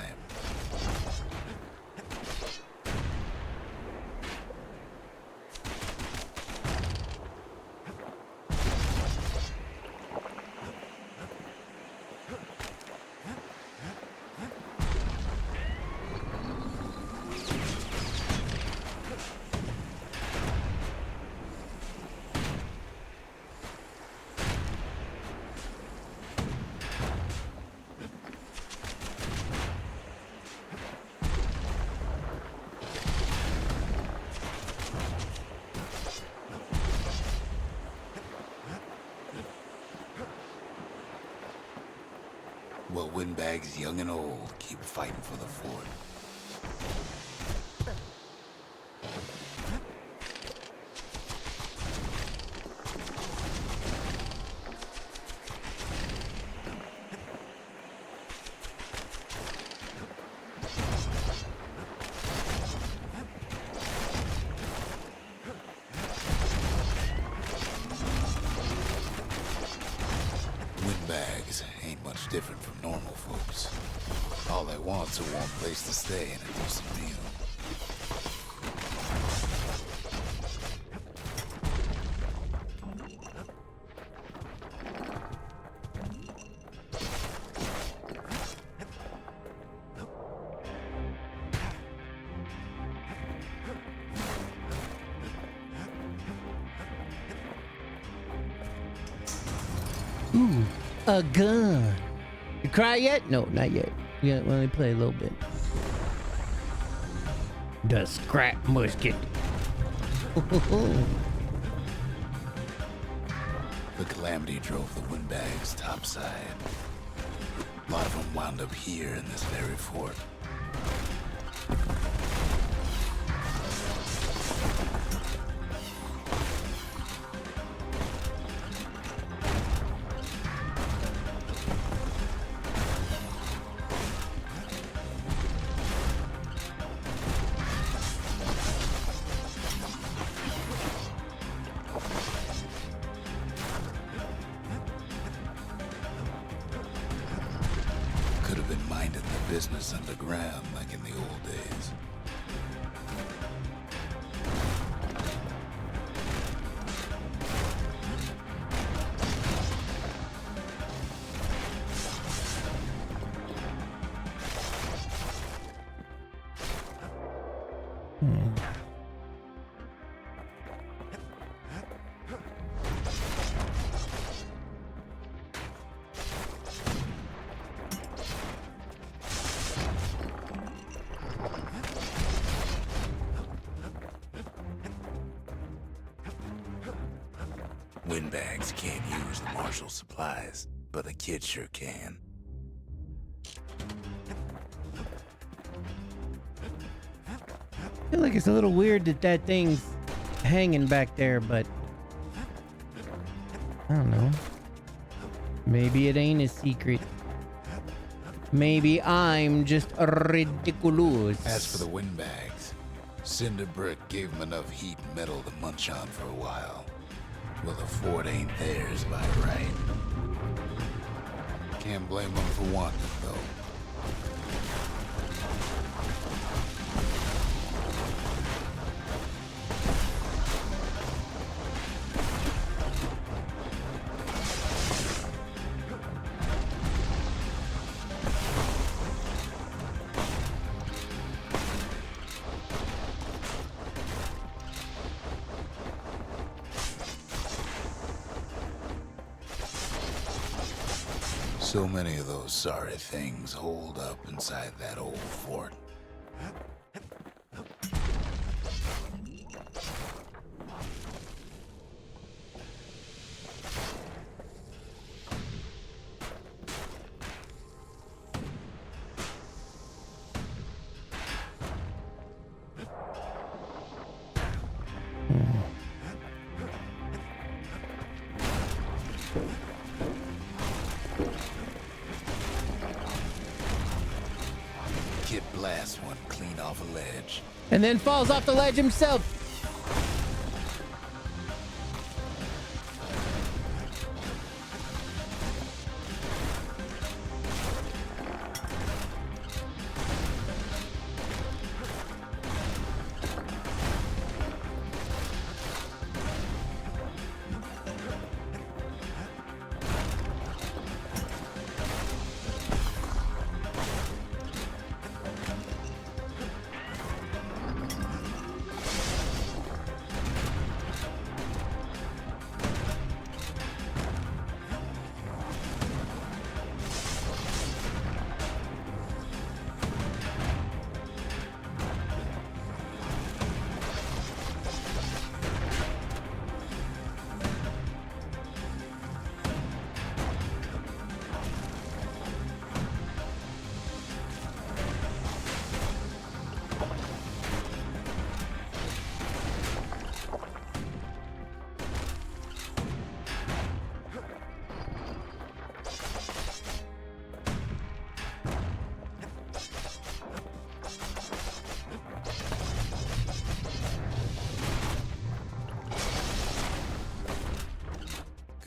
Well, windbags young and old keep fighting for the fort. Windbags ain't much different from normal folks. All they want's a warm place to stay and a decent meal. Ooh, a gun. You cry yet? No, not yet. We got only play a little bit. The scrap musket. The Calamity drove the windbags topside. A lot of them wound up here in this very fort. minding the business underground like in the old days. Windbags can't use the marshal supplies, but the kids sure can. I feel like it's a little weird that that thing's hanging back there, but I don't know. Maybe it ain't a secret. Maybe I'm just ridiculous. As for the windbags, Cinder Brick gave them enough heat and metal to munch on for a while. Well, the fort ain't theirs by right. Can't blame them for wanting it, though. So many of those sorry things holed up inside that old fort. Kid blasts one clean off a ledge. And then falls off the ledge himself.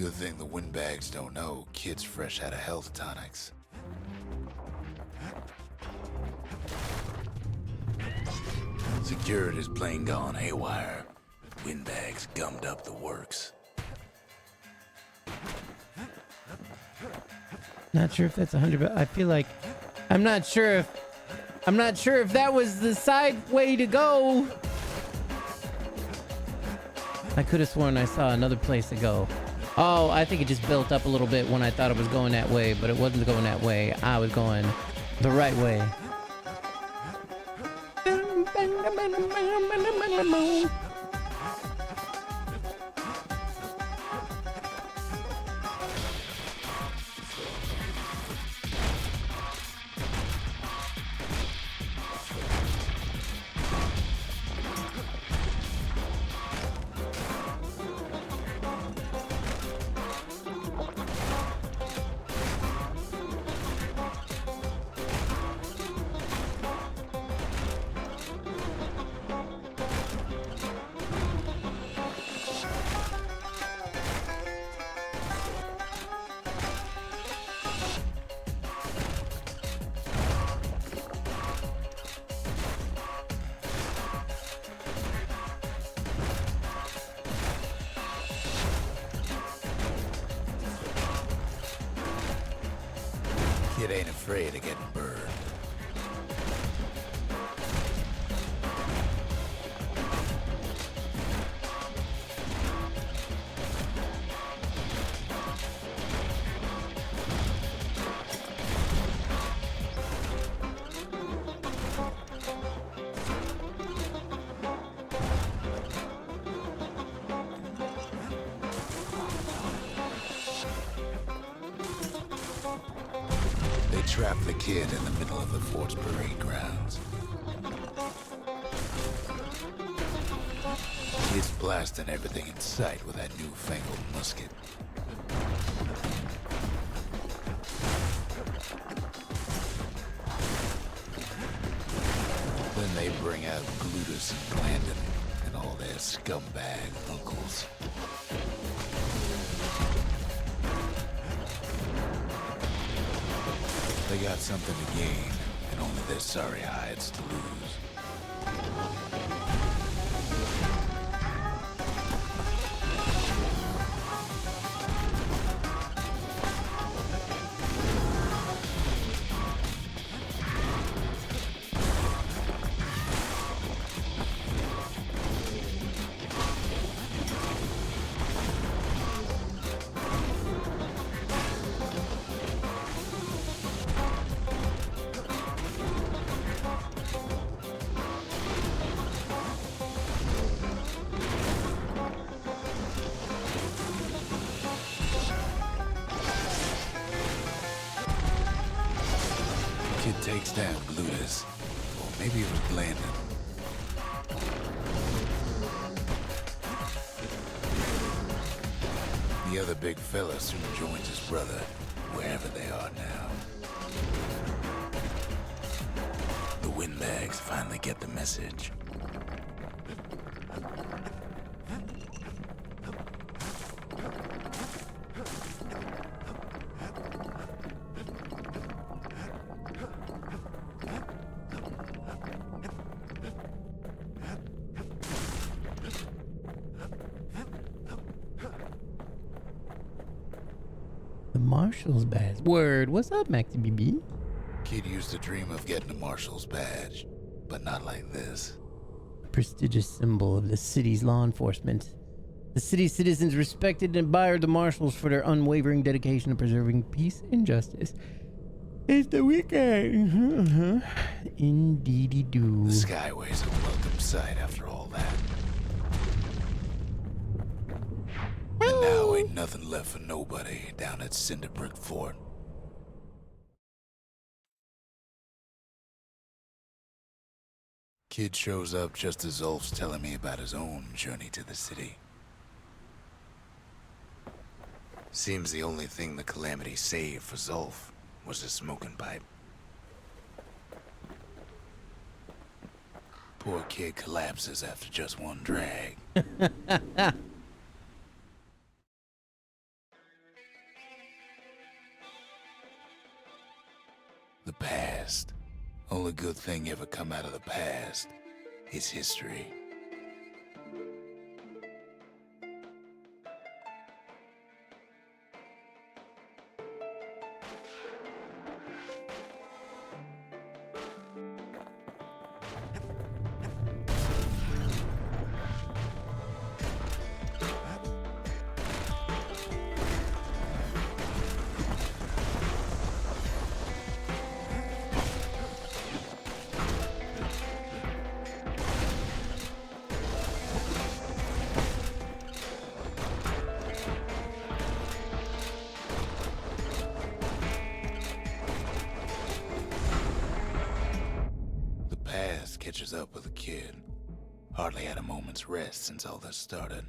Good thing the windbags don't know kid's fresh out of health tonics. Security's plane gone haywire. Windbags gummed up the works. Not sure if that's 100, but I feel like I'm not sure if that was the side way to go. I could have sworn I saw another place to go. Oh, I think it just built up a little bit when I thought it was going that way, but it wasn't going that way. I was going the right way. Kid ain't afraid of getting burned. They trapped the kid in the middle of the fort's parade grounds. Kid's blasting everything in sight with that newfangled musket. Then they bring out Glutus and Blandon and all their scumbag uncles. They got something to gain, and only their sorry hides to lose. Kid takes down Glutus, or maybe it was Blandon. The other big fella soon joins his brother, wherever they are now. The windbags finally get the message. The Marshal's badge. Word. What's up, Maxi BB? Kid used to dream of getting a marshal's badge, but not like this. A prestigious symbol of the city's law enforcement. The city's citizens respected and admired the Marshals for their unwavering dedication to preserving peace and justice. It's the weekend. Indeedy do. The Skyway's a welcome sight after all that. And now ain't nothing left for nobody down at Cinderbrick Fort. Kid shows up just as Zulf's telling me about his own journey to the city. Seems the only thing the Calamity saved for Zulf was his smoking pipe. Poor kid collapses after just one drag. The past. Only good thing ever come out of the past is history. Catches up with the kid. Hardly had a moment's rest since all this started.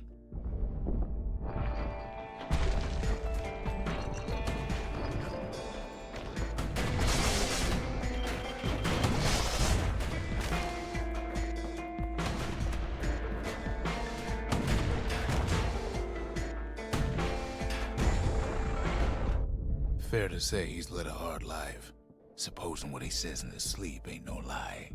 Fair to say he's led a hard life, supposing what he says in his sleep ain't no lie.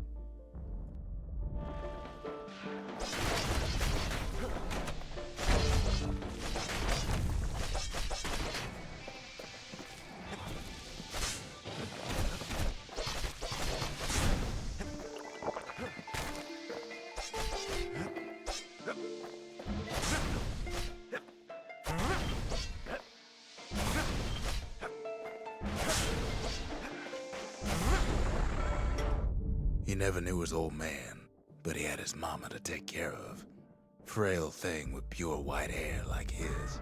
He never knew his old man, but he had his mama to take care of. Frail thing with pure white hair like his.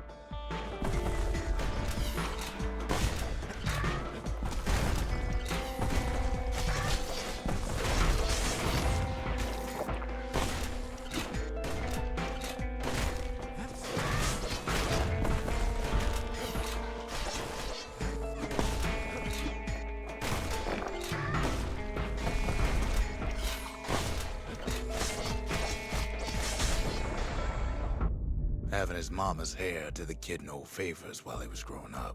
Having his mama's hair did the kid no favors while he was growing up,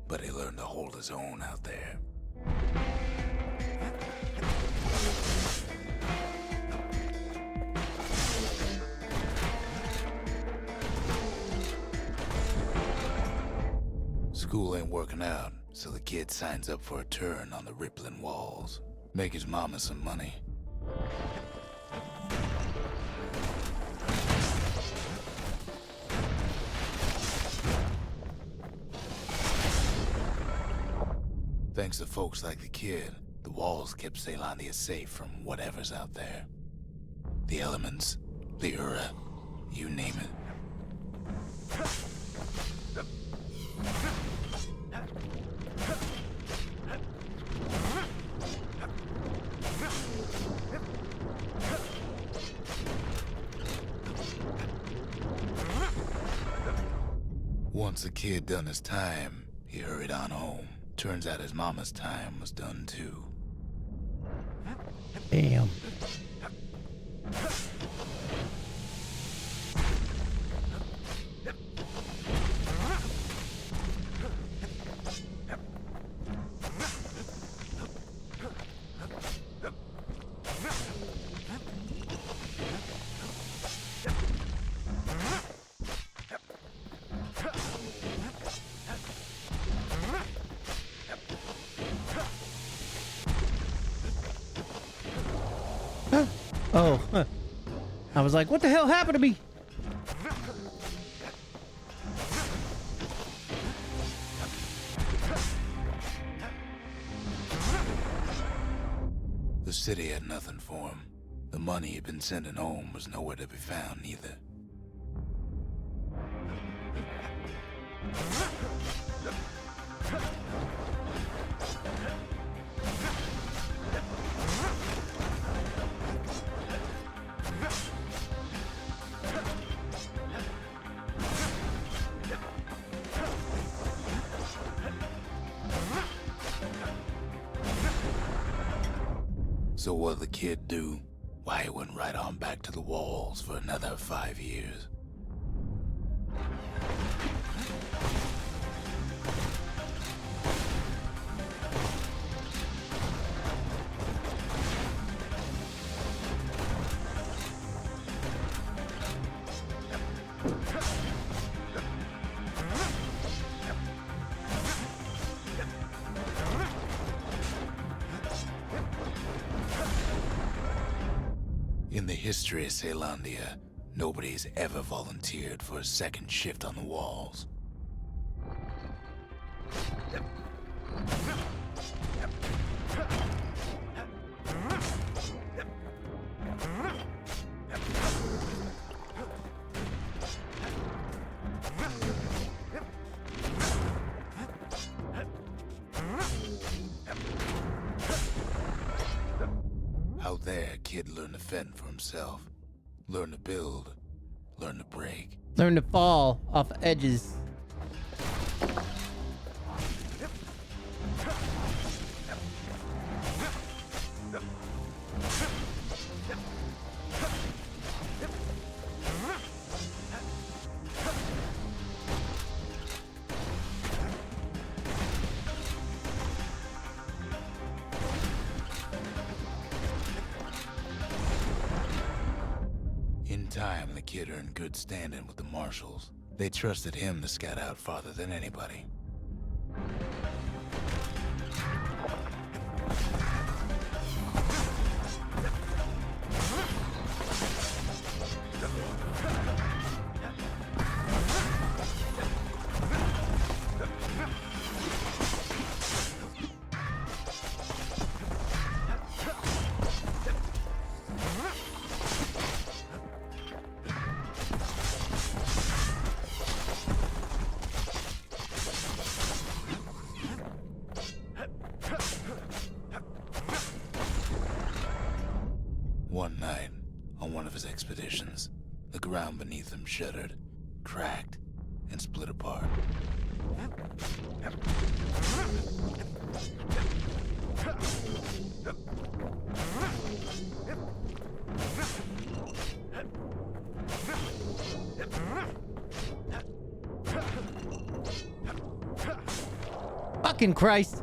but he learned to hold his own out there. School ain't working out, so the kid signs up for a turn on the rippling walls. Make his mama some money. Thanks to folks like the kid, the walls kept Ceylondia safe from whatever's out there. The elements, the Ura, you name it. Once the kid done his time, he hurried on home. Turns out his mama's time was done too. Damn. Oh, huh. I was like, what the hell happened to me? The city had nothing for him. The money he'd been sending home was nowhere to be found either. So what'd the kid do? Why, he went right on back to the walls for another 5 years. In the history of Ceylondia, nobody's ever volunteered for a second shift on the walls. Out there, kid learned to fend for himself. Learn to build. Learn to break. Learn to fall off edges. In time, the kid earned good standing with the marshals. They trusted him to scout out farther than anybody. One night, on one of his expeditions, the ground beneath him shuddered, cracked, and split apart. Fucking Christ.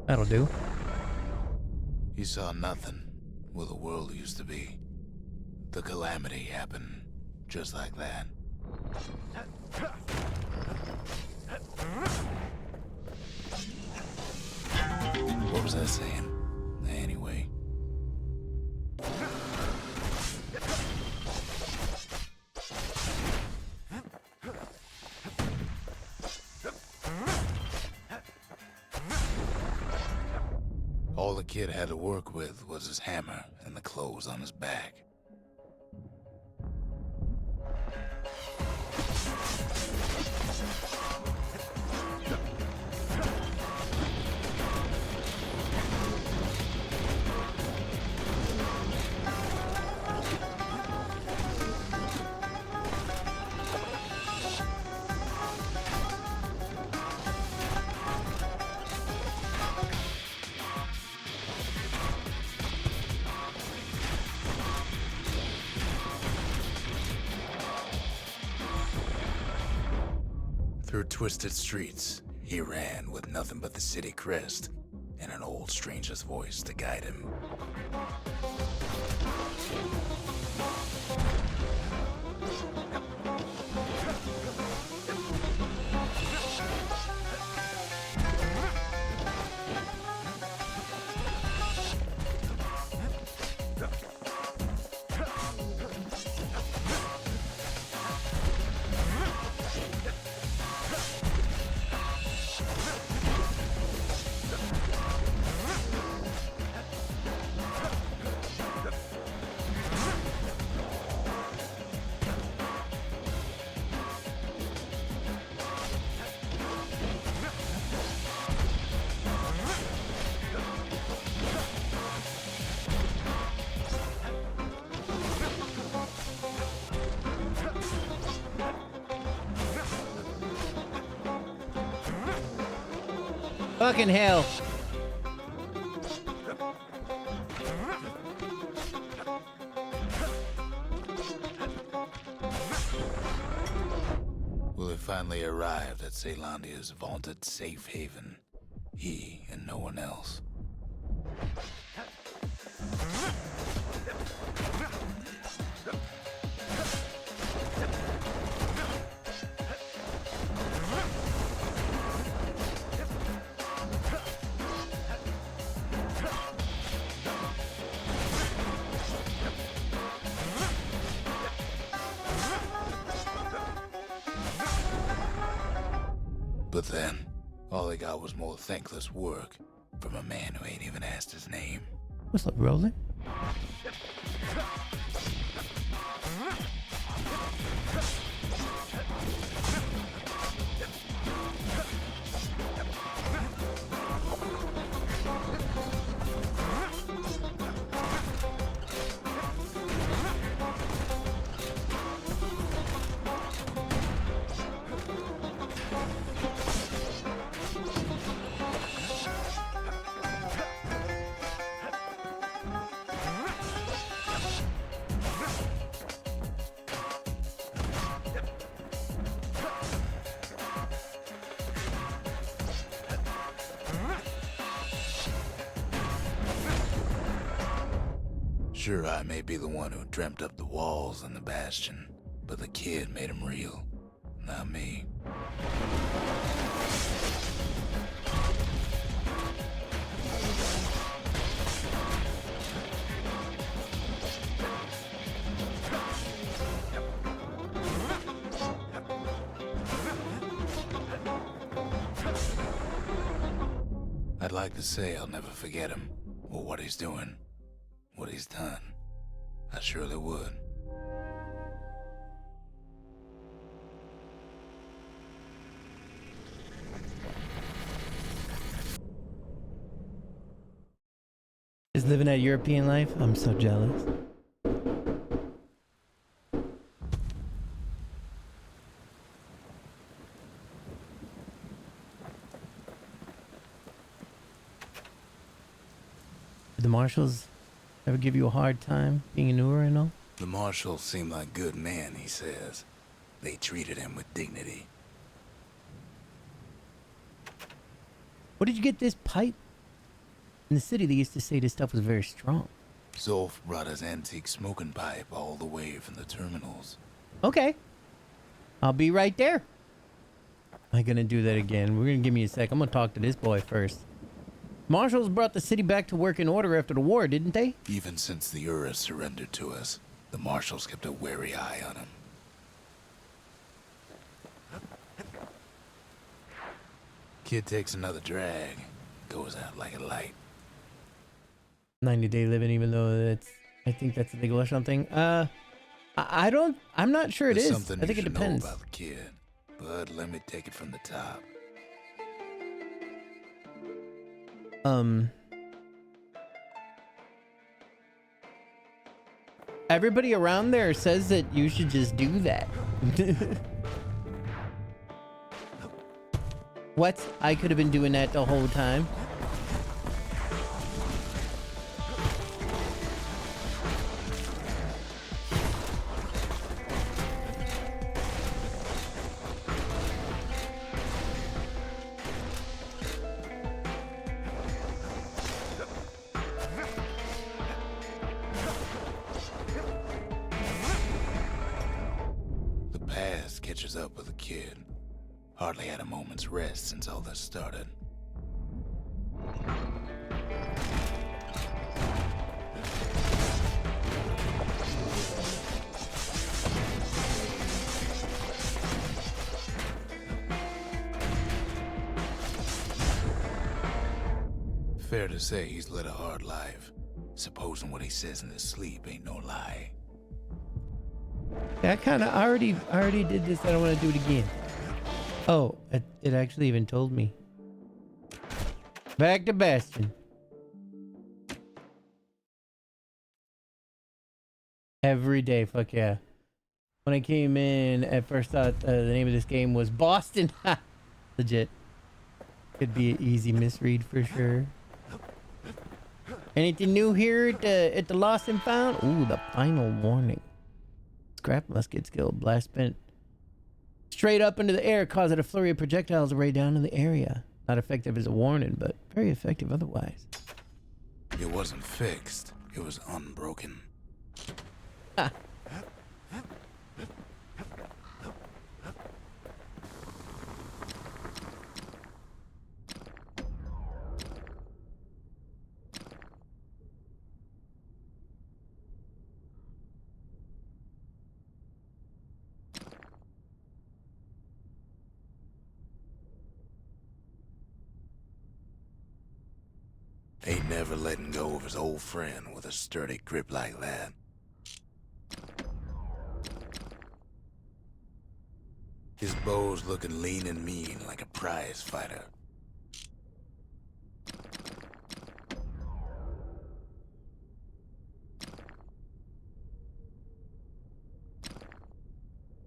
That'll do. He saw nothing where the world used to be. The calamity happened just like that. What was I saying? Anyway. All the kid had to work with was his hammer and the clothes on his back. Through twisted streets, he ran with nothing but the city crest and an old stranger's voice to guide him. Fucking hell. Will he finally arrived at Caelondia's vaunted safe haven? He and no one else. But then, all he got was more thankless work from a man who ain't even asked his name. What's up, Roland? Sure, I may be the one who dreamt up the walls and the Bastion, but the kid made them real, not me. I'd like to say I'll never forget him, or what he's doing, what he's done. I surely would. Just living that European life. I'm so jealous. Did the marshals ever give you a hard time being a newer and all? The marshals seem like good men, he says. They treated him with dignity. Where did you get this pipe? In the city, they used to say this stuff was very strong. Zolf brought his antique smoking pipe all the way from the terminals. Okay. I'll be right there. Am I gonna do that again? We're gonna give me a sec. I'm gonna talk to this boy first. Marshals brought the city back to work in order after the war, didn't they? Even since the Ura surrendered to us, the marshals kept a wary eye on him. Kid takes another drag, goes out like a light. 90-day living, even though that's, I think that's illegal or something. I'm not sure it There's is. something I think you it should depends. know about the kid, but let me take it from the top. Everybody around there says that you should just do that. What? I could have been doing that the whole time. The past catches up with the kid. Hardly had a moment's rest since all this started. Fair to say he's led a hard life. Supposing what he says in his sleep ain't no lie. Yeah, I already did this. I don't want to do it again. Oh, it actually even told me. Back to Bastion. Every day, fuck yeah. When I came in, at first thought the name of this game was Bastion. Legit. Could be an easy misread for sure. Anything new here at the Lost and Found? Ooh, the final warning. Scrap musket skill. Blast spent straight up into the air, causing a flurry of projectiles to rain down in the area. Not effective as a warning, but very effective otherwise. It wasn't fixed. It was unbroken. Ah. Ain't never letting go of his old friend with a sturdy grip like that. His bow's looking lean and mean like a prize fighter.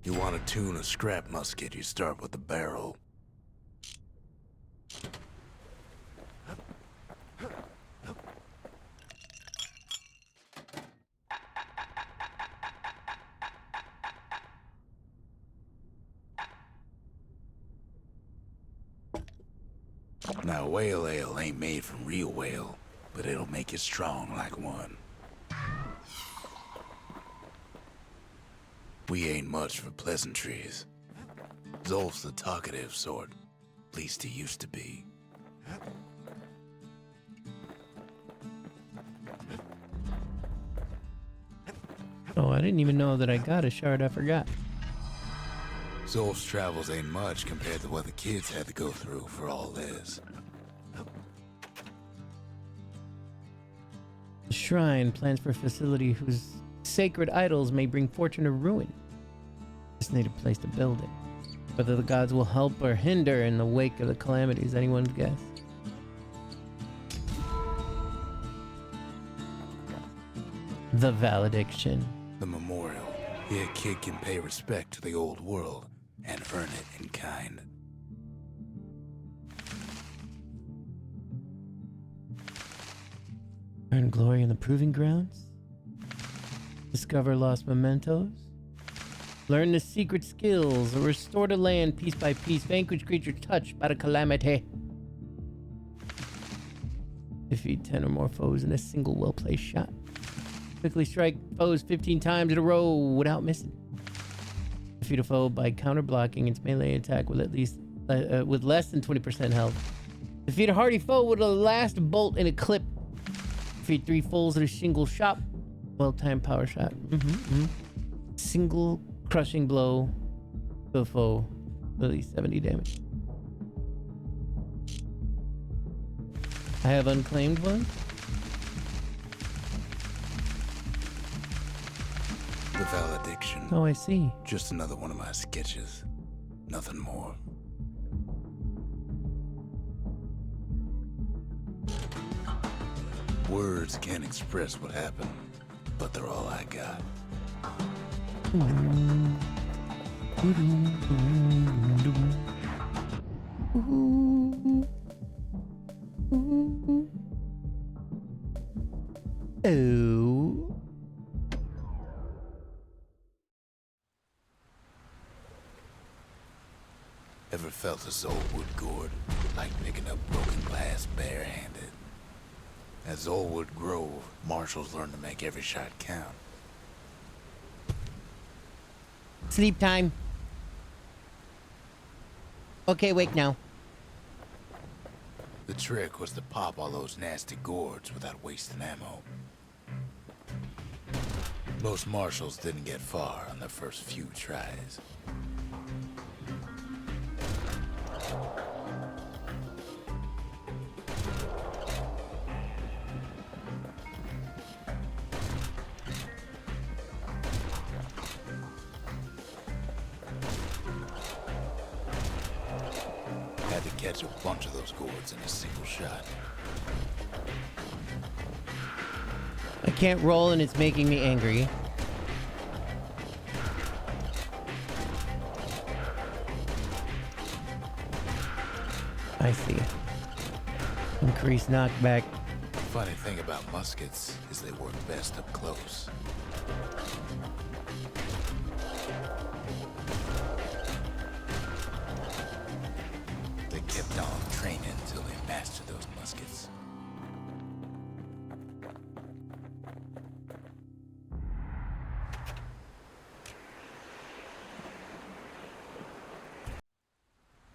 You want to tune a scrap musket, you start with the barrel. Now, whale ale ain't made from real whale, but it'll make you strong like one. We ain't much for pleasantries. Zolf's the talkative sort. At least he used to be. Oh, I didn't even know that I got a shard. I forgot. Zolf's travels ain't much compared to what the kids had to go through for all this. The shrine plans for a facility whose sacred idols may bring fortune or ruin. Just need a place to build it. Whether the gods will help or hinder in the wake of the calamity is anyone's guess. The valediction. The memorial. Here a kid can pay respect to the old world and earn it in kind. Earn glory in the proving grounds. Discover lost mementos. Learn the secret skills or restore the land piece by piece. Vanquish creatures touched by the calamity. Defeat 10 or more foes in a single well-placed shot. Quickly strike foes 15 times in a row without missing. Defeat a foe by counter-blocking its melee attack with with less than 20% health. Defeat a hardy foe with a last bolt in a clip. Defeat 3 foes in a single shot. Well-timed power shot. Single crushing blow to a foe. At least 70 damage. I have unclaimed one. The valediction. Oh, I see. Just another one of my sketches. Nothing more. Words can't express what happened, but they're all I got. Oh. Ever felt a Zolwood gourd, like picking up broken glass barehanded? At Zolwood Grove, marshals learn to make every shot count. Sleep time. Okay, wake now. The trick was to pop all those nasty gourds without wasting ammo. Most marshals didn't get far on their first few tries. Had to catch a bunch of those gourds in a single shot. I can't roll and it's making me angry. I see. Increased knockback. Funny thing about muskets is they work best up close. They kept on training until they mastered those muskets.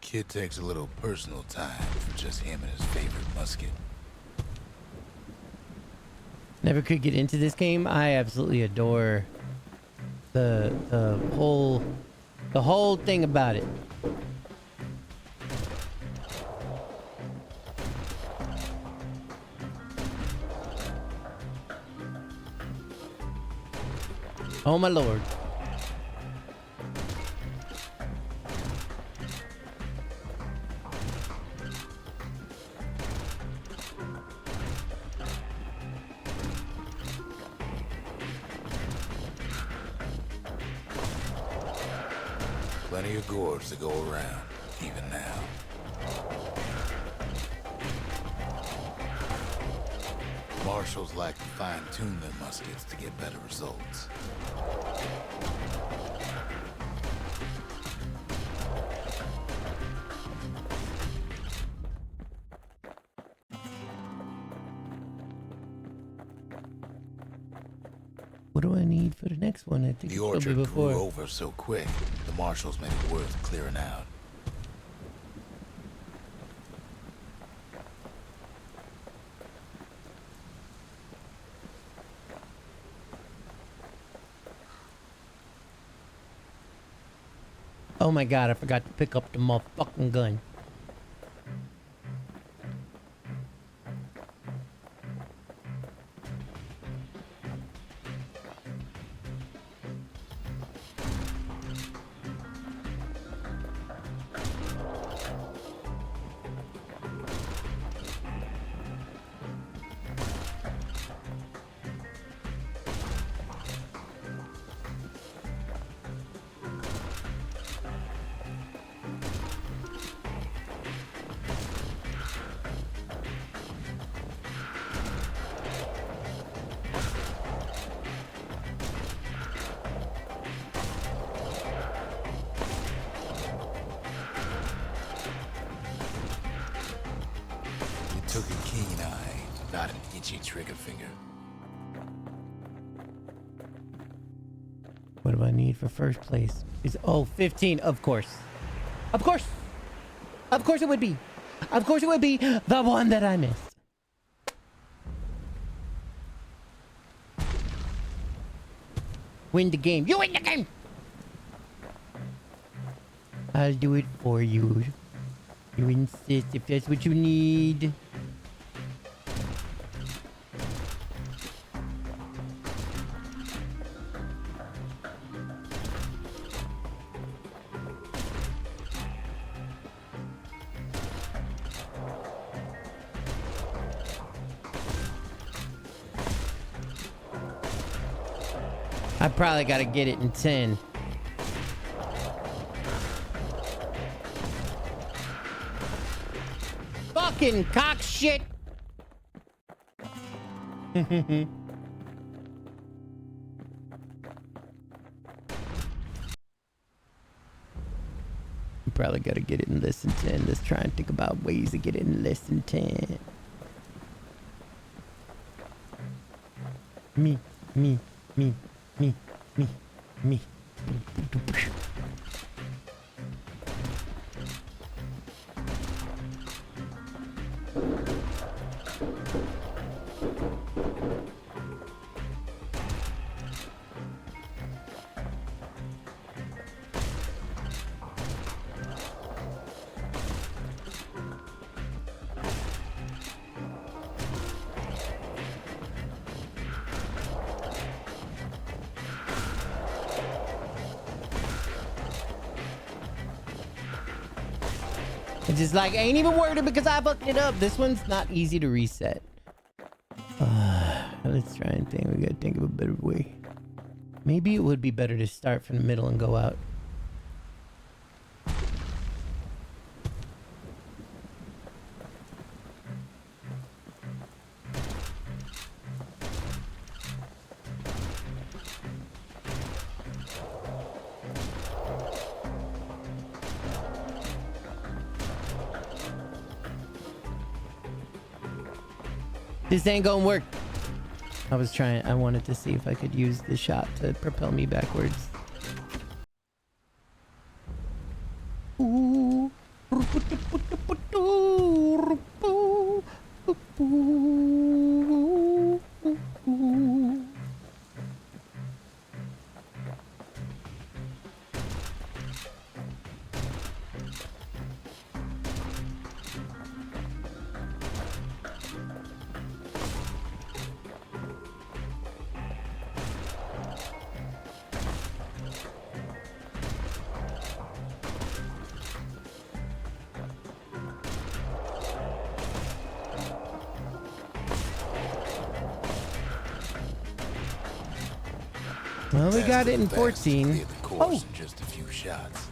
Kid takes a little personal time for just him and his favorite musket. Never could get into this game. I absolutely adore the whole thing about it. Oh my lord. Plenty of gourds to go around, even now. Marshals like to fine-tune their muskets to get better results. What do I need for the next one? I think The it's orchard probably before. grew over so quick, the marshals made it worth clearing out. Oh my god, I forgot to pick up the motherfucking gun. Got an itchy trigger finger. What do I need for first place? Is 15, of course. Of course. Of course it would be. Of course it would be the one that I missed. Win the game. You win the game. I'll do it for you. You insist if that's what you need. I probably gotta get it in 10. Fucking cock shit. Probably gotta get it in less than 10. Let's try and think about ways to get it in less than 10. Me. It's just like, I ain't even worried because I fucked it up. This one's not easy to reset. Let's try and think. We gotta think of a better way. Maybe it would be better to start from the middle and go out. This ain't gonna work. I wanted to see if I could use the shot to propel me backwards. Ooh. Well, we got it in 14. Oh, just a few shots.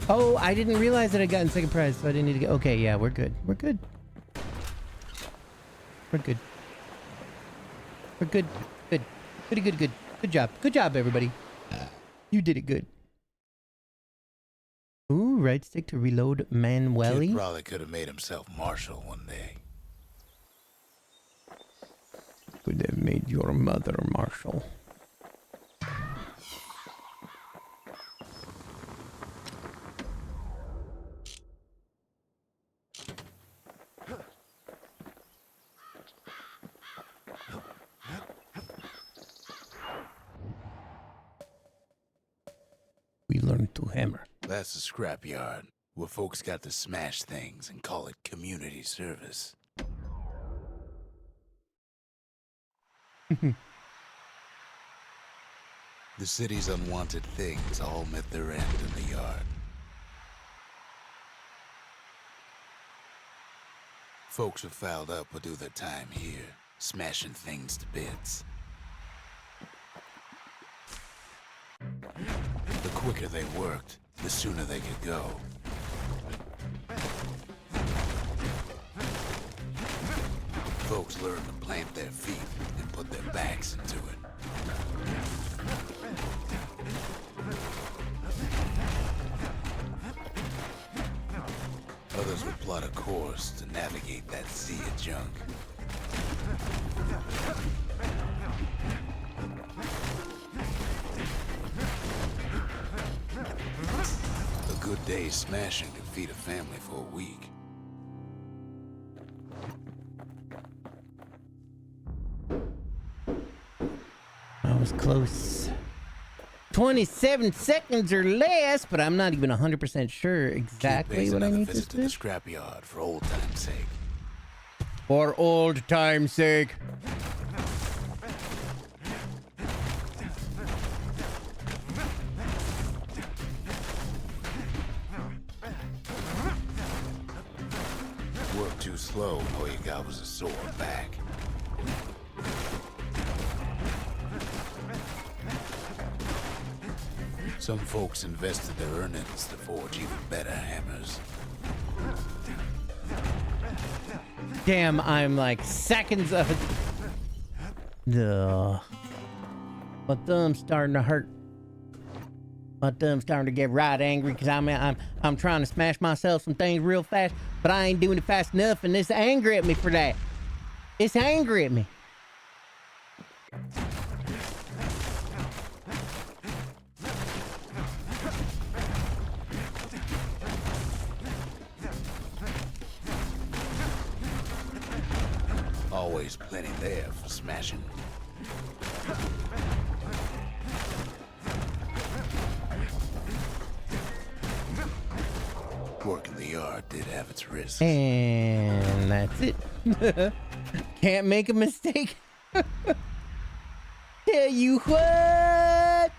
Oh, I didn't realize that I got in second prize, so I didn't need to get. Okay, yeah, we're good. We're good. We're good. We're good. Good. Good. Good job. Good job, everybody. You did it good. Ooh, right stick to reload manually. Kid probably could have made himself marshal one day. Could have made your mother marshal. We learned to hammer. That's a scrapyard, where folks got to smash things and call it community service. The city's unwanted things all met their end in the yard. Folks who fouled up would do their time here, smashing things to bits. The quicker they worked, the sooner they could go. Folks learned to plant their feet and put their backs into it. Others would plot a course to navigate that sea of junk. A good day's smashing can feed a family for a week. I was close. 27 seconds or less, but I'm not even 100% sure exactly what I need to visit to do. the scrapyard for old time's sake. For old time's sake. Work too slow, and all you got was a sore back. Some folks invested their earnings to forge even better hammers. Damn, I'm like seconds of it. Ugh. My thumb's starting to hurt. My thumb's starting to get right angry because I'm trying to smash myself some things real fast, but I ain't doing it fast enough, and it's angry at me for that. It's angry at me. Always plenty there for smashing. Work in the yard did have its risks. And that's it. Can't make a mistake. Tell you what.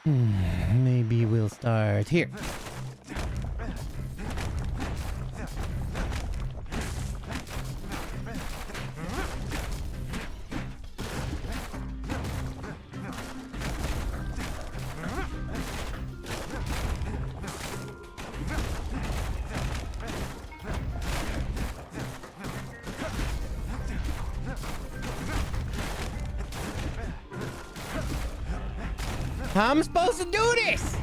Maybe we'll start here. How am I supposed to do this?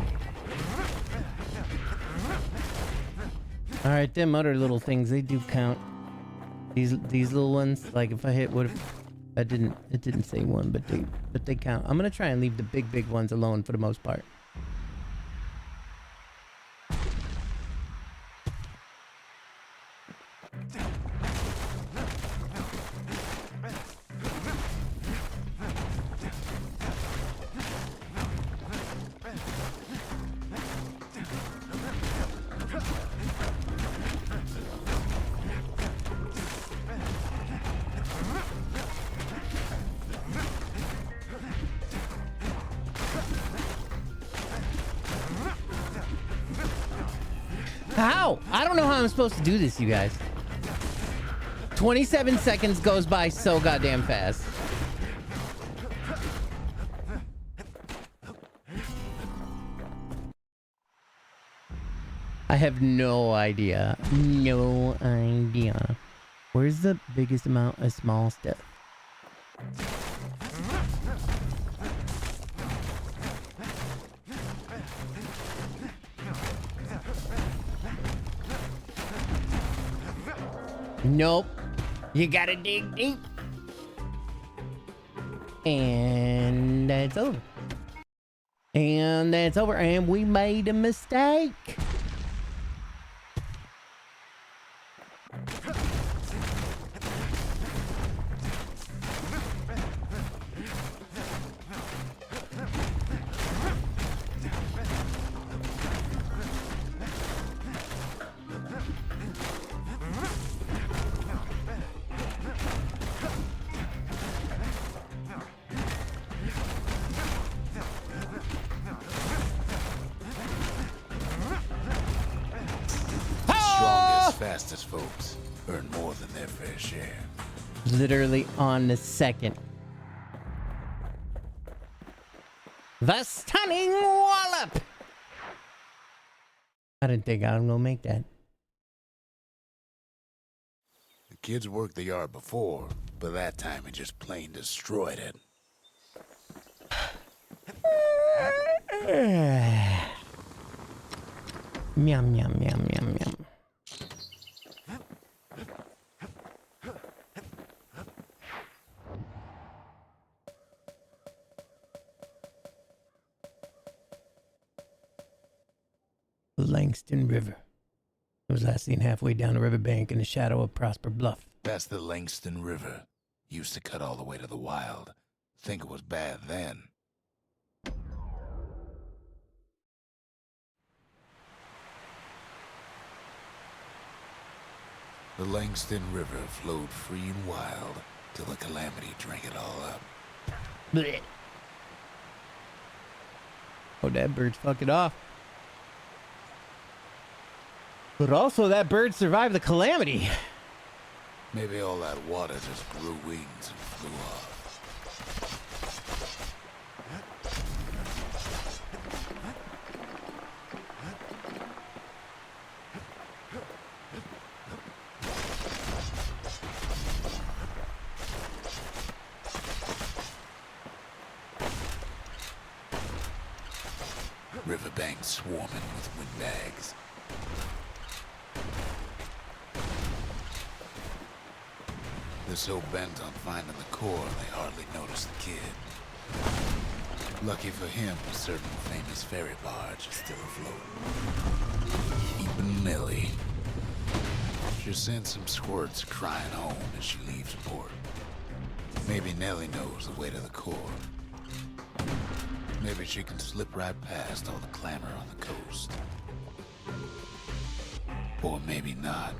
All right, them other little things, they do count. These little ones, like if I hit, what if I didn't? It didn't say one, but they count. I'm gonna try and leave the big ones alone for the most part. How? I don't know how I'm supposed to do this, you guys. 27 seconds goes by so goddamn fast. I have no idea. No idea. Where's the biggest amount of small stuff? Nope. You gotta dig deep. And that's over. And that's over. And we made a mistake. Fastest folks earn more than their fair share. Literally on the second. The stunning wallop! I didn't think I was gonna make that. The kids worked the yard before, but that time it just plain destroyed it. Meow, meow, meow, meow, meow. The Langston River. It was last seen halfway down the riverbank in the shadow of Prosper Bluff. That's the Langston River. Used to cut all the way to the wild. Think it was bad then. The Langston River flowed free and wild till the calamity drank it all up. Blech. Oh, that bird's fucking off. But also, that bird survived the calamity. Maybe all that water just grew wings and flew off. Riverbanks swarming with windbags. They're so bent on finding the core, they hardly notice the kid. Lucky for him, a certain famous ferry barge is still afloat. Keeping Nellie. She sends some squirts crying home as she leaves port. Maybe Nellie knows the way to the core. Maybe she can slip right past all the clamor on the coast. Or maybe not.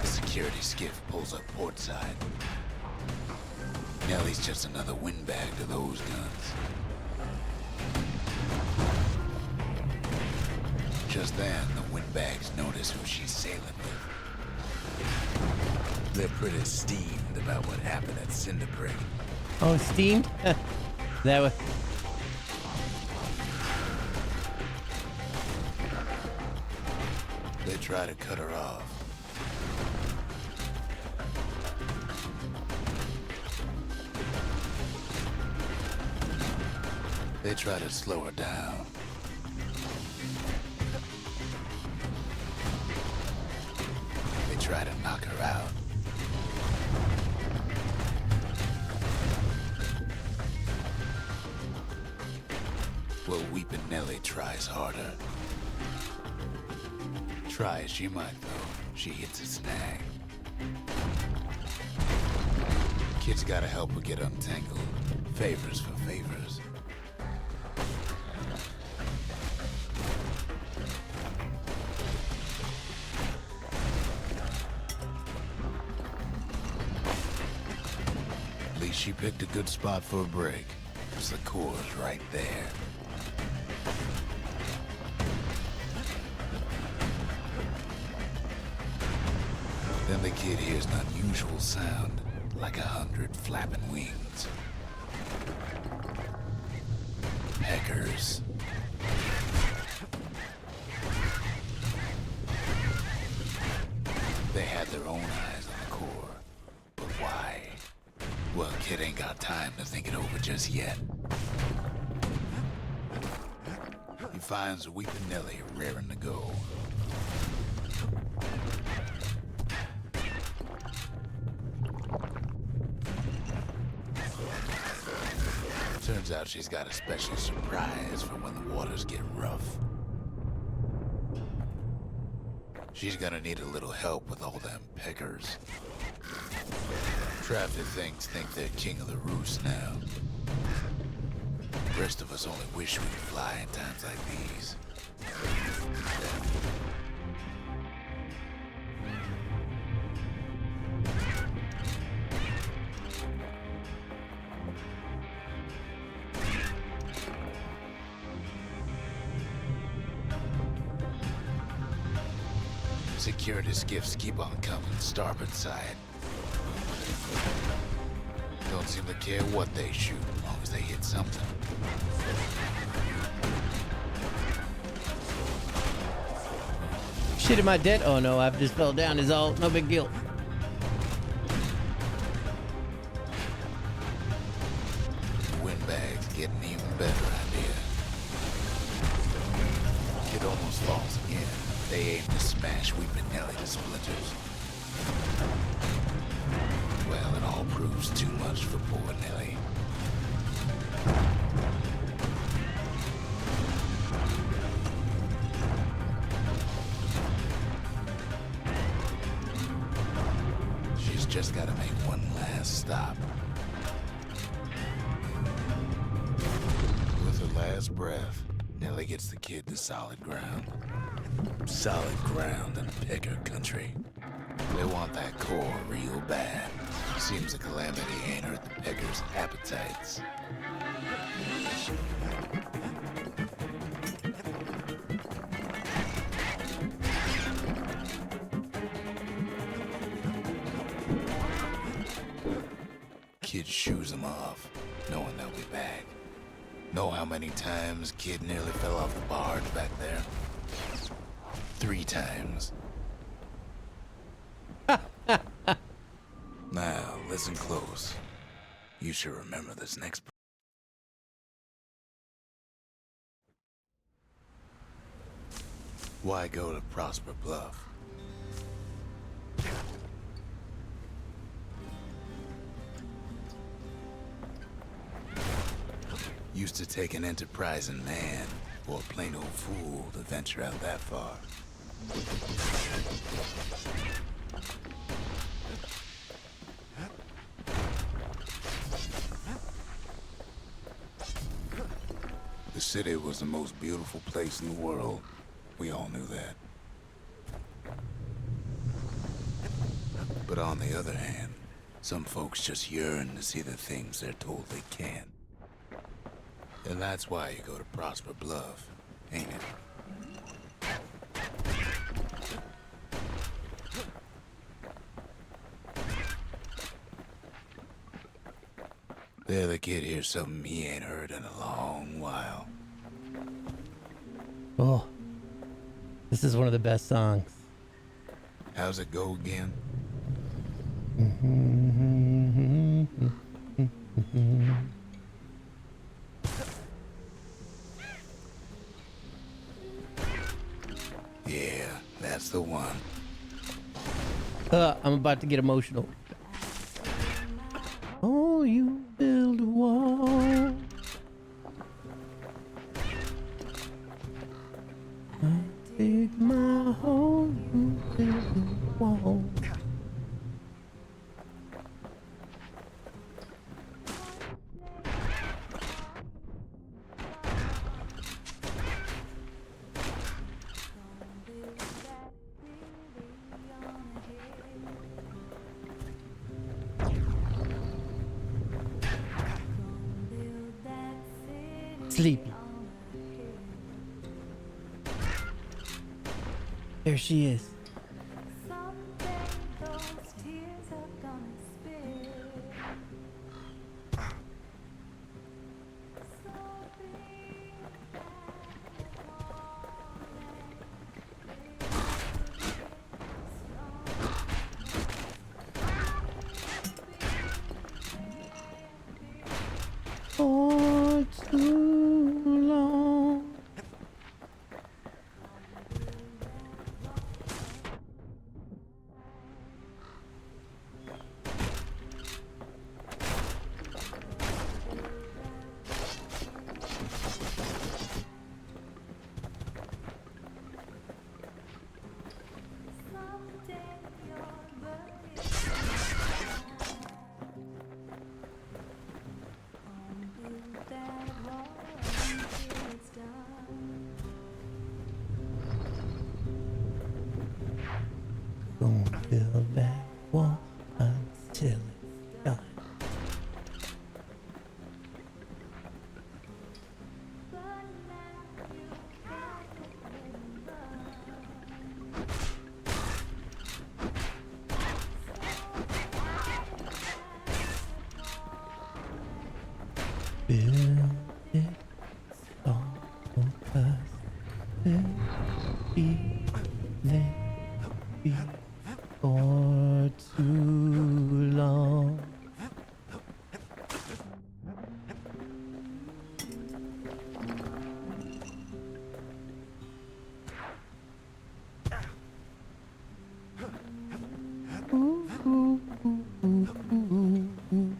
The security skiff pulls up portside. Nellie's just another windbag to those guns. Just then, the windbags notice who she's sailing with. They're pretty steamed about what happened at Cinderbrick. Oh, steamed? That was... They try to cut her off. They try to slow her down. They try to knock her out. Well, Weepin' Nellie tries harder. Try as she might, though, she hits a snag. Kid's gotta help her get untangled. Favors for favors. At least she picked a good spot for a break, 'cause the core's right there. Then the kid hears an unusual sound, like 100 flapping wings. Peckers. They had their own eyes on the core. But why? Well, kid ain't got time to think it over just yet. He finds Weepin' Nellie raring to go. Turns out she's got a special surprise for when the waters get rough. She's gonna need a little help with all them peckers. Drafted things think they're king of the roost now. The rest of us only wish we could fly in times like these. Security skiffs keep on coming, starboard side. Don't seem to care what they shoot, as long as they hit something. Shit, am I dead? Oh no, I've just fell down. Is all. No big deal. Windbags get an even better idea. Kid almost falls again. They aim to smash Weepin' Nellie to splinters. Well, it all proves too much for poor Nellie. just gotta make one last stop. With her last breath, Nellie gets the kid to solid ground. Solid ground in Pecker country. They want that core real bad. Seems the calamity ain't hurt the Peckers' appetites. Kid shoos them off, knowing they'll be back. Know how many times Kid nearly fell off the barge back there? 3 times. Now, listen close. You should remember this next. Why go to Prosper Bluff? Used to take an enterprising man or a plain old fool to venture out that far. The city was the most beautiful place in the world. We all knew that. But on the other hand, some folks just yearn to see the things they're told they can't. And that's why you go to Prosper Bluff, ain't it? There the kid hears something he ain't heard in a long while. Oh, this is one of the best songs. How's it go again? Yeah, that's the one. I'm about to get emotional. Oh, you build a wall. I dig my hole, you build a wall. Sleepy. There she is. For too long. Gonna build that wall until it's done. Build it all because there'll be for too long. Ooh, ooh, ooh, ooh, ooh, ooh.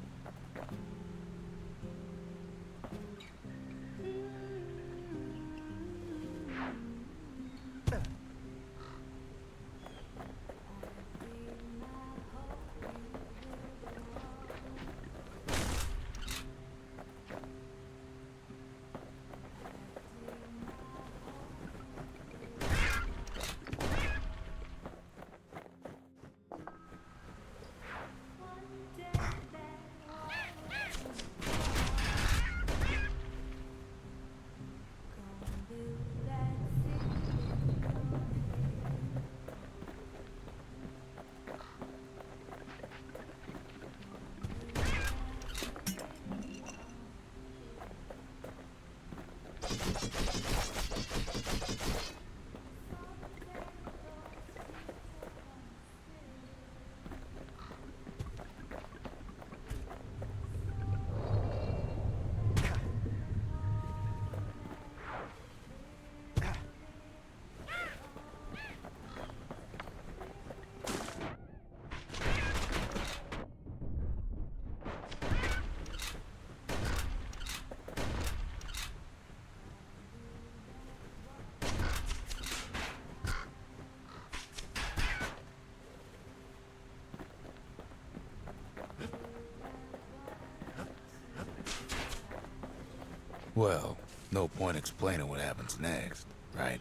Well, no point explaining what happens next, right?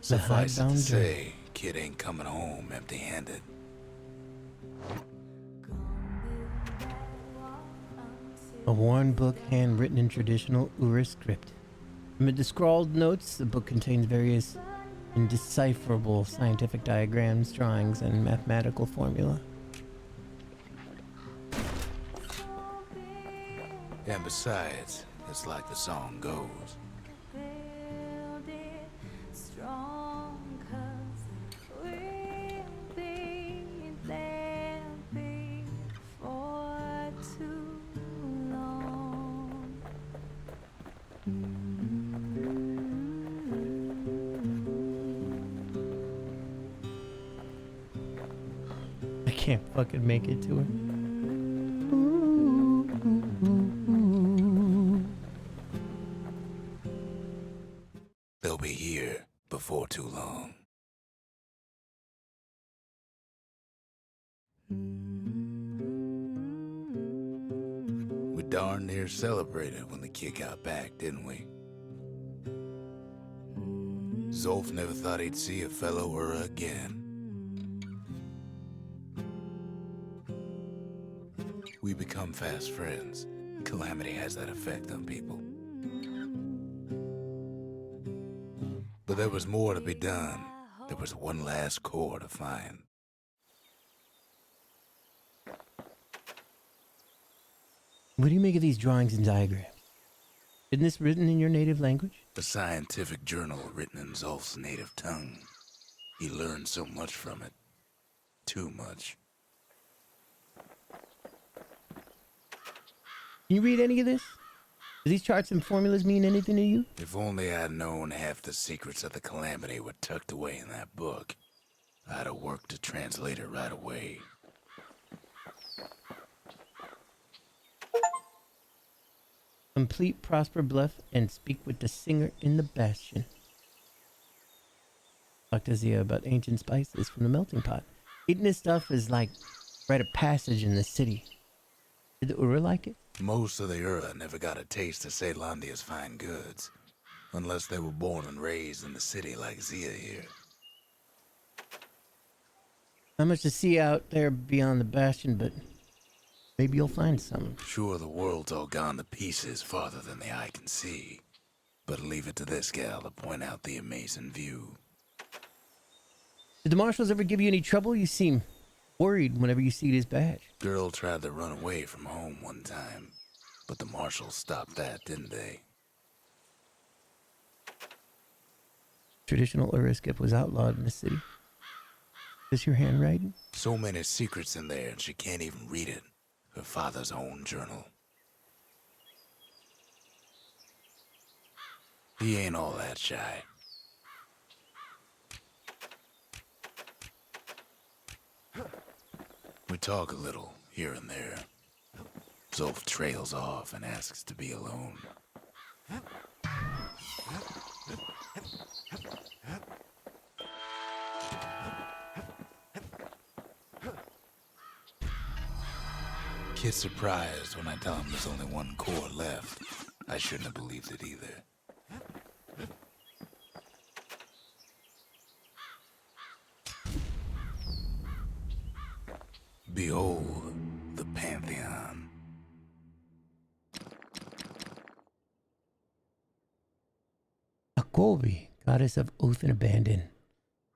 Suffice it to hidebound journal. say, kid ain't coming home empty-handed. A worn book handwritten in traditional Ura script. Amid the scrawled notes, the book contains various indecipherable scientific diagrams, drawings, and mathematical formula. And besides, it's like the song goes. I can't fucking make it to it. They'll be here before too long. We darn near celebrated when the kid got back, didn't we? Zolf never thought he'd see a fellow Ura again. We become fast friends. Calamity has that effect on people. But there was more to be done. There was one last core to find. What do you make of these drawings and diagrams? Isn't this written in your native language? A scientific journal written in Zolf's native tongue. He learned so much from it. Too much. Can you read any of this? Do these charts and formulas mean anything to you? If only I'd known half the secrets of the Calamity were tucked away in that book, I'd have worked to translate it right away. Complete Prosper Bluff and speak with the singer in the Bastion. Talk to Zia about ancient spices from the melting pot. Eating this stuff is like rite of passage in the city. Did the Ura like it? Most of the Ura never got a taste of Ceylondia's fine goods, unless they were born and raised in the city like Zia here. Not much to see out there beyond the Bastion, but maybe you'll find some. Sure, the world's all gone to pieces farther than the eye can see, but leave it to this gal to point out the amazing view. Did the marshals ever give you any trouble? You seem worried whenever you see this badge. Girl tried to run away from home one time, but the marshals stopped that, didn't they? Traditional Ura skip was outlawed in the city. Is this your handwriting? So many secrets in there, and she can't even read it. Her father's own journal. He ain't all that shy. We talk a little, here and there. Zolf trails off and asks to be alone. Kid's surprised when I tell him there's only one core left. I shouldn't have believed it either. Behold, the Pantheon. Akobi, goddess of oath and abandon.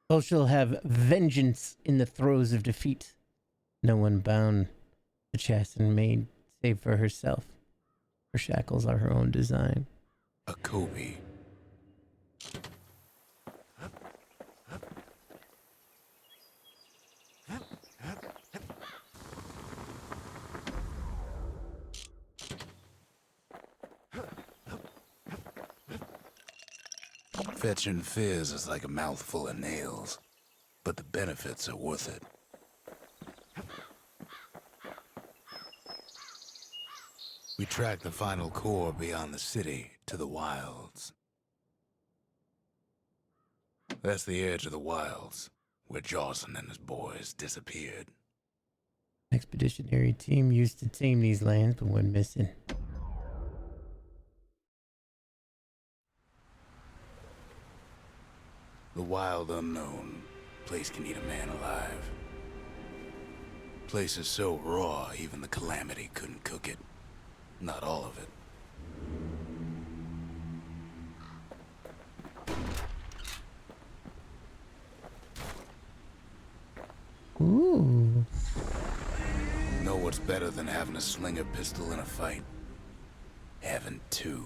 All shall have vengeance in the throes of defeat. No one bound to chasten made save for herself. Her shackles are her own design. A Kobe. Fetching fizz is like a mouthful of nails, but the benefits are worth it. We track the final core beyond the city to the wilds. That's the edge of the wilds, where Jawson and his boys disappeared. Expeditionary team used to tame these lands, but went missing. The wild unknown. Place can eat a man alive. Place is so raw, even the Calamity couldn't cook it. Not all of it. Ooh. Know what's better than having a slinger pistol in a fight? Having two.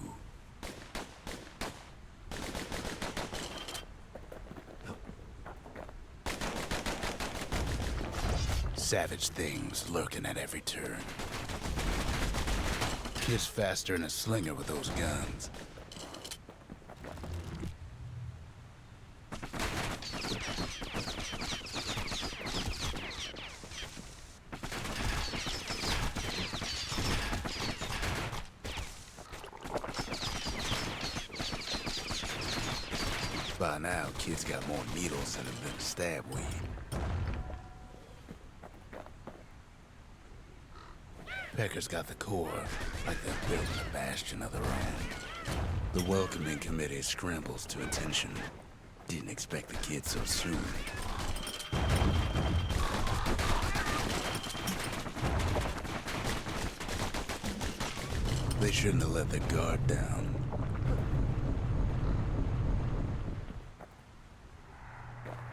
Savage things lurking at every turn. Kiss faster than a slinger with those guns. By now, kids got more needles in them than a stab weed. Pecker's got the core, like they're building a bastion of their own. The welcoming committee scrambles to attention. Didn't expect the kids so soon. They shouldn't have let their guard down.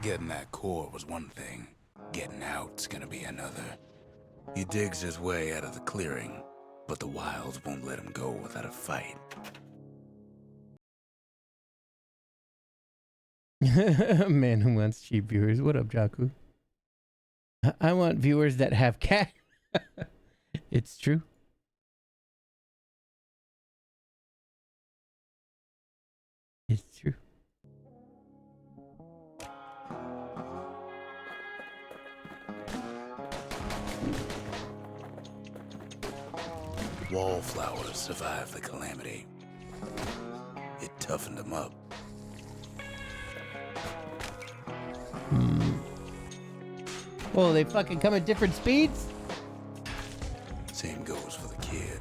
Getting that core was one thing. Getting out's gonna be another. He digs his way out of the clearing, but the wilds won't let him go without a fight. Man who wants cheap viewers. What up, Jaku? I want viewers that have cat. It's true. It's true. Wallflowers survived the Calamity. It toughened them up. Whoa, they fucking come at different speeds? Same goes for the kid.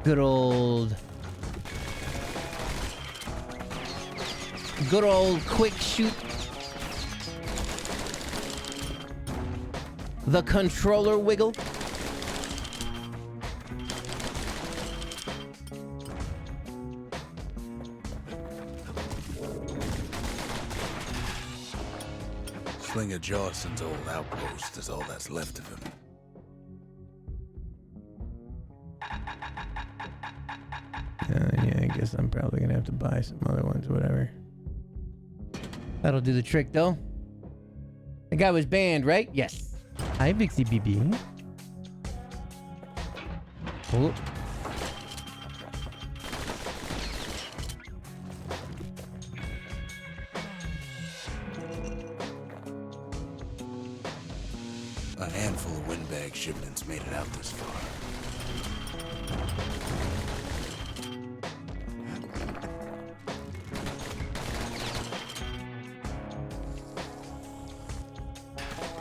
Good old quick shoot. The controller wiggle. Slinger Jawson's old outpost is all that's left of him. Yeah, I guess I'm probably gonna have to buy some other ones, whatever. That'll do the trick, though. The guy was banned, right? Yes. Hi, Vixie BB. Oh. A handful of windbag shipments made it out this far.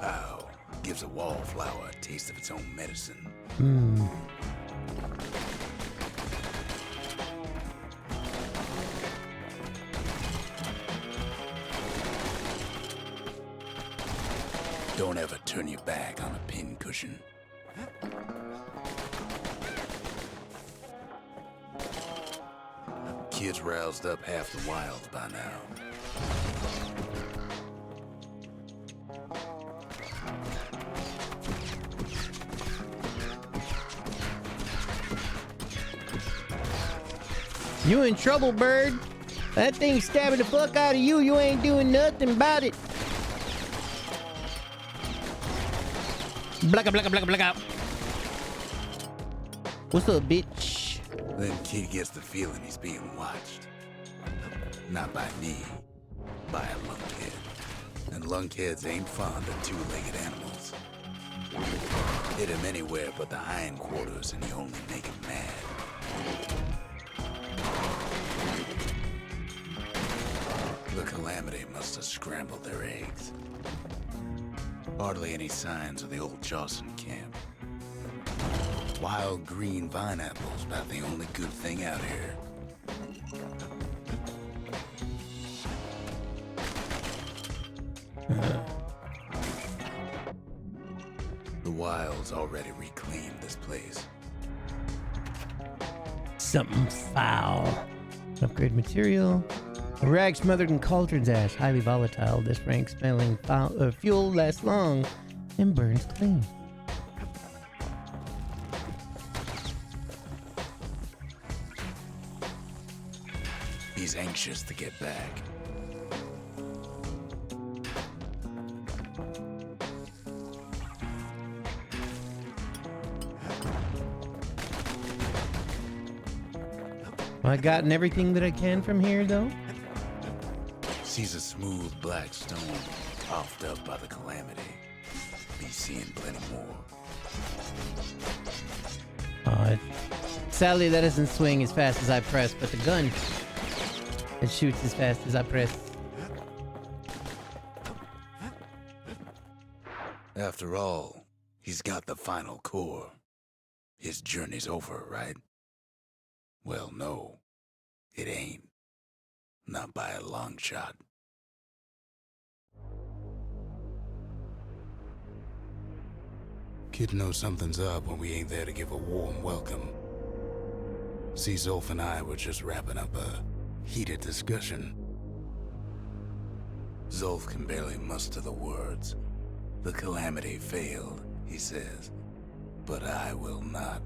Ow. Gives a wallflower a taste of its own medicine. Don't ever turn your back on a pin cushion. Kids roused up half the wilds by now. You in trouble, bird. That thing's stabbing the fuck out of you. You ain't doing nothing about it. Blacka, blacka, blacka, blacka. What's up, bitch? Then kid gets the feeling he's being watched. Not by me, by a lunkhead. And lunkheads ain't fond of two-legged animals. Hit him anywhere but the hindquarters and you only make him mad. The Calamity must have scrambled their eggs. Hardly any signs of the old Jawson camp. Wild green vine apples about the only good thing out here. The Wild's already reclaimed this place. Something foul. Upgrade material. A rag smothered in cauldron's ash, highly volatile. This rank smelling fuel lasts long and burns clean. He's anxious to get back. Well, I gotten everything that I can from here, though. Sees a smooth black stone coughed up by the Calamity. Be seeing plenty more. Sadly, that doesn't swing as fast as I press, but the gun, it shoots as fast as I press. After all, he's got the final core. His journey's over, right? Well, no, it ain't. Not by a long shot. Kid knows something's up when we ain't there to give a warm welcome. See, Zolf and I were just wrapping up a heated discussion. Zolf can barely muster the words. The Calamity failed, he says, but I will not.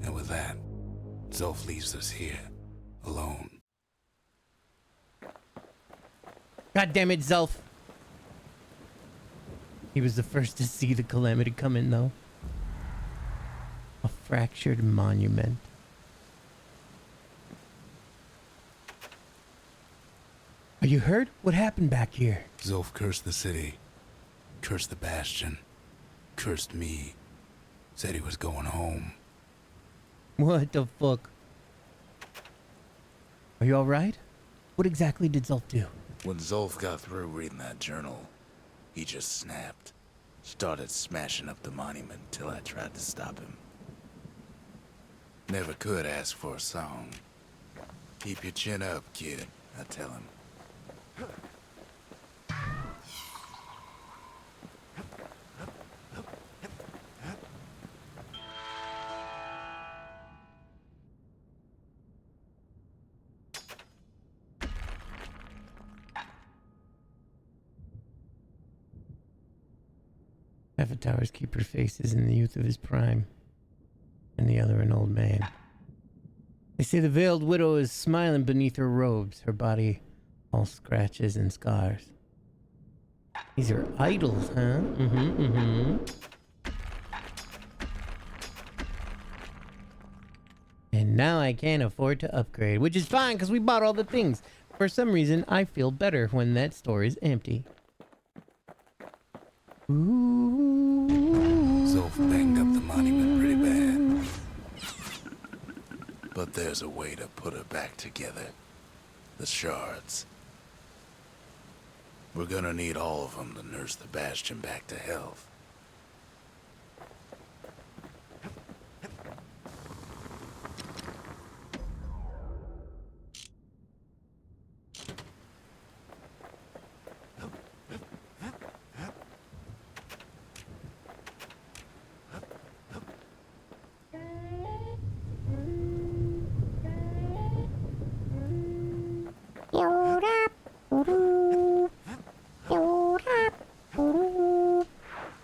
And with that, Zolf leaves us here, alone. God damn it, Zelf. He was the first to see the Calamity coming, though. A fractured monument. Are you hurt? What happened back here? Zolf cursed the city, cursed the Bastion, cursed me, said he was going home. What the fuck? Are you alright? What exactly did Zolf do? When Zolf got through reading that journal, he just snapped. Started smashing up the monument till I tried to stop him. Never could ask for a song. Keep your chin up, kid, I tell him. Half a tower's keeper faces in the youth of his prime, and the other an old man. They say the veiled widow is smiling beneath her robes, her body all scratches and scars. These are idols, huh? And now I can't afford to upgrade, which is fine because we bought all the things. For some reason, I feel better when that store is empty. Ooh. Zolf banged up the monument pretty bad. But there's a way to put her back together. The shards. We're gonna need all of them to nurse the Bastion back to health.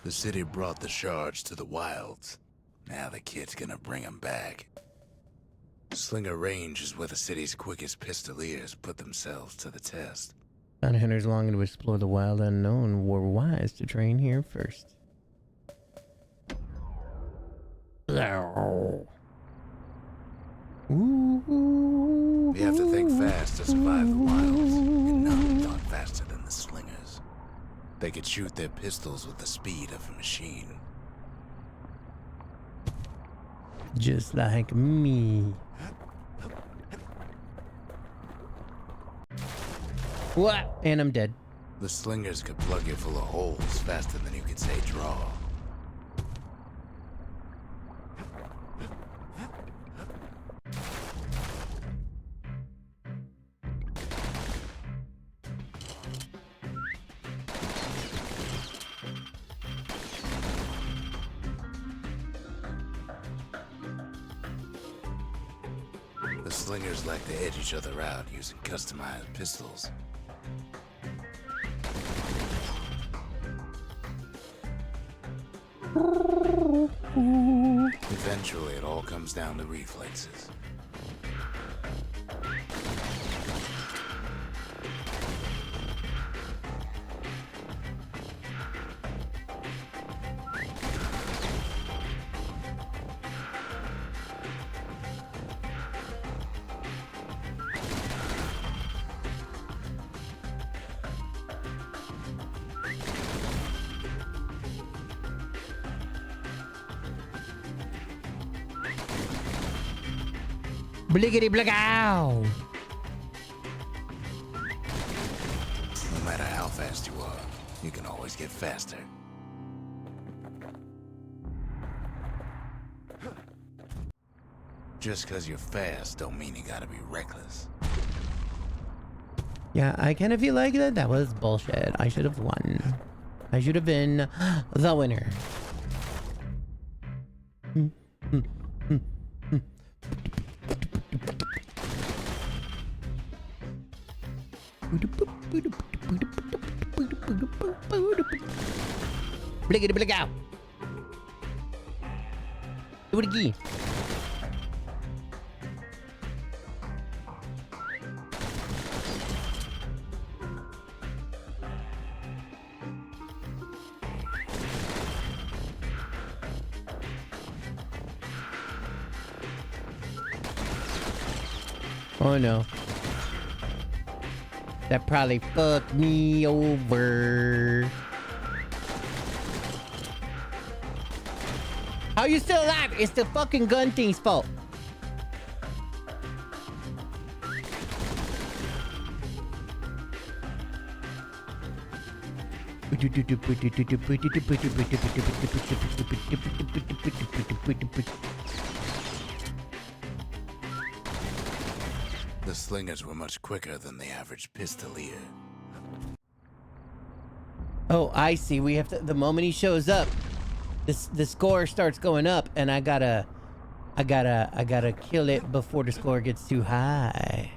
The city brought the shards to the wilds. Now the kid's gonna bring them back. Slinger Range is where the city's quickest pistoliers put themselves to the test. Bounty hunters longing to explore the wild unknown were wise to train here first. Ooh. We have to think fast to survive the wilds, and none thought faster than the slingers. They could shoot their pistols with the speed of a machine. Just like me. What? And I'm dead. The slingers could plug you full of holes faster than you could say draw. The slingers like to edge each other out using customized pistols. Eventually, it all comes down to reflexes. Bliggity blackow! No matter how fast you are, you can always get faster. Just because you're fast don't mean you gotta be reckless. Yeah, I kind of feel like that was bullshit. I should have won. I should have been the winner. Bliggity blackout! Do it again. Oh no. That probably fucked me over. How you still alive? It's the fucking gun thing's fault. The slingers were much quicker than the average pistolier. Oh, I see. We have to. The moment he shows up, the score starts going up, and I gotta kill it before the score gets too high.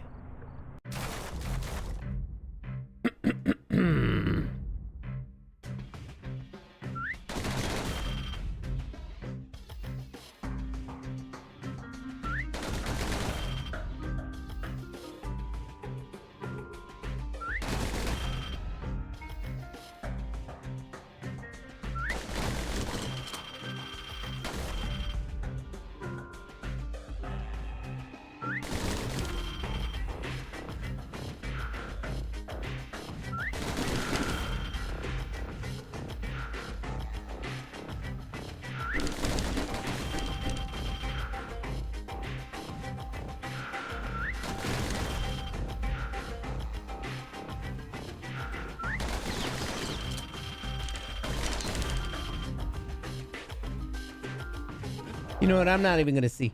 You know what? I'm not even gonna see.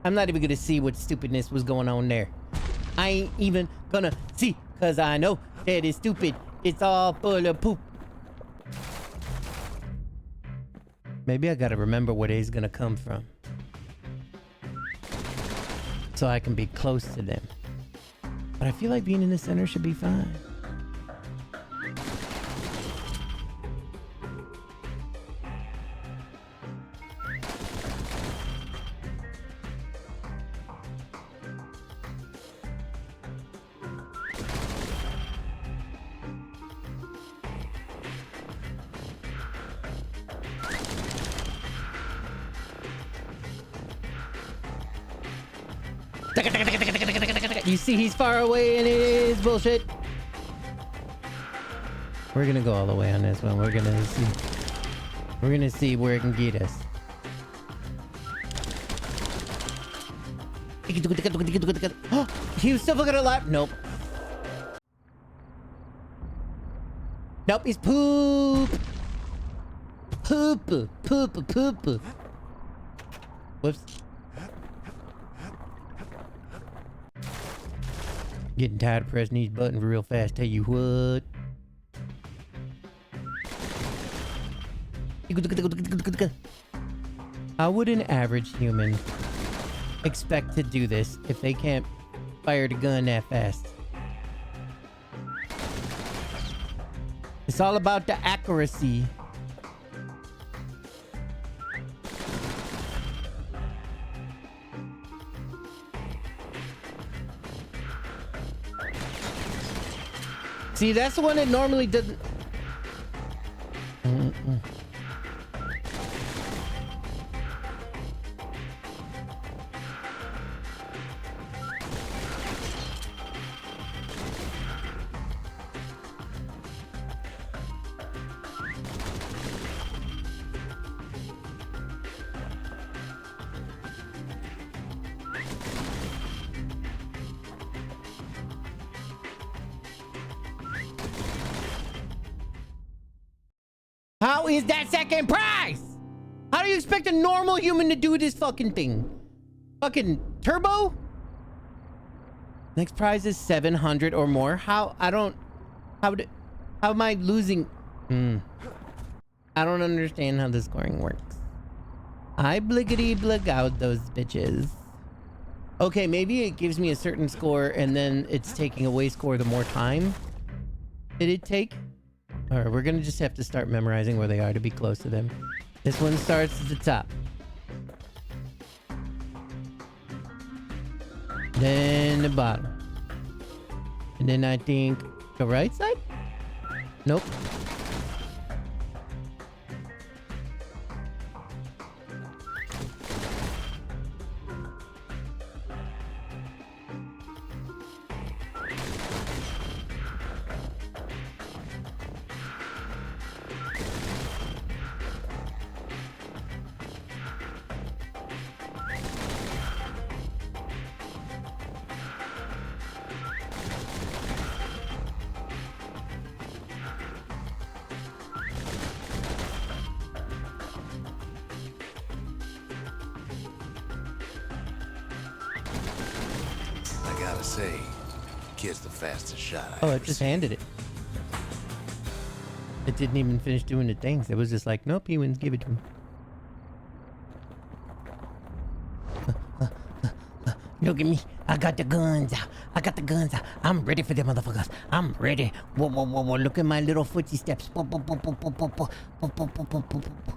I'm not even gonna see what stupidness was going on there. I ain't even gonna see, cause I know that it's stupid. It's all full of poop. Maybe I gotta remember where they's gonna come from, so I can be close to them. But I feel like being in the center should be fine. You see, he's far away and it is bullshit. We're gonna go all the way on this one. We're gonna see. We're gonna see where it can get us. He was still fucking alive. Nope. Nope, he's poop. Poop. Poop. Poop. Whoops. Getting tired of pressing these buttons real fast. Tell you what. How would an average human expect to do this if they can't fire the gun that fast? It's all about the accuracy. See, that's the one that normally doesn't. How is that second prize? How do you expect a normal human to do this fucking thing? Fucking turbo? Next prize is 700 or more. How am I losing? I don't understand how the scoring works. I bliggity blig out those bitches. Okay, maybe it gives me a certain score and then it's taking away score the more time did it take. Alright, we're gonna just have to start memorizing where they are to be close to them. This one starts at the top. Then the bottom. And then I think the right side? Nope. I gotta say, kid's the fastest shot I Oh, ever it just seen. handed it. It didn't even finish doing the things. It was just like, nope, he wouldn't give it to him. Look at me. I got the guns out. I got the guns out. I'm ready for them motherfuckers. I'm ready. Whoa, whoa, whoa, whoa. Look at my little footsie steps. Whoa, whoa, whoa, whoa, whoa, whoa, whoa, whoa, whoa, whoa, whoa, whoa.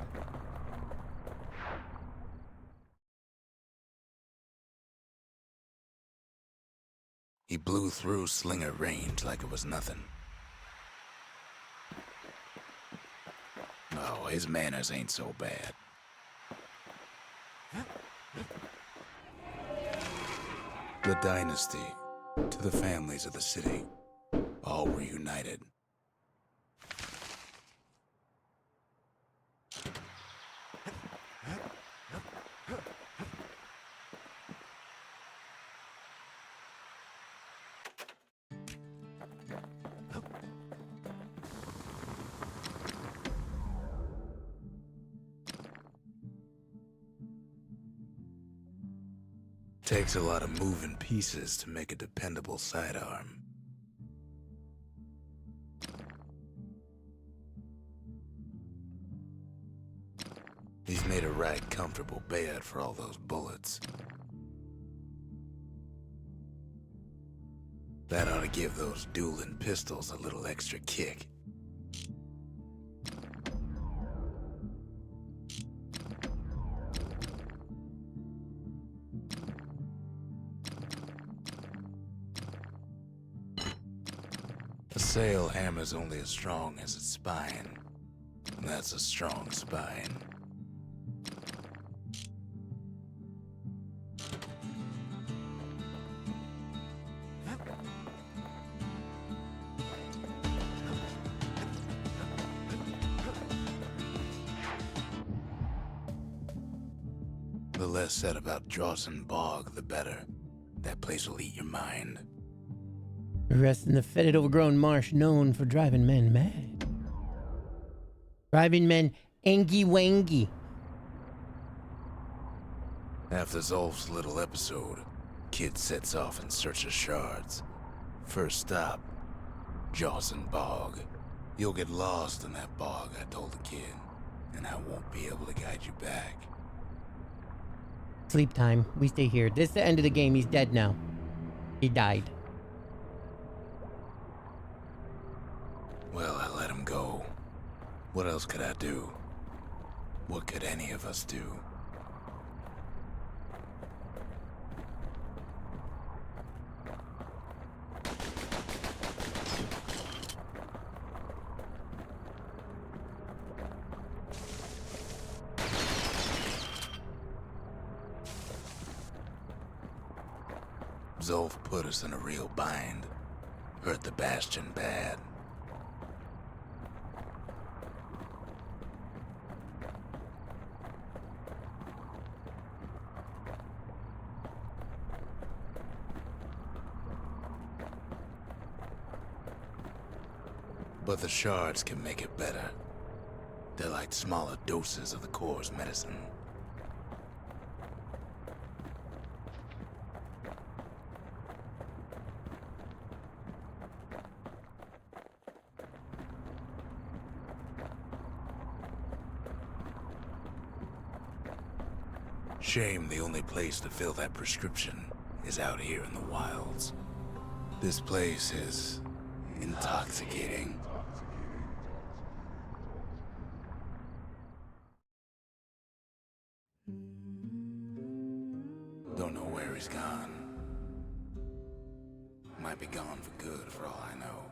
He blew through slinger range like it was nothing. No, his manners ain't so bad. The dynasty, to the families of the city, all were united. Takes a lot of moving pieces to make a dependable sidearm. He's made a right comfortable bed for all those bullets. That ought to give those dueling pistols a little extra kick. A sail hammer's only as strong as its spine. And that's a strong spine. The less said about Drawson Bog, the better. That place will eat your mind. We rest in the fetid, overgrown marsh known for driving men mad. Driving men angy-wangy. After Zolf's little episode, Kid sets off in search of shards. First stop, Drawson Bog. You'll get lost in that bog, I told the kid, and I won't be able to guide you back. Sleep time. We stay here. This is the end of the game. He's dead now. He died. Well, I let him go. What else could I do? What could any of us do? Zolf put us in a real bind. Hurt the Bastion bad. But the shards can make it better. They're like smaller doses of the core's medicine. Shame the only place to fill that prescription is out here in the wilds. This place is intoxicating. Don't know where he's gone. Might be gone for good for all I know.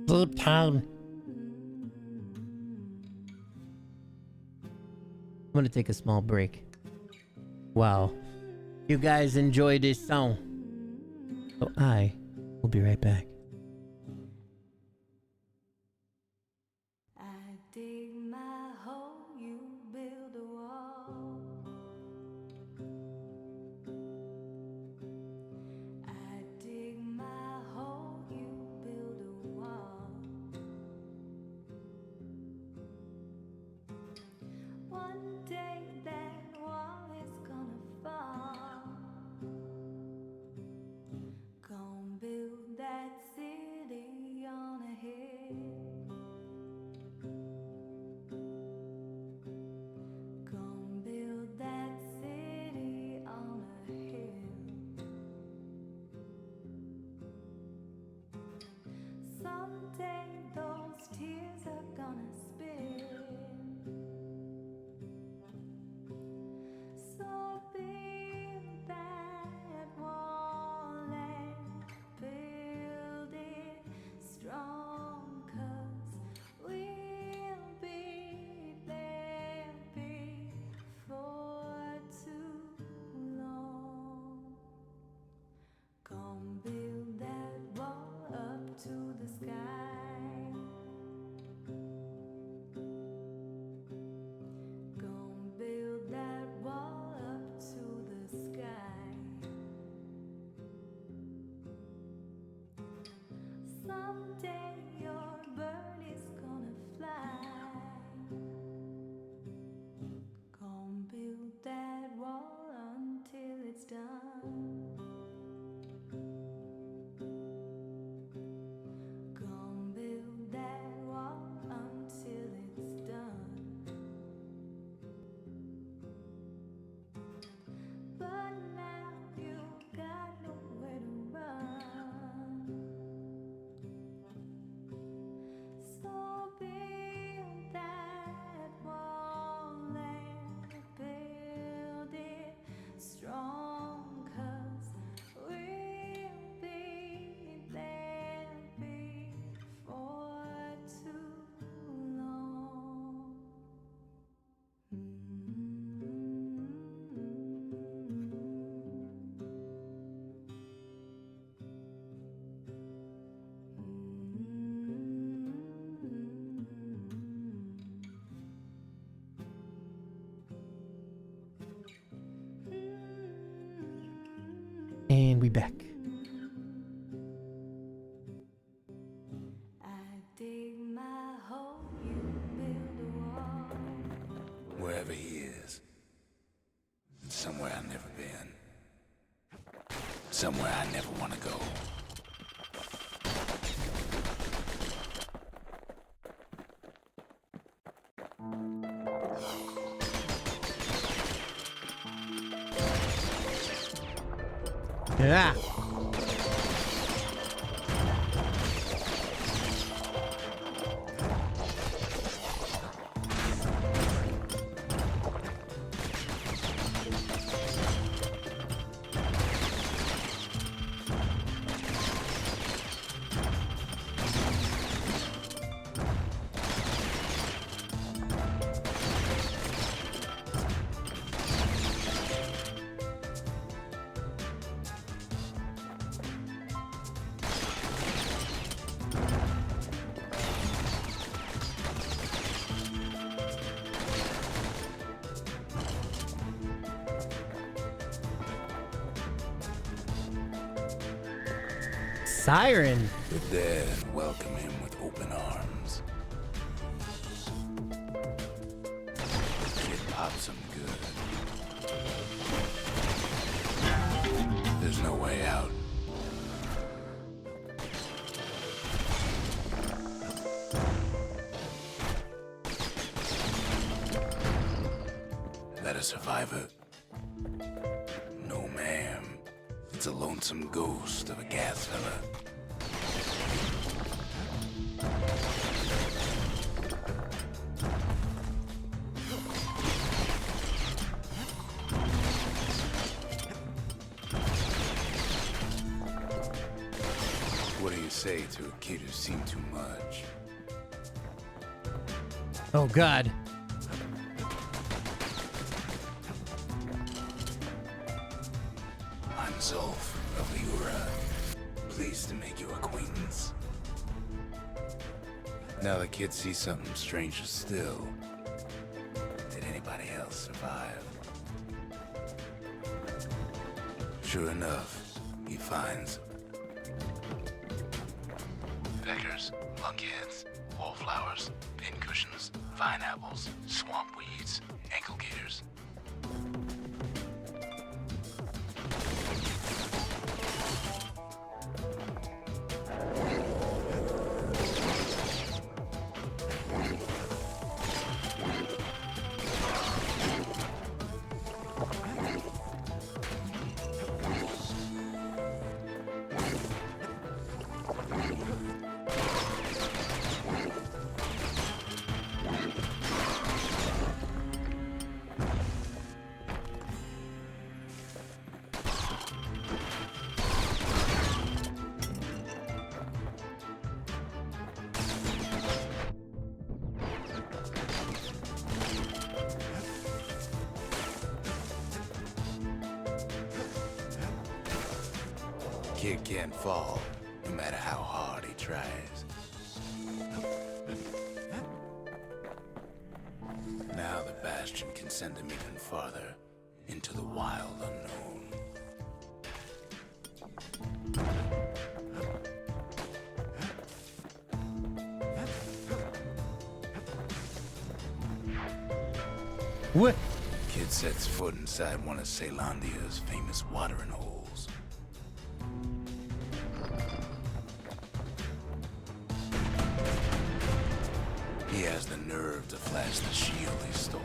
Sleep time. I'm gonna take a small break. Wow. You guys enjoy this song. So I will be right back. I dig my hole, you build a wall. I dig my hole, you build a wall. One day that wall is gonna fall. Gonna build that city on a hill. Gonna build that city on a hill. Someday those tears are gonna spill. So build that wall and build it strong, 'cause we'll be there before too long. Gonna build that wall up to the sky. Gonna build that wall up to the sky. Someday your bird is gonna fly. Gonna build that wall until it's done. Gonna build that wall until it's done. But now you got nowhere to run. So And we back. I dig my hole, you build a wall. Wherever he is. Somewhere I've never been. Somewhere I never want to go. Yeah. Siren. The dead welcome him with open arms. Kid pops him good. There's no way out. That a survivor? No, ma'am. It's a lonesome ghost of a gas fella. What do you say to a kid who's seen too much? Oh God. I'm Zolf of Ura. Pleased to make your acquaintance. Now the kid sees something stranger still. Did anybody else survive? Sure enough, he finds peckers, lunkheads, wallflowers, pincushions, vine apples, swamp weeds, ankle gators. Kid can't fall, no matter how hard he tries. Now the Bastion can send him even farther, into the wild unknown. What? Kid sets foot inside one of Ceylondia's famous watering holes. He has the nerve to flash the shield he stole.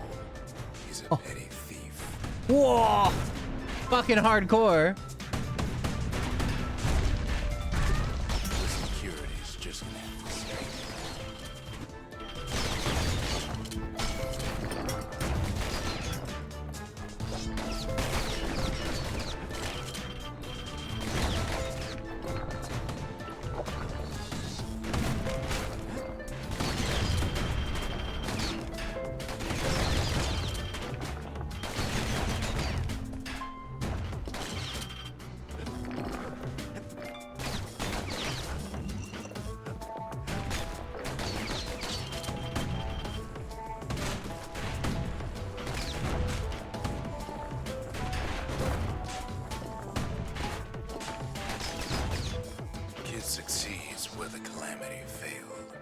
He's a petty thief. Whoa! Fucking hardcore. The security's just gonna have to escape. failed.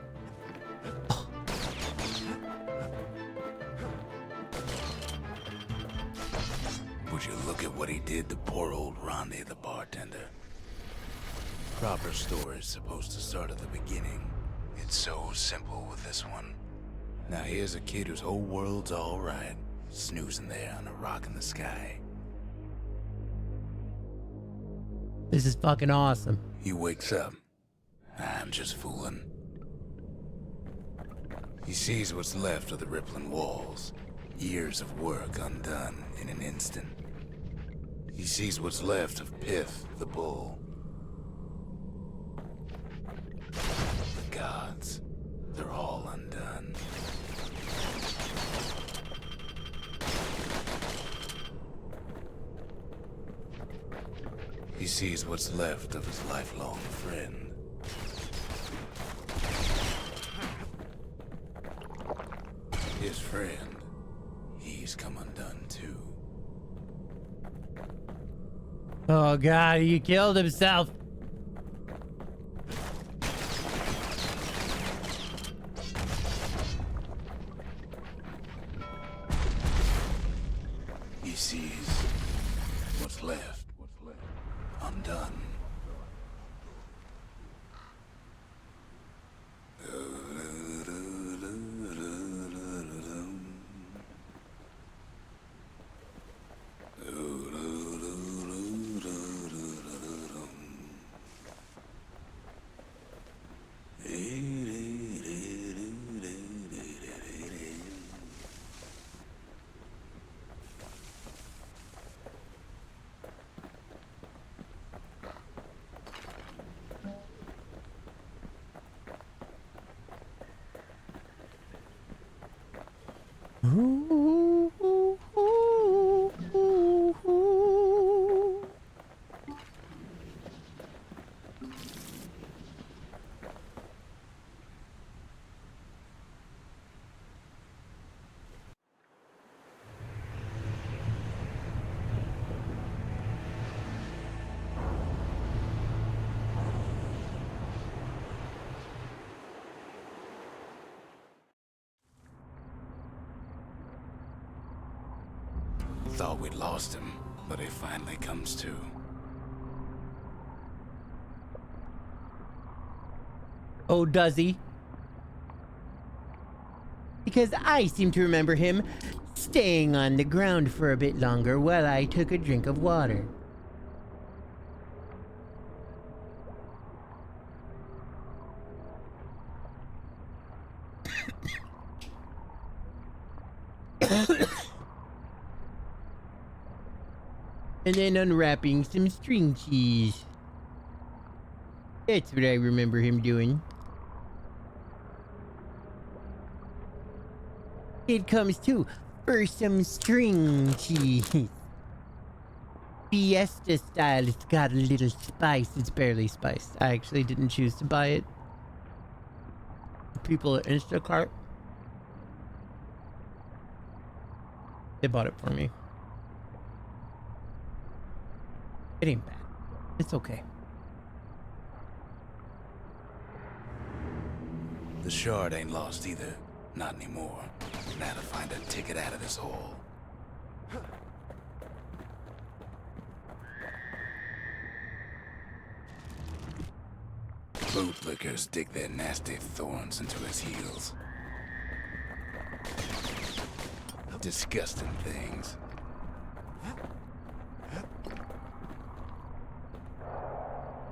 Would you look at what he did to poor old Ronnie, the bartender? Proper story is supposed to start at the beginning. It's so simple with this one. Now here's a kid whose whole world's alright, snoozing there on a rock in the sky. This is fucking awesome. He wakes up. I'm just fooling. He sees what's left of the rippling walls. Years of work undone in an instant. He sees what's left of Pith, the bull. The gods, they're all undone. He sees what's left of his lifelong friend. His friend, he's come undone too. Oh god, he killed himself. He sees what's left undone. Thought we'd lost him, but he finally comes to. Oh, does he? Because I seem to remember him staying on the ground for a bit longer while I took a drink of water. And then unwrapping some string cheese. That's what I remember him doing. It comes too for some string cheese. Fiesta style, it's got a little spice. It's barely spiced. I actually didn't choose to buy it. People at Instacart, they bought it for me. It ain't bad. It's okay. The shard ain't lost either. Not anymore. Now to find a ticket out of this hole. Bootlickers dig their nasty thorns into his heels. Disgusting things.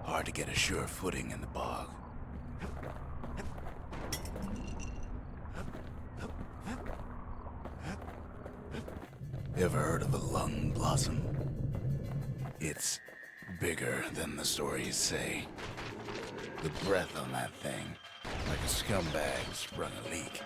Hard to get a sure footing in the bog. Ever heard of a lung blossom? It's bigger than the stories say. The breath on that thing, like a scumbag sprung a leak.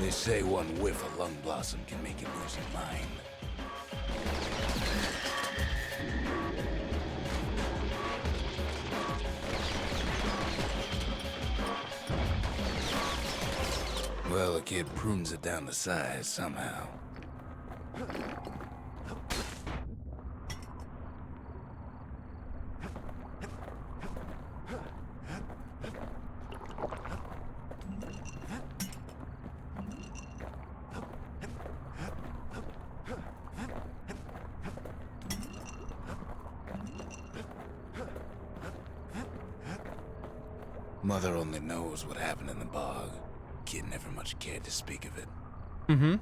They say one whiff of lung blossom can make you lose your mind. Well, a kid prunes it down to size somehow. Mother only knows what happened in the bog. Kid never much cared to speak of it. Mm-hmm.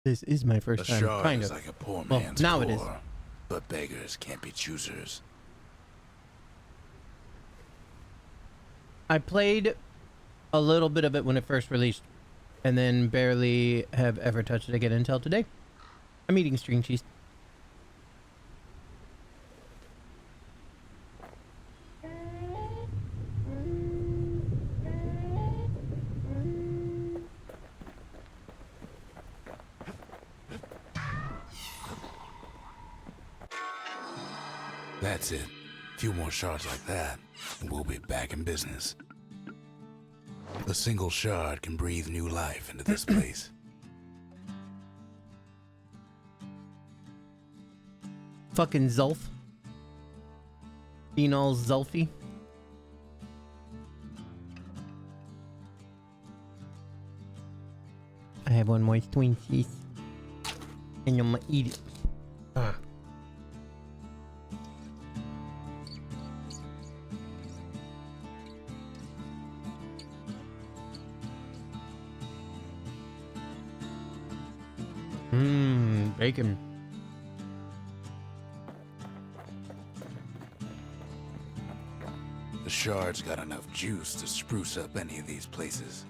This is my A first time, shard kind is of. like a poor Well, man's now core, it is. but beggars can't be choosers. I played a little bit of it when it first released, and then barely have ever touched it again until today. I'm eating string cheese. That's it. A few more shards like that, and we'll be back in business. A single shard can breathe new life into this place. Fucking Zulf. Phenol Zulfy. I have one more Twinkies. And I'm gonna eat it. Ah. Bacon. The shard's got enough juice to spruce up any of these places.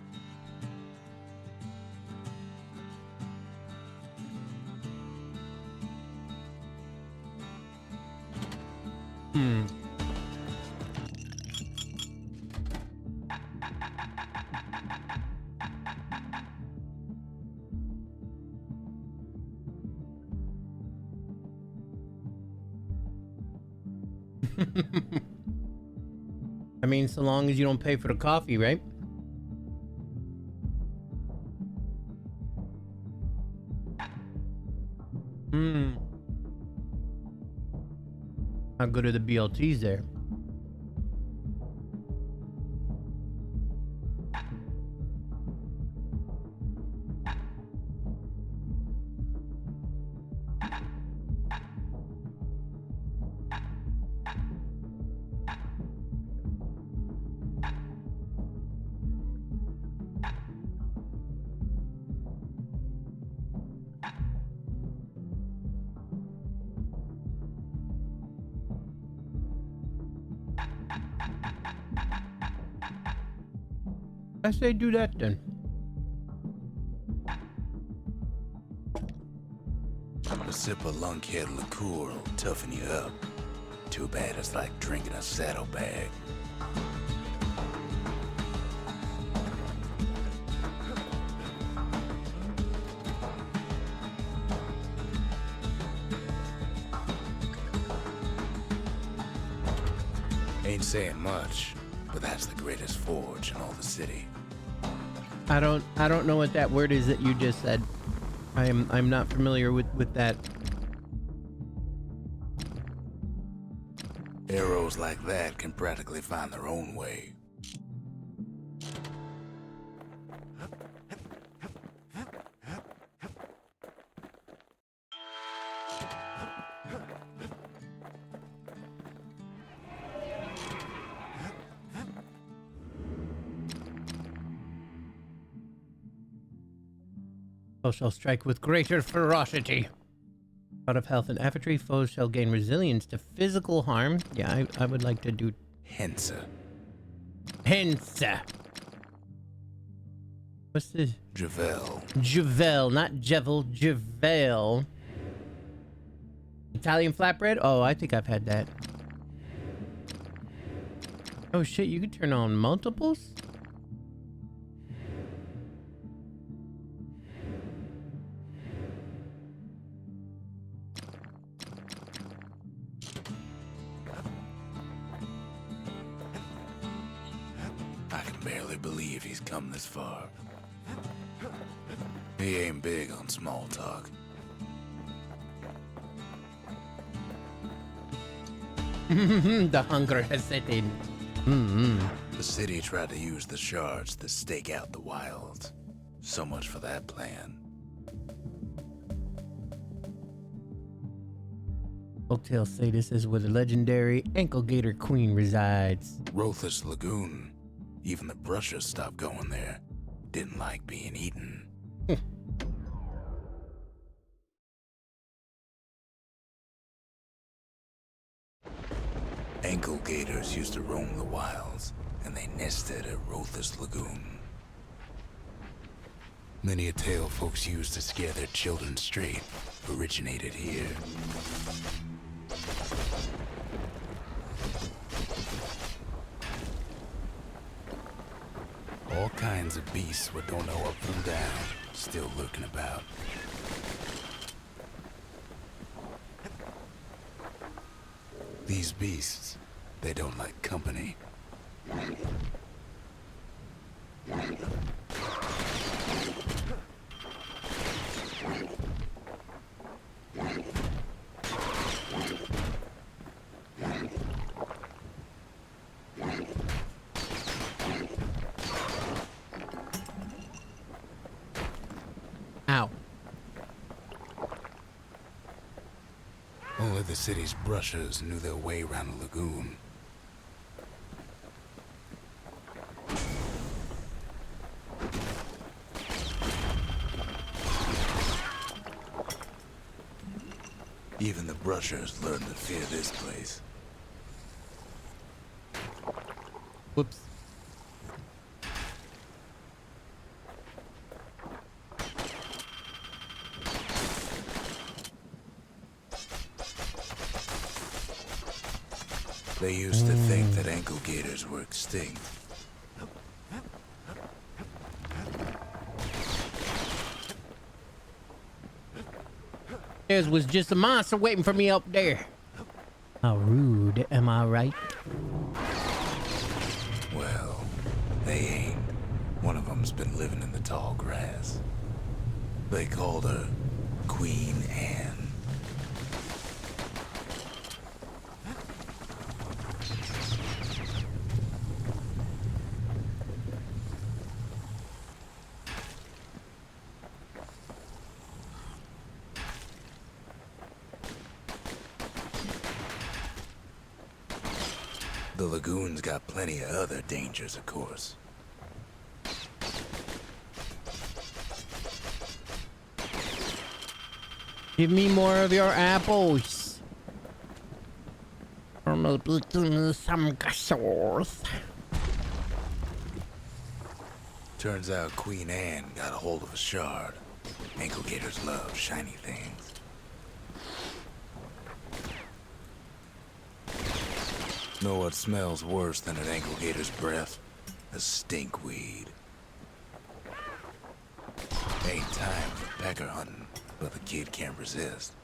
I mean, so long as you don't pay for the coffee, right? How good are the BLTs there? I say do that then. A sip of lunkhead liqueur will toughen you up. Too bad it's like drinking a saddlebag. Ain't saying much, but that's the greatest forge in all the city. I don't know what that word is that you just said. I'm not familiar with that. Arrows like that can practically find their own way. Foes shall strike with greater ferocity. Out of health and effigy, foes shall gain resilience to physical harm. Yeah, I would like to do Hensa. Hensa. What's this? Javel. Javel, not Jevel, Javel. Italian flatbread? Oh, I think I've had that. Oh shit, you can turn on multiples? I can barely believe he's come this far. He ain't big on small talk. The hunger has set in. The city tried to use the shards to stake out the wilds. So much for that plan. Folktales say this is where the legendary Ankle Gator Queen resides. Rothless Lagoon. Even the brushers stopped going there. Didn't like being eaten. Ankle gators used to roam the wilds, and they nested at Rothless Lagoon. Many a tale folks used to scare their children straight originated here. All kinds of beasts with don't know up from down, still lurking about. These beasts, they don't like company. Ow. Only the city's brushers knew their way around the lagoon. Even the brushers learned to fear this place. Whoops. They used to think that ankle gators were extinct. There was just a monster waiting for me up there. How rude, am I right? Well, they ain't. One of them's been living in the tall grass. They called her Queen Anne. The lagoon's got plenty of other dangers, of course. Give me more of your apples. Or maybe give me some sauce. Turns out Queen Anne got a hold of a shard. Ankle gators love shiny things. Know what smells worse than an ankle gator's breath? A stinkweed. Ain't time for pecker hunting, but the kid can't resist.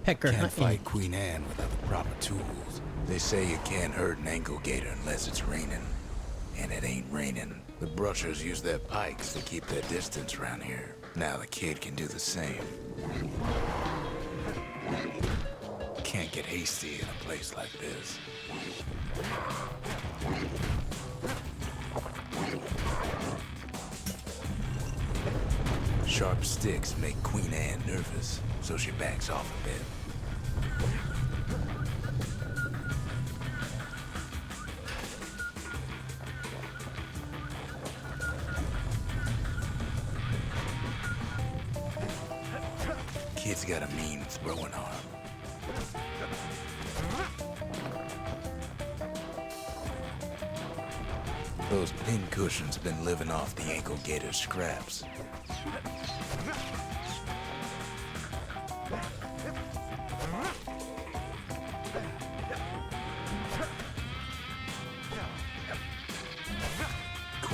Pecker Can't hunting. fight Queen Anne without the proper tools. They say you can't hurt an ankle gator unless it's raining. And it ain't raining. The brushers use their pikes to keep their distance around here. Now the kid can do the same. Can't get hasty in a place like this. Sharp sticks make Queen Anne nervous, so she backs off a bit. Kid's got a mean throwing arm. Those pin cushions been living off the ankle gator's scraps.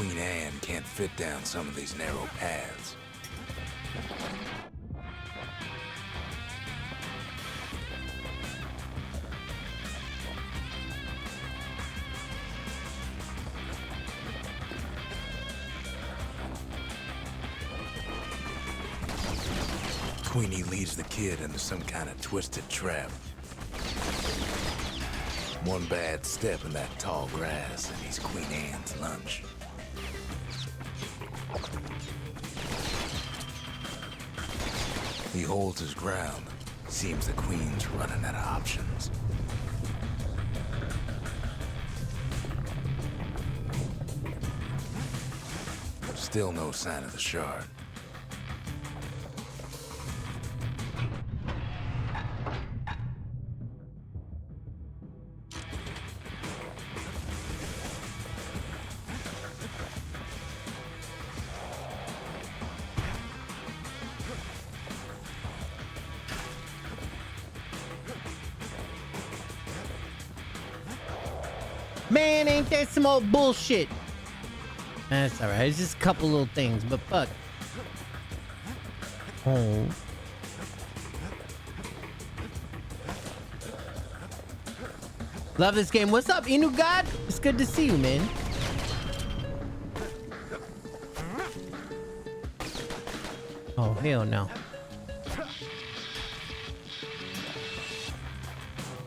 Queen Anne can't fit down some of these narrow paths. Queenie leads the kid into some kind of twisted trap. One bad step in that tall grass and he's Queen Anne's lunch. He holds his ground. Seems the Queen's running out of options. Still no sign of the shard. Man, ain't that some old bullshit? That's alright. It's just a couple little things, but fuck. Oh. Love this game. What's up, Inu God? It's good to see you, man. Oh, hell no.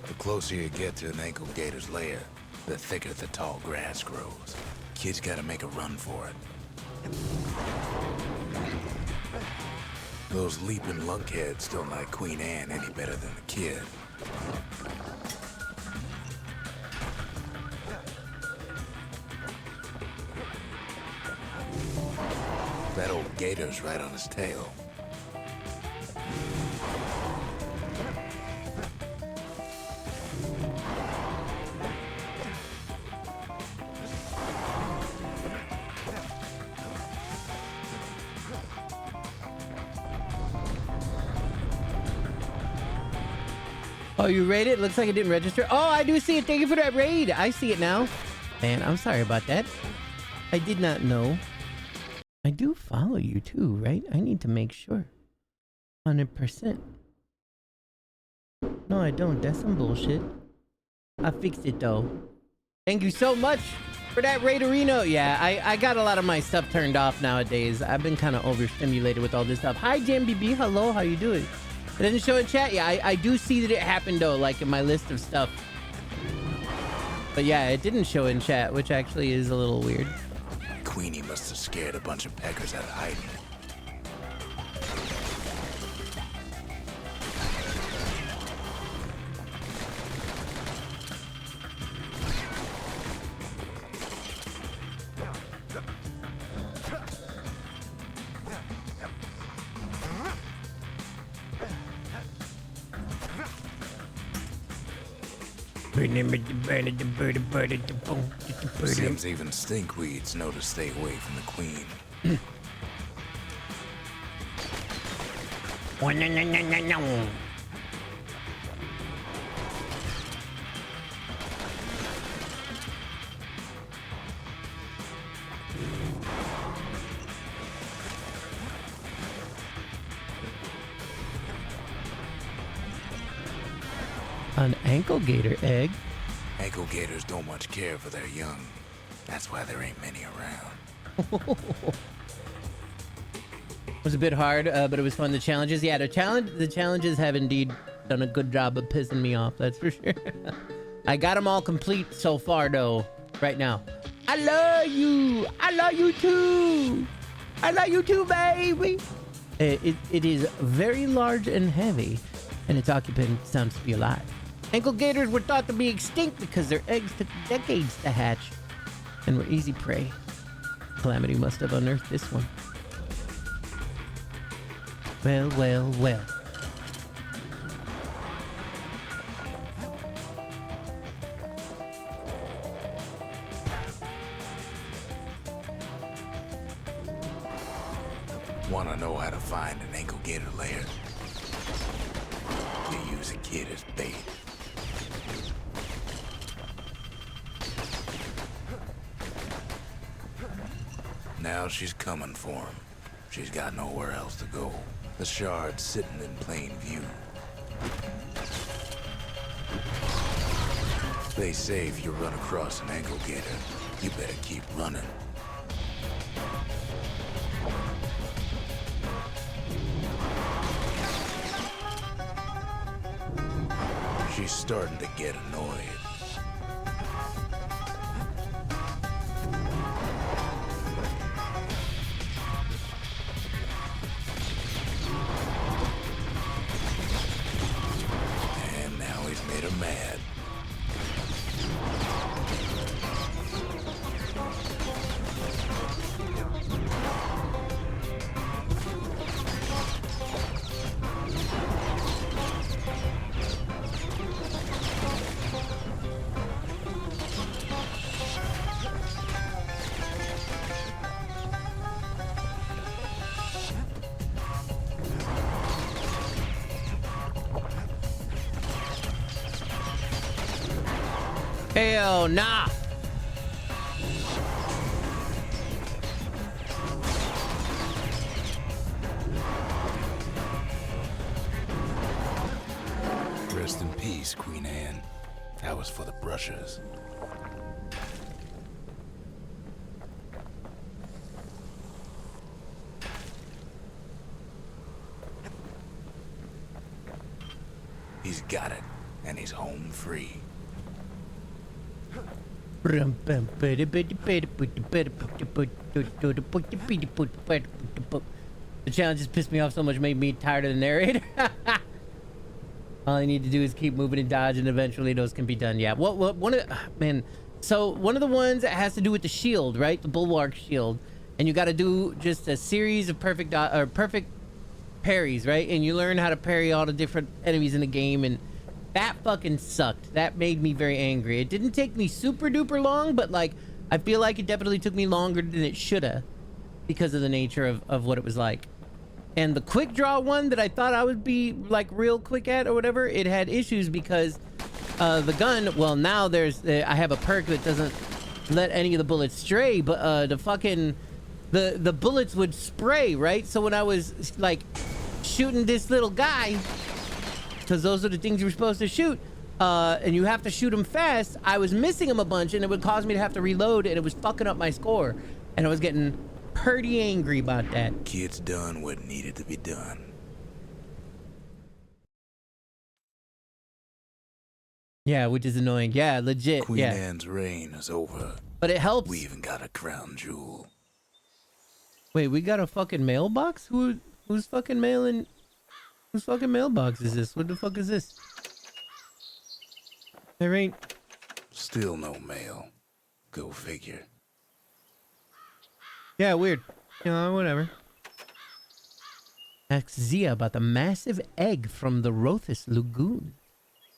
The closer you get to an ankle gator's lair, the thicker the tall grass grows. Kid's gotta make a run for it. Those leaping lunkheads don't like Queen Anne any better than the kid. That old gator's right on his tail. Oh, you rated? Looks like it didn't register. Oh, I do see it. Thank you for that raid. I see it now. Man, I'm sorry about that. I did not know. I do follow you too, right? I need to make sure. 100%. No, I don't. That's some bullshit. I fixed it though. Thank you so much for that Raiderino. Yeah, I got a lot of my stuff turned off nowadays. I've been kind of overstimulated with all this stuff. Hi, JMBB. Hello, how you doing? It doesn't show in chat. Yeah, I do see that it happened though, like in my list of stuff. But yeah, it didn't show in chat, which actually is a little weird. Queenie must have scared a bunch of peckers out of hiding. Seems even stinkweeds know to stay away from the Queen. An ankle gator egg? Ankle gators don't much care for their young. That's why there ain't many around. It was a bit hard, but it was fun. The challenges, yeah, the challenges have indeed done a good job of pissing me off. That's for sure. I got them all complete so far, though. Right now, I love you. I love you too. I love you too, baby. It is very large and heavy, and its occupant sounds to be alive. Ankle gators were thought to be extinct because their eggs took decades to hatch and were easy prey. Calamity must have unearthed this one. Well, well, well. Want to know how to find an ankle gator lair? You use a kid as bait. Now she's coming for him. She's got nowhere else to go. The shard's sitting in plain view. They say if you run across an ankle gator, you better keep running. She's starting to get annoyed. And now he's made her mad. Hell nah. Rest in peace, Queen Anne. That was for the brushers. He's got it, and he's home free. The challenge just pissed me off so much, made me tired of the narrator. All I need to do is keep moving and dodge, and eventually those can be done. Yeah. What? One of man. So one of the ones that has to do with the shield, right? The bulwark shield, and you got to do just a series of perfect parries, right? And you learn how to parry all the different enemies in the game, and that fucking sucked. That made me very angry. It didn't take me super duper long, but like I feel like it definitely took me longer than it should have because of the nature of what it was like. And the quick draw one that I thought I would be like real quick at or whatever, it had issues because the gun, well, now there's I have a perk that doesn't let any of the bullets stray, but the fucking the bullets would spray, right? So when I was like shooting this little guy, because those are the things you were supposed to shoot, and you have to shoot him fast, I was missing him a bunch, and it would cause me to have to reload, and it was fucking up my score, and I was getting pretty angry about that. Kid's done what needed to be done. Yeah, which is annoying. Yeah, legit. Queen yeah, Anne's reign is over. but it helps. We even got a crown jewel. Wait, we got a fucking mailbox? Who's fucking mailing? Whose fucking mailbox is this? What the fuck is this? There ain't. Still no mail. Go figure. Yeah, weird. Whatever. Ask Zia about the massive egg from the Rothus Lagoon.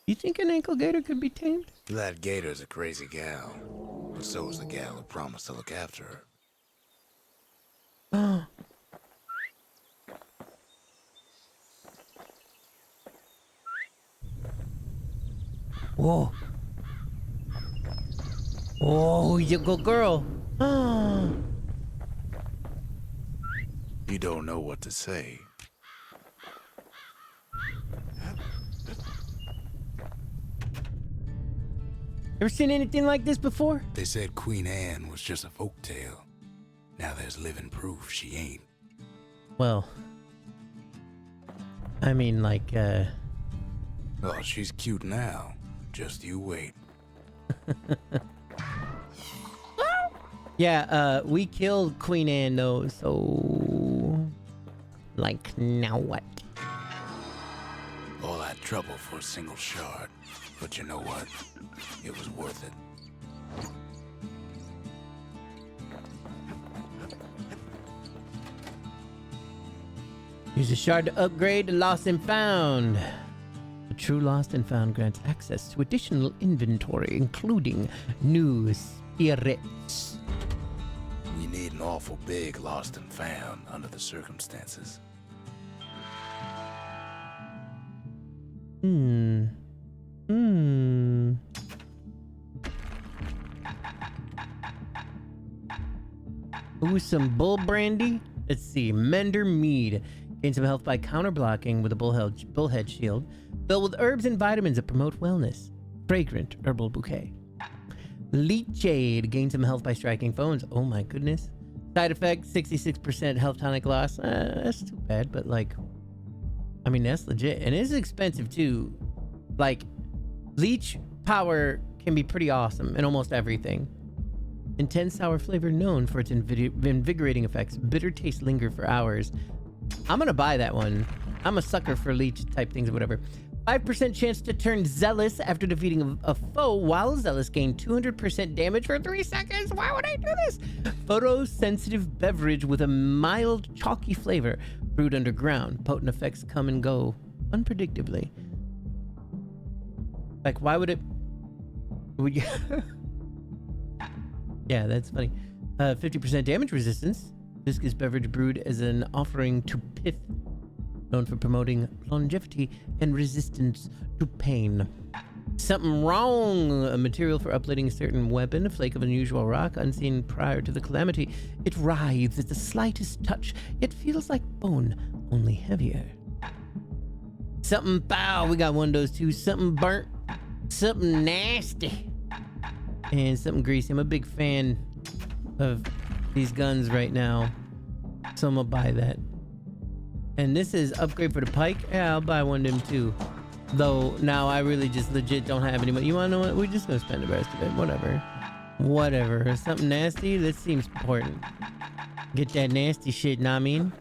You think an ankle gator could be tamed? That gator's a crazy gal. But so is the gal who promised to look after her. Oh. Whoa. Oh, you good girl. Oh. You don't know what to say. Ever seen anything like this before? They said Queen Anne was just a folktale. Now there's living proof she ain't. Well, I mean, like, Well, she's cute now. Just you wait. yeah, we killed Queen Anne though, so like now what? All that trouble for a single shard. But you know what? It was worth it. Use a shard to upgrade the Lost and Found. The true Lost and Found grants access to additional inventory, including new spirits. We need an awful big lost and found under the circumstances. Ooh, some bull brandy. Let's see. Mender mead. Gain some health by counter-blocking with a bullhead shield. Filled with herbs and vitamins that promote wellness. Fragrant herbal bouquet. Leechade. Gain some health by striking foes. Oh my goodness. Side effect, 66% health tonic loss. That's too bad, but like, I mean, that's legit. And it's expensive too. Like, leech power can be pretty awesome in almost everything. Intense sour flavor known for its invigorating effects. Bitter taste linger for hours. I'm gonna buy that one. I'm a sucker for leech type things or whatever. 5% chance to turn zealous after defeating a foe, while zealous gain 200% damage for 3 seconds. Why would I do this? Photosensitive beverage with a mild chalky flavor, brewed underground. Potent effects come and go unpredictably. Like, why would it? Would you? Yeah, that's funny. 50% damage resistance. Viscous beverage brewed as an offering to Pith, known for promoting longevity and resistance to pain. Something wrong. A material for uplating a certain weapon. A flake of unusual rock, unseen prior to the calamity. It writhes at the slightest touch, yet feels like bone, only heavier. Something foul. We got one of those two. Something burnt. Something nasty. And something greasy. I'm a big fan of these guns right now, so I'm gonna buy that. And this is upgrade for the pike. Yeah, I'll buy one of them too. Though now I really just legit don't have any money. You wanna know what? We're just gonna spend the rest of it. Whatever. Whatever. Something nasty? That seems important. Get that nasty shit, know what I mean?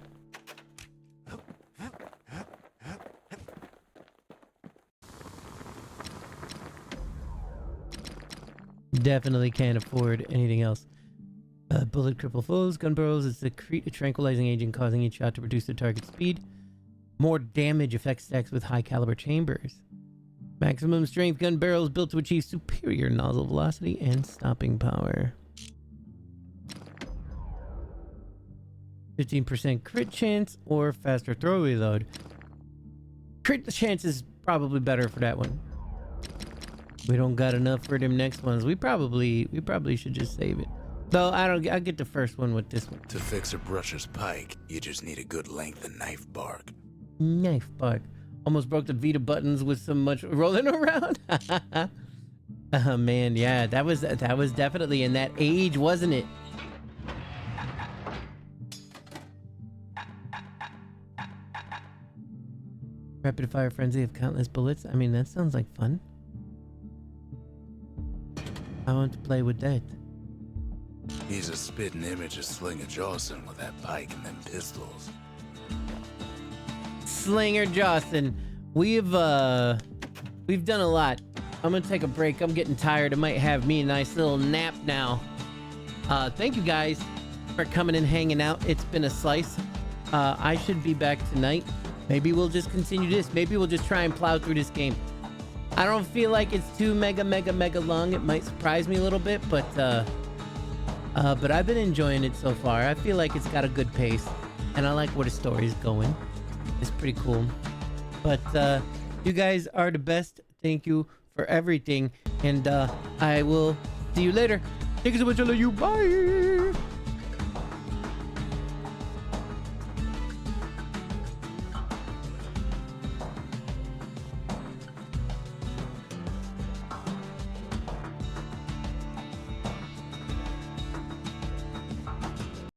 Definitely can't afford anything else. Bullet cripple foes. Gun barrels is secrete a tranquilizing agent, causing each shot to reduce the target speed. More damage effect stacks with high caliber chambers. Maximum strength gun barrels built to achieve superior nozzle velocity and stopping power. 15% crit chance or faster throw reload. Crit chance is probably better for that one. We don't got enough for them next ones. We probably should just save it. Though I'll get the first one with this one. To fix a brusher's pike, you just need a good length of knife bark. Knife bark. Almost broke the Vita buttons with so much rolling around. Oh man, yeah, that was definitely in that age, wasn't it? Rapid fire frenzy of countless bullets. I mean, that sounds like fun. I want to play with that. He's a spitting image of Slinger Jawson with that pike and them pistols. Slinger Jawson. We've done a lot. I'm gonna take a break. I'm getting tired. I might have me a nice little nap now. Thank you guys for coming and hanging out. It's been a slice. I should be back tonight. Maybe we'll just continue this. Maybe we'll just try and plow through this game. I don't feel like it's too mega long. It might surprise me a little bit, but I've been enjoying it so far. I feel like it's got a good pace, and I like where the story's going. It's pretty cool. But you guys are the best. Thank you for everything, and I will see you later. Thank you so much. I love you. Bye.